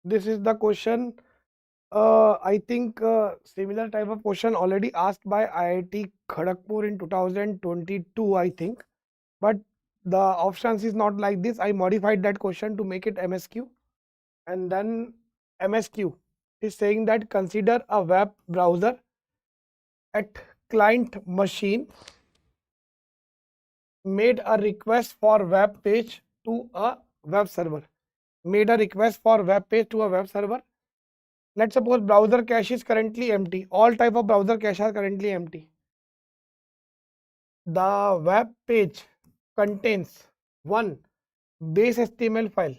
Speaker 1: this is the question. I think similar type of question already asked by IIT Kharagpur in 2022, I think. But the options is not like this. I modified that question to make it MSQ. And then MSQ is saying that consider a web browser at client machine made a request for web page to a web server. Made a request for web page to a web server. Let's suppose browser cache is currently empty. All type of browser cache are currently empty. The web page contains one base HTML file,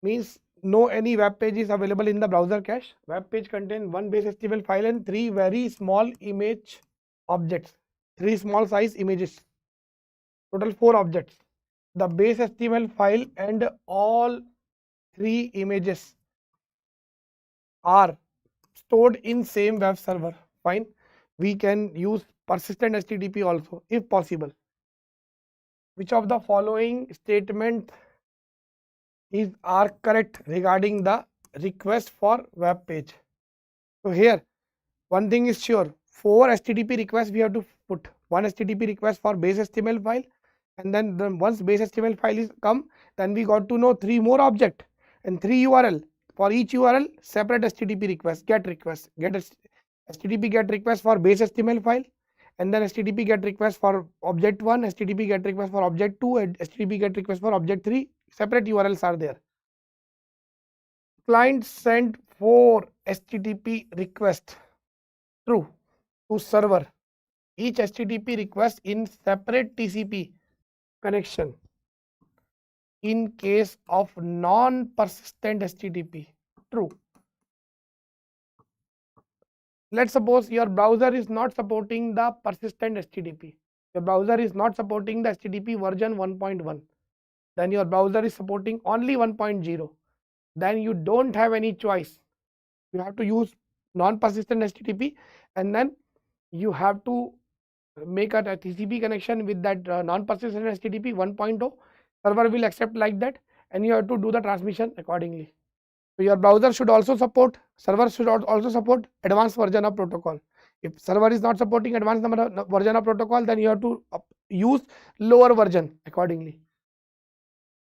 Speaker 1: means no any web page is available in the browser cache. Web page contains one base HTML file and three very small image objects, three small size images, total 4 objects. The base HTML file and all three images are stored in same web server. Fine, we can use persistent HTTP also if possible. Which of the following statement are correct regarding the request for web page? So here one thing is sure, 4 HTTP requests we have to put. One HTTP request for base HTML file, and then once base HTML file is come, then we got to know 3 more object and 3 URL. For each URL separate HTTP request, get request, HTTP get request for base HTML file, and then HTTP get request for object 1, HTTP get request for object 2, and HTTP get request for object 3. Separate URLs are there. Client sent 4 HTTP request true to server. Each HTTP request in separate TCP connection in case of non-persistent HTTP true. Let's suppose your browser is not supporting the persistent HTTP. Your browser is not supporting the HTTP version 1.1. Then your browser is supporting only 1.0. Then you don't have any choice. You have to use non-persistent HTTP, and then you have to make a TCP connection with that non-persistent HTTP 1.0. Server will accept like that, and you have to do the transmission accordingly. So your browser should also support, server should also support advanced version of protocol. If server is not supporting advanced version of protocol, then you have to use lower version accordingly.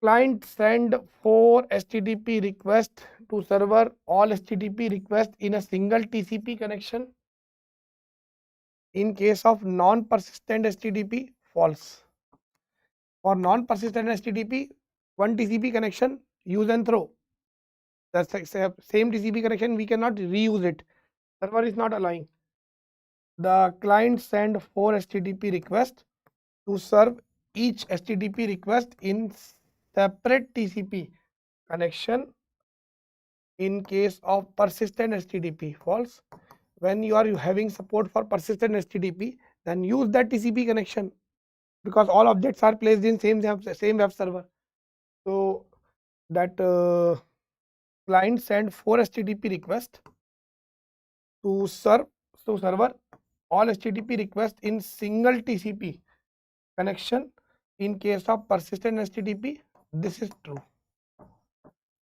Speaker 1: Client send 4 HTTP requests to server, all HTTP requests in a single TCP connection. In case of non-persistent HTTP, false. For non-persistent HTTP, one TCP connection, use and throw. That's the same TCP connection, we cannot reuse it. Server is not allowing. The client send 4 HTTP requests to serve. Each HTTP request in separate TCP connection in case of persistent HTTP, false. When you are having support for persistent HTTP, then use that TCP connection, because all objects are placed in same web server. So that client send 4 HTTP requests to serve server, all HTTP requests in single TCP connection in case of persistent HTTP. This is true.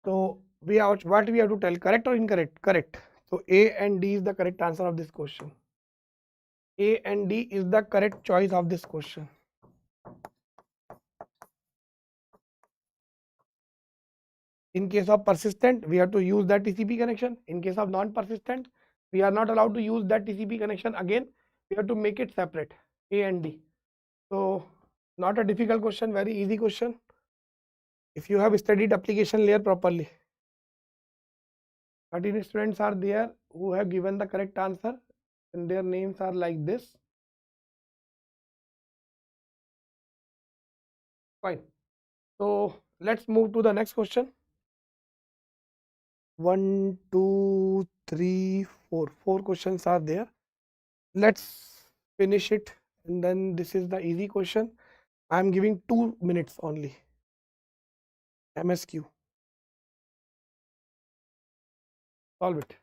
Speaker 1: So what we have to tell, correct or incorrect? Correct. So A and D is the correct answer of this question. A and D is the correct choice of this question. In case of persistent, we have to use that TCP connection. In case of non-persistent, we are not allowed to use that TCP connection again. We have to make it separate, A and D. So not a difficult question, very easy question. If you have studied application layer properly. 13 students are there who have given the correct answer, and their names are like this. Fine. So let's move to the next question. 1, 2, 3, 4. 4 questions are there. Let's finish it, and then this is the easy question. I am giving 2 minutes only. MSQ. Solve it.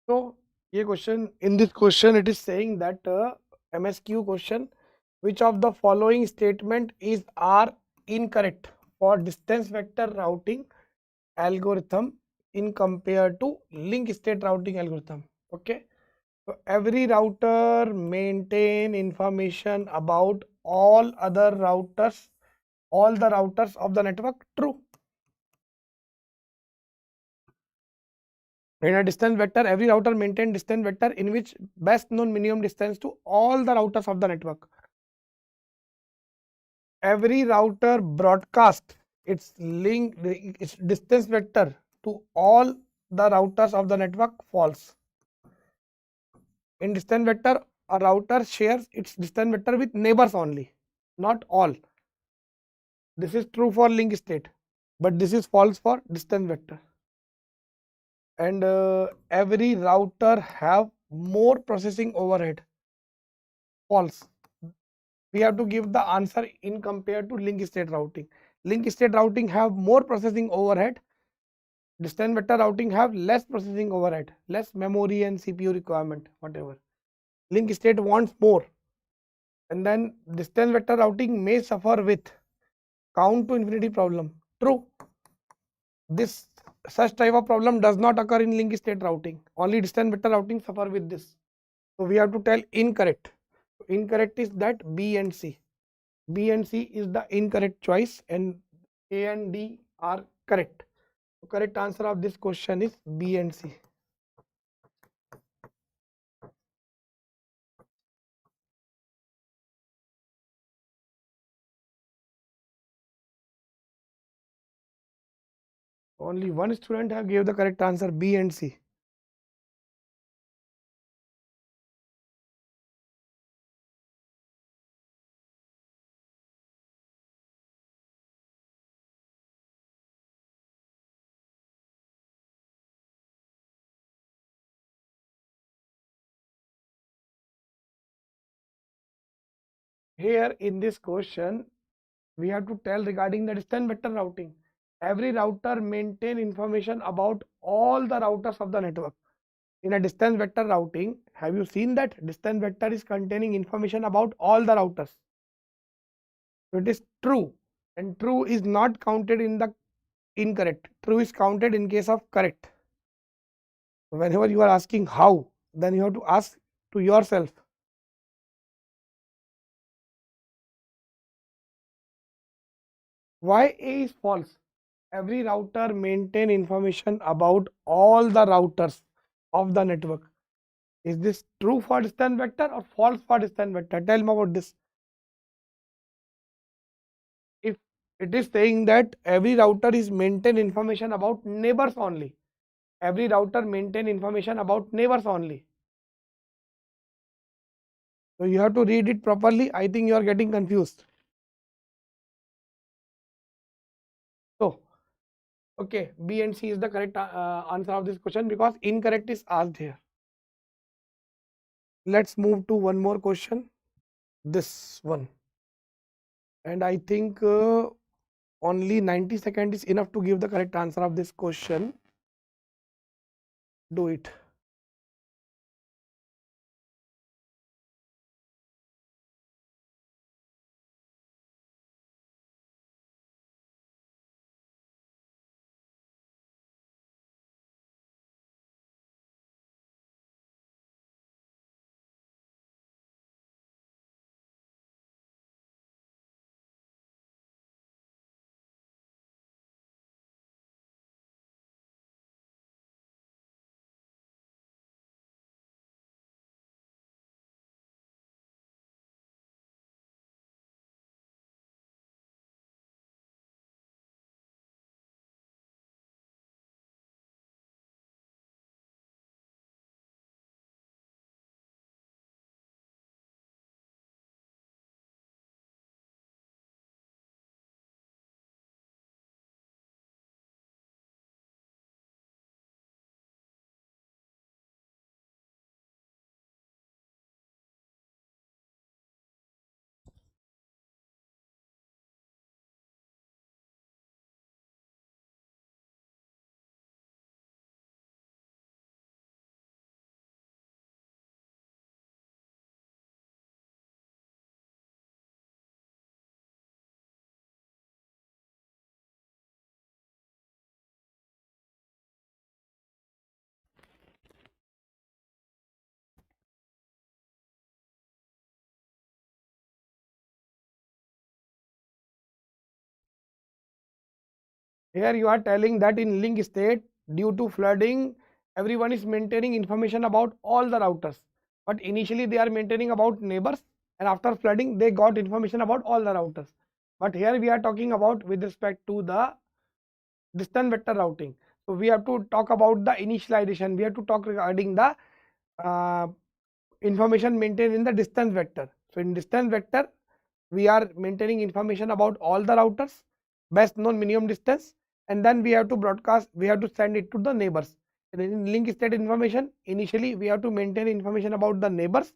Speaker 1: So, in this question, it is saying that MSQ question, which of the following statement is are incorrect for distance vector routing algorithm in compared to link state routing algorithm? Okay. So every router maintain information about all other routers, all the routers of the network. True. In a distance vector, every router maintain distance vector in which best known minimum distance to all the routers of the network. Every router broadcast its distance vector to all the routers of the network. False. In distance vector, a router shares its distance vector with neighbors only, not all. This is true for link state, but this is false for distance vector. And every router have more processing overhead. False. We have to give the answer in compared to link state routing. Link state routing have more processing overhead. Distance vector routing have less processing overhead, less memory and CPU requirement, whatever. Link state wants more. And then distance vector routing may suffer with count to infinity problem. True. This such type of problem does not occur in link state routing. Only distance vector routing suffer with this. So we have to tell incorrect. Incorrect is that B and C. B and C is the incorrect choice and A and D are correct. The correct answer of this question is B and C. Only one student have gave the correct answer B and C. Here in this question, we have to tell regarding the distance vector routing. Every router maintain information about all the routers of the network. In a distance vector routing, have you seen that distance vector is containing information about all the routers? So it is true, and true is not counted in the incorrect. True is counted in case of correct. Whenever you are asking how, then you have to ask to yourself. Why A is false? Every router maintain information about all the routers of the network. Is this true for distance vector or false for distance vector? Tell me about this. If it is saying that every router is maintain information about neighbors only. Every router maintain information about neighbors only. So you have to read it properly. I think you are getting confused. So, okay, B and C is the correct answer of this question because incorrect is asked here. Let's move to one more question. This one. And I think only 90 seconds is enough to give the correct answer of this question. Do it. Here you are telling that in link state, due to flooding, everyone is maintaining information about all the routers. But initially they are maintaining about neighbors, and after flooding they got information about all the routers. But here we are talking about with respect to the distance vector routing. So we have to talk about the initialization. We have to talk regarding the uh, information maintained in the distance vector. So in distance vector, we are maintaining information about all the routers, best known minimum distance, and then we have to broadcast, we have to send it to the neighbors. And in link state information, initially we have to maintain information about the neighbors,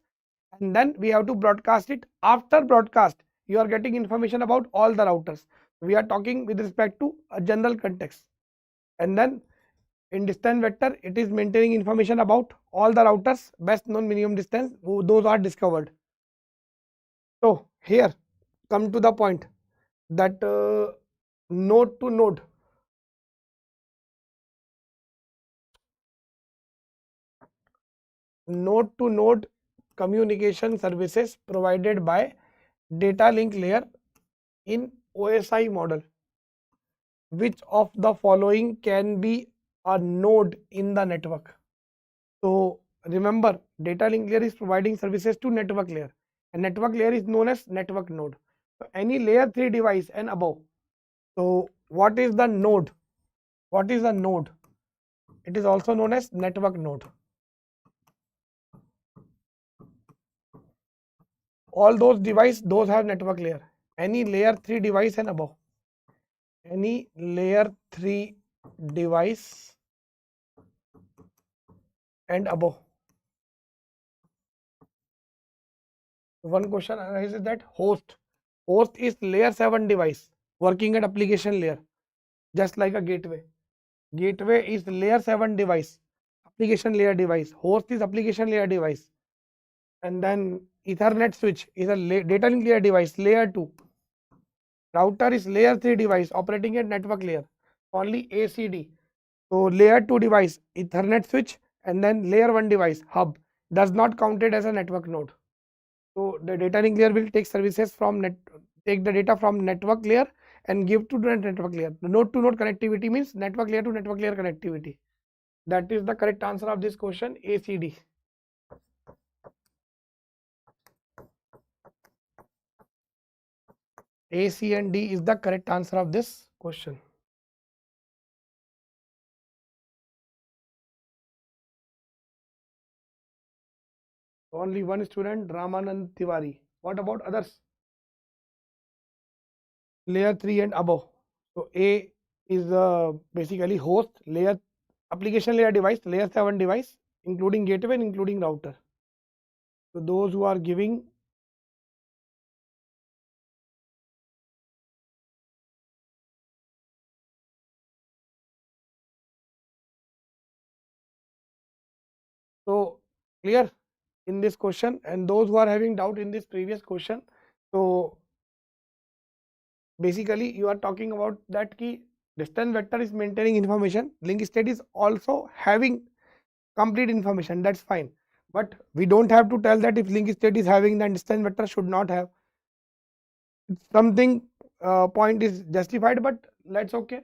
Speaker 1: and then we have to broadcast it. After broadcast, you are getting information about all the routers. We are talking with respect to a general context. And then in distance vector, it is maintaining information about all the routers, best known minimum distance, those are discovered. So here come to the point that node to node communication services provided by data link layer in OSI model. Which of the following can be a node in the network? So remember, data link layer is providing services to network layer, and network layer is known as network node. So any layer 3 device and above. So what is the node? What is a node? It is also known as network node. All those devices, those have network layer. Any layer 3 device and above. Any layer 3 device and above. One question arises that host. Host is layer 7 device working at application layer, just like a gateway. Gateway is layer 7 device, application layer device. Host is application layer device. And then Ethernet switch is a data link layer device, layer 2. Router is layer 3 device operating at network layer, only ACD. So layer 2 device, Ethernet switch, and then layer 1 device, hub, does not counted as a network node. So the data link layer will take services from take the data from network layer and give to the network layer. The node to node connectivity means network layer to network layer connectivity. That is the correct answer of this question, ACD. A, C and D is the correct answer of this question. Only one student, Ramanand Tiwari. What about others? Layer 3 and above. So A is basically host, layer application layer device, layer 7 device, including gateway and including router. So those who are giving so clear in this question, and those who are having doubt in this previous question. So basically you are talking about that key distance vector is maintaining information, link state is also having complete information, that's fine. But we don't have to tell that if link state is having, then distance vector should not have. Something point is justified, but let's okay.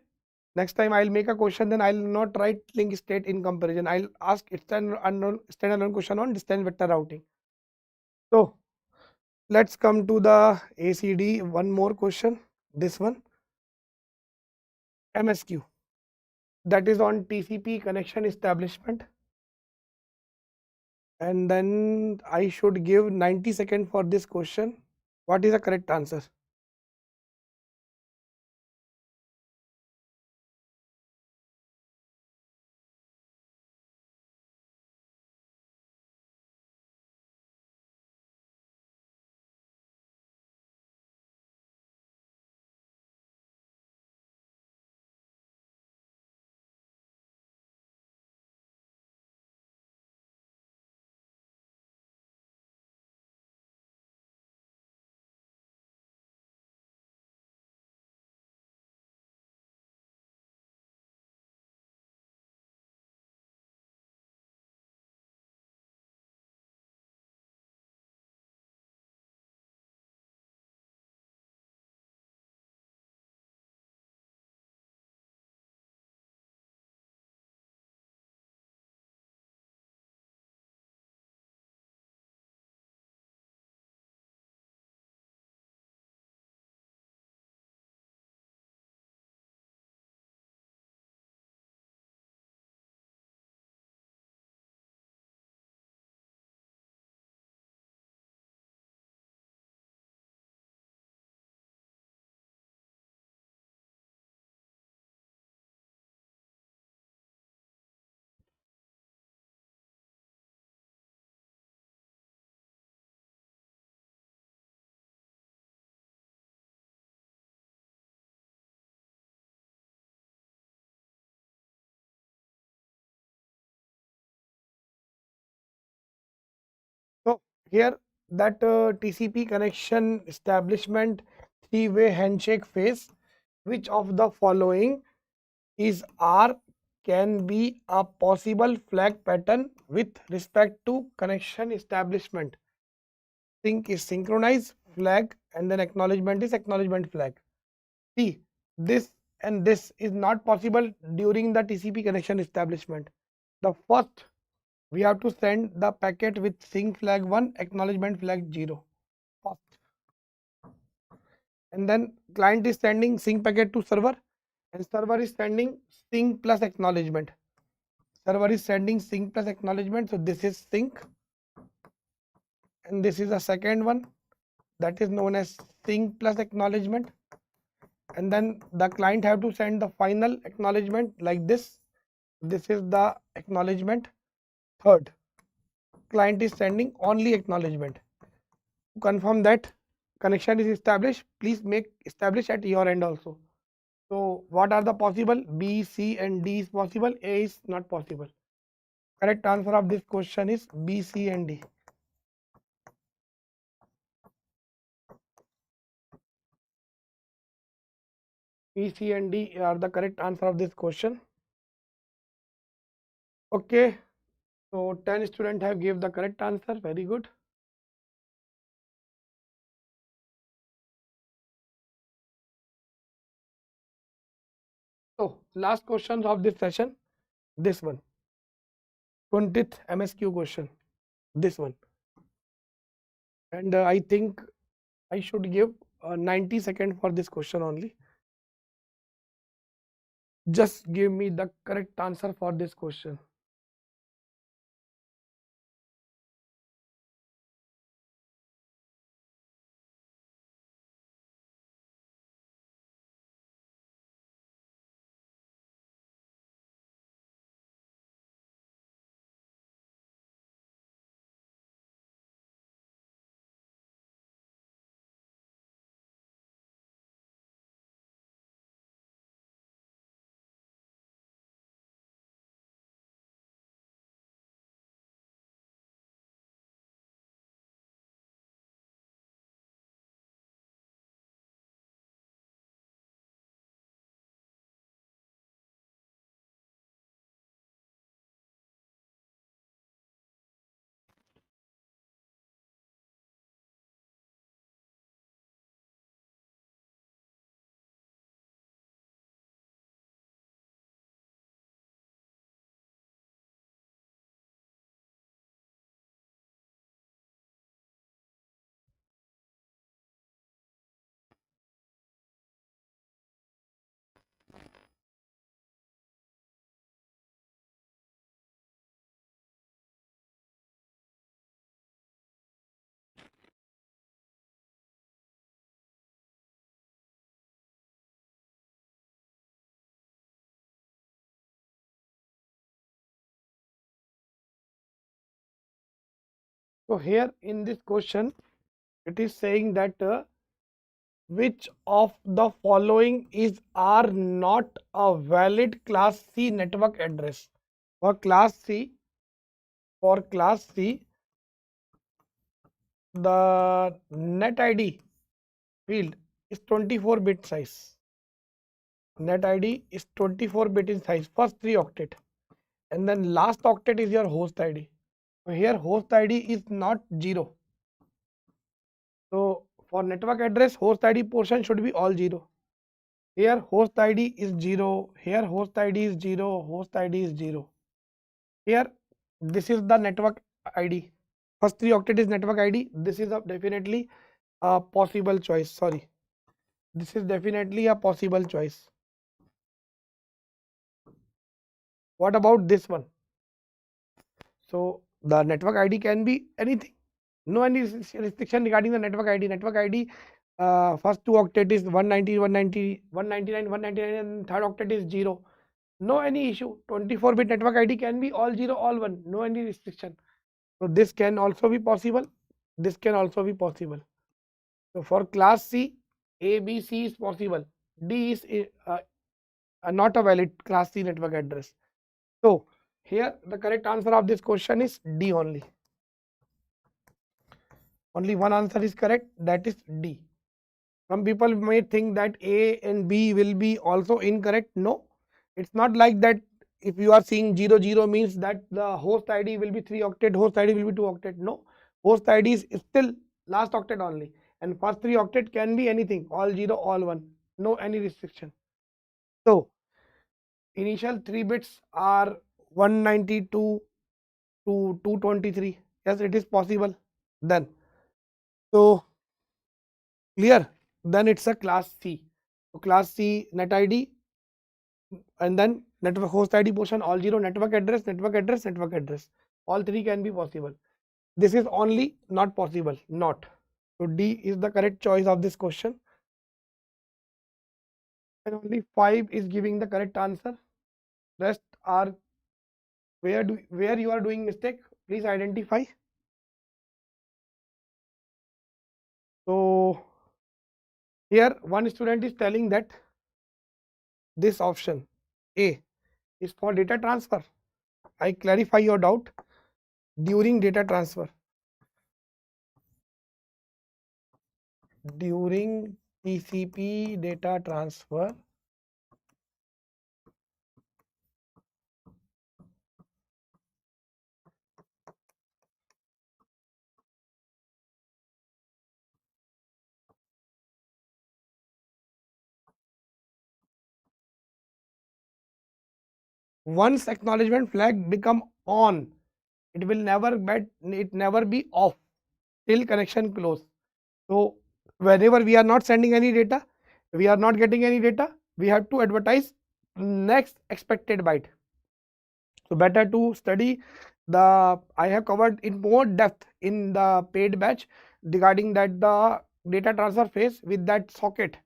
Speaker 1: Next time I'll make a question, then I'll not write link state in comparison. I'll ask standalone question on distance vector routing. So let's come to the ACD. One more question. This one, MSQ. That is on TCP connection establishment. And then I should give 90 seconds for this question. What is the correct answer? here that TCP connection establishment three-way handshake phase, which of the following is R can be a possible flag pattern with respect to connection establishment? Sync is synchronized flag and then acknowledgement is acknowledgement flag. See, this and this is not possible during the TCP connection establishment. The first, we have to send the packet with sync flag 1, acknowledgement flag 0 first. And then client is sending sync packet to server and server is sending sync plus acknowledgement. Server is sending sync plus acknowledgement. So this is sync and this is the second one, that is known as sync plus acknowledgement. And then the client have to send the final acknowledgement like this. This is the acknowledgement. Third, client is sending only acknowledgement. To confirm that connection is established, please make establish at your end also. So what are the possible? B, C and D is possible, A is not possible. Correct answer of this question is B, C and D. B, C and D are the correct answer of this question. Okay, so 10 students have gave the correct answer. Very good. So last questions of this session, this one, 20th MSQ question, this one. And I think I should give 90 seconds for this question only. Just give me the correct answer for this question. So here in this question, it is saying that which of the following is are not a valid class C network address? For class C, the net ID field is 24-bit size. Net ID is 24-bit in size, first 3 octet, and then last octet is your host ID. So here host ID is not 0. So for network address, host ID portion should be all 0. Here host ID is 0, here host ID is 0, host ID is 0. Here this is the network ID. First 3 octet is network ID. This is definitely a possible choice. Sorry, this is definitely a possible choice. What about this one? So the network ID can be anything. No any restriction regarding the network ID. Network ID first 2 octet is 190, 190, 199, 199 and third octet is 0. No any issue. 24-bit network ID can be all 0, all 1. No any restriction. So this can also be possible. This can also be possible. So for class C, A, B, C is possible. D is not a valid class C network address. So here the correct answer of this question is D only. Only one answer is correct, that is D. Some people may think that A and B will be also incorrect. No, it's not like that. If you are seeing 00 means that the host ID will be 3 octet, host ID will be 2 octet. No, host ID is still last octet only, and first 3 octet can be anything, all 0, all 1, no any restriction. So initial 3 bits are 192 to 223. Yes, it is possible. Then, so clear. Then it's a class C. So class C net ID, and then network host ID portion all 0, network address, network address, network address. All 3 can be possible. This is only not possible, not. So D is the correct choice of this question. And only 5 is giving the correct answer. Rest are where you are doing mistake. Please identify. So here one student is telling that this option A is for data transfer. I clarify your doubt. During data transfer, during TCP data transfer, once acknowledgement flag become on, it will never be off till connection close. So whenever we are not sending any data, we are not getting any data, we have to advertise next expected byte. So better to study the, I have covered in more depth in the paid batch regarding that the data transfer phase with that socket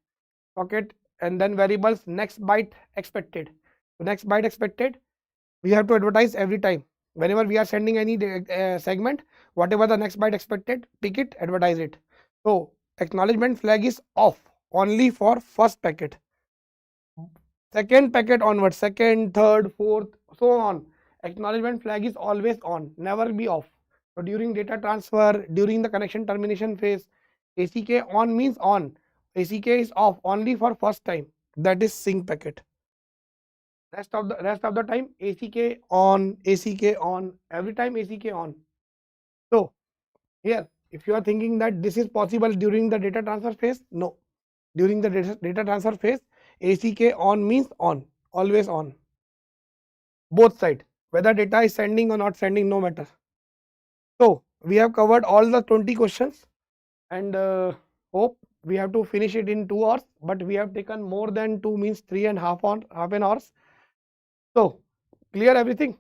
Speaker 1: and then variables next byte expected. So next byte expected, we have to advertise every time. Whenever we are sending any segment, whatever the next byte expected, pick it, advertise it. So acknowledgement flag is off only for first packet. Second packet onwards, second, third, fourth, so on. Acknowledgement flag is always on, never be off. So during data transfer, during the connection termination phase, ACK on means on. ACK is off only for first time. That is sync packet. Rest of the time ACK on, ACK on, every time ACK on. So here, if you are thinking that this is possible during the data transfer phase, no. During the data transfer phase, ACK on means on, always on. Both sides, whether data is sending or not sending, no matter. So we have covered all the 20 questions, and hope we have to finish it in 2 hours, but we have taken more than 2 means 3.5 an hours. So clear everything.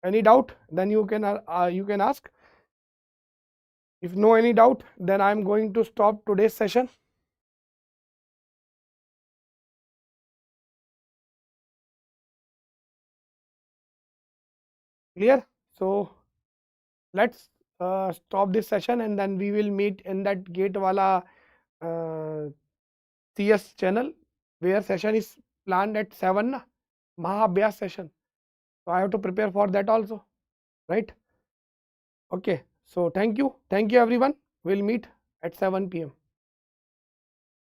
Speaker 1: Any doubt, then you can ask. If no any doubt, then I am going to stop today's session. Clear? So let's stop this session, and then we will meet in that 𝐂𝐤𝐬 CS channel, where session is planned at 7 na, Mahabhyas session. So I have to prepare for that also, right? Okay, so thank you everyone. We'll meet at 7 p.m.